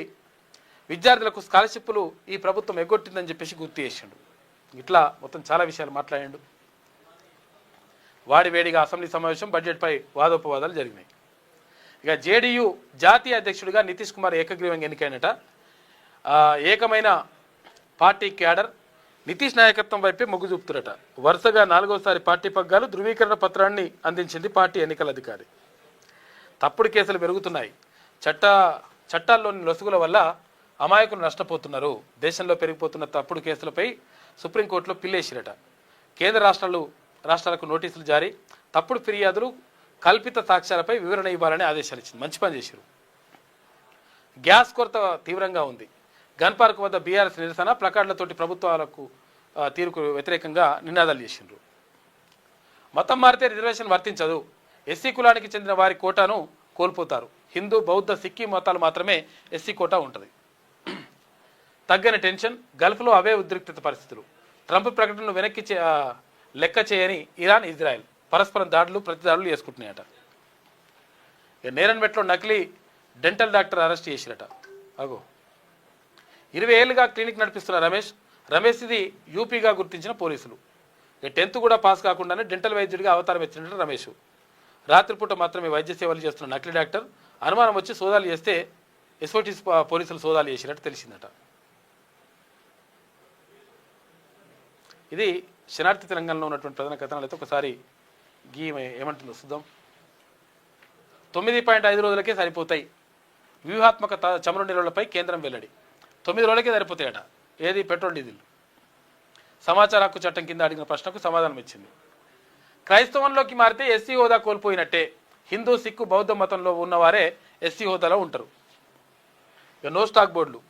విద్యార్థులకు స్కాలర్షిప్లు ఈ ప్రభుత్వం ఎగ్గొట్టిందని చెప్పేసి గుర్తు చేసిండు. ఇట్లా మొత్తం చాలా విషయాలు మాట్లాడిండు. వాడివేడిగా అసెంబ్లీ సమావేశం, బడ్జెట్పై వాదోపవాదాలు జరిగినాయి. ఇక జేడీయూ జాతీయ అధ్యక్షుడిగా నితీష్ కుమార్ ఏకగ్రీవంగా ఎన్నికైనట. ఏకమైన పార్టీ క్యాడర్ నితీష్ నాయకత్వం వైపే మొగ్గు చూపుతురట. వరుసగా 4వసారి పార్టీ పగ్గాలు ధృవీకరణ పత్రాన్ని అందించింది పార్టీ ఎన్నికల అధికారి. తప్పుడు కేసులు పెరుగుతున్నాయి. చట్టాల్లోని లొసుగుల వల్ల అమాయకులు నష్టపోతున్నారు. దేశంలో పెరిగిపోతున్న తప్పుడు కేసులపై సుప్రీంకోర్టులో పిల్లేసిరట. కేంద్ర రాష్ట్రాలకు నోటీసులు జారీ, తప్పుడు ఫిర్యాదులు, కల్పిత సాక్ష్యాలపై వివరణ ఇవ్వాలని ఆదేశాలు ఇచ్చింది. మంచి పని చేశారు. గ్యాస్ కొరత తీవ్రంగా ఉంది. గన్ పార్క్ వద్ద బీఆర్ఎస్ నిరసన, ప్లకార్డులతోటి ప్రభుత్వాలకు తీరుకు వ్యతిరేకంగా నినాదాలు చేసిండ్రు. మతం మారితే రిజర్వేషన్ వర్తించదు. ఎస్సీ కులానికి చెందిన వారి కోటాను కోల్పోతారు. హిందూ, బౌద్ధ, సిక్కి మతాలు మాత్రమే ఎస్సీ కోటా ఉంటుంది. తగ్గని టెన్షన్, గల్ఫ్లో అవే ఉద్రిక్తత పరిస్థితులు. ట్రంప్ ప్రకటనను వెనక్కి లెక్క చేయని ఇరాన్, ఇజ్రాయెల్ పరస్పరం ప్రతిదాడులు చేసుకుంటున్నాయట. నేరన్మెట్లో నకిలీ డెంటల్ డాక్టర్ అరెస్ట్ చేసిరట. అగో 20 ఏళ్ళుగా క్లినిక్ నడిపిస్తున్న రమేష్ ఇది యూపీగా గుర్తించిన పోలీసులు. 10th కూడా పాస్ కాకుండానే డెంటల్ వైద్యుడిగా అవతారం ఎత్తినట్టు రమేష్. రాత్రిపూట మాత్రమే వైద్య సేవలు చేస్తున్న నకిలీ డాక్టర్ అనుమానం వచ్చి సోదాలు చేస్తే ఎస్ఓటీస్ పోలీసులు సోదాలు చేసినట్టు తెలిసిందట. ఇది శనార్థి తెలంగాణలో ఉన్నటువంటి ప్రధాన కథనాలు. అయితే ఒకసారి ఏమంటుందో చూద్దాం. 9.5 రోజులకే సరిపోతాయి వ్యూహాత్మక చమురు నిల్వలపై కేంద్రం వెల్లడి. 9 రోజులకే సరిపోతాయట. ఏది పెట్రోల్, డీజిల్. సమాచార హక్కు చట్టం కింద అడిగిన ప్రశ్నకు సమాధానం ఇచ్చింది. క్రైస్తవంలోకి మారితే ఎస్సీ హోదా కోల్పోయినట్టే. హిందూ, సిక్కు, బౌద్ధ మతంలో ఉన్నవారే ఎస్సీ హోదాలో ఉంటారు. ఇక నో స్టాక్ బోర్డులు,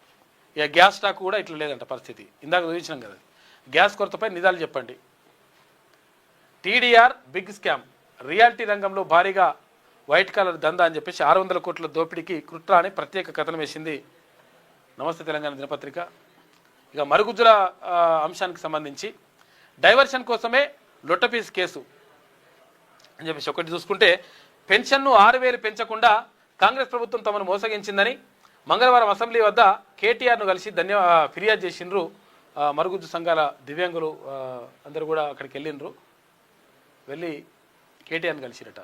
ఇక గ్యాస్ స్టాక్ కూడా ఇట్లా లేదంట పరిస్థితి. ఇందాక చూపించినాం కదా. గ్యాస్ కొరతపై నిజాలు చెప్పండి. టీడీఆర్ బిగ్ స్కామ్, రియాలిటీ రంగంలో భారీగా వైట్ కాలర్ దందా అని చెప్పేసి 600 కోట్ల దోపిడీకి కుట్ర అని ప్రత్యేక కథనం వేసింది నమస్తే తెలంగాణ దినపత్రిక. ఇక మరుగుజ్జుల అంశానికి సంబంధించి డైవర్షన్ కోసమే లొట్టపీస్ కేసు అని చెప్పేసి ఒకటి చూసుకుంటే, పెన్షన్ను 6,000 పెంచకుండా కాంగ్రెస్ ప్రభుత్వం తమను మోసగించిందని మంగళవారం అసెంబ్లీ వద్ద కేటీఆర్ను కలిసి ఫిర్యాదు చేసిండ్రు. మరుగుజ్జు సంఘాల దివ్యాంగులు అందరూ కూడా అక్కడికి వెళ్ళి కేటీఆర్ని కలిసిరట.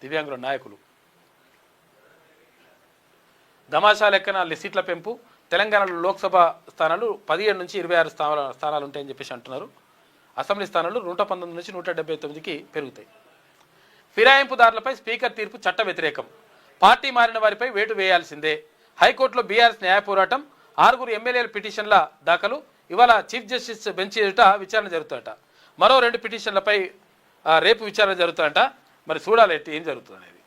దివ్యాంగుల నాయకులు. దమాషా లెక్కన సీట్ల పెంపు, తెలంగాణలో లోక్సభ స్థానాలు 17 నుంచి 26 స్థానాలు ఉంటాయని చెప్పేసి అంటున్నారు. అసెంబ్లీ స్థానాలు 119 నుంచి 179కి పెరుగుతాయి. ఫిరాయింపుదారులపై స్పీకర్ తీర్పు చట్ట వ్యతిరేకం. పార్టీ మారిన వారిపై వేటు వేయాల్సిందే. హైకోర్టులో బీఆర్ఎస్ న్యాయ పోరాటం. 6 ఎమ్మెల్యేల పిటిషన్ల దాఖలు. ఇవాళ చీఫ్ జస్టిస్ బెంచ్ ఎదుట విచారణ జరుగుతుందట. మరో 2 పిటిషన్లపై రేపు విచారణ జరుగుతుందట. మరి చూడాలి ఏం జరుగుతుంది అనేది.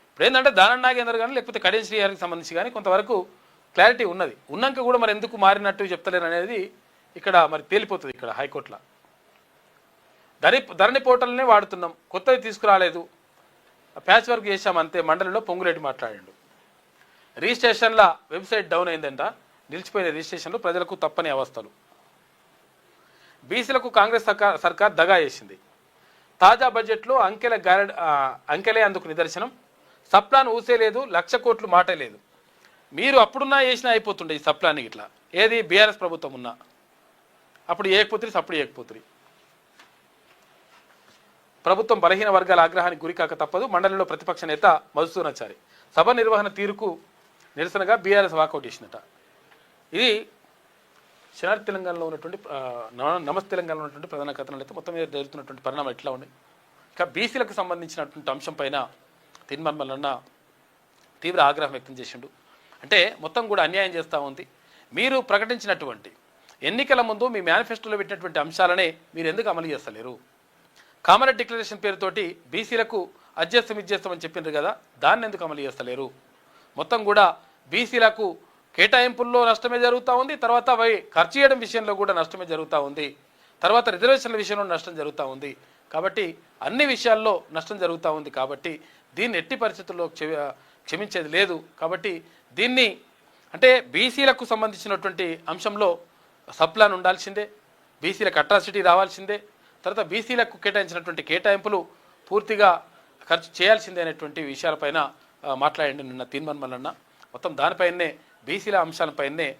ఇప్పుడు ఏంటంటే దానం నాగేందర్ కానీ లేకపోతే కడియం శ్రీహరికి సంబంధించి కానీ కొంతవరకు క్లారిటీ ఉన్నది. ఉన్నాక కూడా మరి ఎందుకు మారినట్టు చెప్తలేరు అనేది ఇక్కడ మరి తేలిపోతుంది. ఇక్కడ హైకోర్టులో ధరణి పోర్టల్నే వాడుతున్నాం, కొత్తది తీసుకురాలేదు, ప్యాచ్ వర్క్ చేశామంతే. మండలిలో పొంగులేటి మాట్లాడిండు. రిజిస్ట్రేషన్ల వెబ్సైట్ డౌన్ అయిందంట. నిలిచిపోయిన రిజిస్ట్రేషన్లు ప్రజలకు తప్పని అవస్థలు. బీసీలకు కాంగ్రెస్ సర్కార్ దగా చేసింది. తాజా బడ్జెట్లో అంకెలే అందుకు నిదర్శనం. సప్లాన్ ఊసేలేదు, 1,00,000 కోట్లు మాటే లేదు. మీరు అప్పుడున్నా వేసినా అయిపోతుండే ఈ సప్లాన్. ఇట్లా ఏది బీఆర్ఎస్ ప్రభుత్వం ఉన్నా అప్పుడు ఏకపోతుంది, సప్పుడు ఏకపోతుంది. ప్రభుత్వం బలహీన వర్గాల ఆగ్రహానికి గురికాక తప్పదు. మండలిలో ప్రతిపక్ష నేత మధుసూదనాచారి సభ నిర్వహణ తీరుకు నిరసనగా బీఆర్ఎస్ వాకౌట్ చేసిందట. ఇది శనార్థి తెలంగాణలో ఉన్నటువంటి నమస్తే తెలంగాణలో ఉన్నటువంటి ప్రధాన కథనాలు. అయితే మొత్తం మీద జరుగుతున్నటువంటి పరిణామాలు ఎట్లా ఉన్నాయి. ఇక బీసీలకు సంబంధించినటువంటి అంశం పైన తిన్మర్మలన్న తీవ్ర ఆగ్రహం వ్యక్తం చేసిండు. అంటే మొత్తం కూడా అన్యాయం చేస్తూ ఉంది. మీరు ప్రకటించినటువంటి ఎన్నికల ముందు మీ మేనిఫెస్టోలో పెట్టినటువంటి అంశాలనే మీరు ఎందుకు అమలు చేస్తలేరు? కామన్ డిక్లరేషన్ పేరుతోటి బీసీలకు ఇచ్చేస్తామని చెప్పిండ్రు కదా, దాన్ని ఎందుకు అమలు చేస్తలేరు? మొత్తం కూడా బీసీలకు కేటాయింపుల్లో నష్టమే జరుగుతూ ఉంది. తర్వాత ఖర్చు చేయడం విషయంలో కూడా నష్టమే జరుగుతూ ఉంది. తర్వాత రిజర్వేషన్ల విషయంలో నష్టం జరుగుతూ ఉంది. కాబట్టి అన్ని విషయాల్లో నష్టం జరుగుతూ ఉంది. కాబట్టి దీన్ని ఎట్టి పరిస్థితుల్లో క్షమించేది లేదు. కాబట్టి దీన్ని అంటే బీసీలకు సంబంధించినటువంటి అంశంలో సప్లాన్ ఉండాల్సిందే, బీసీలకు అట్రాసిటీ రావాల్సిందే, తర్వాత బీసీలకు కేటాయించినటువంటి కేటాయింపులు పూర్తిగా ఖర్చు చేయాల్సిందే అనేటువంటి విషయాలపైన మాట్లాడండి నిన్న తీన్మర్మలన్న. మొత్తం దానిపైనే బీసీల అంశాలపైనే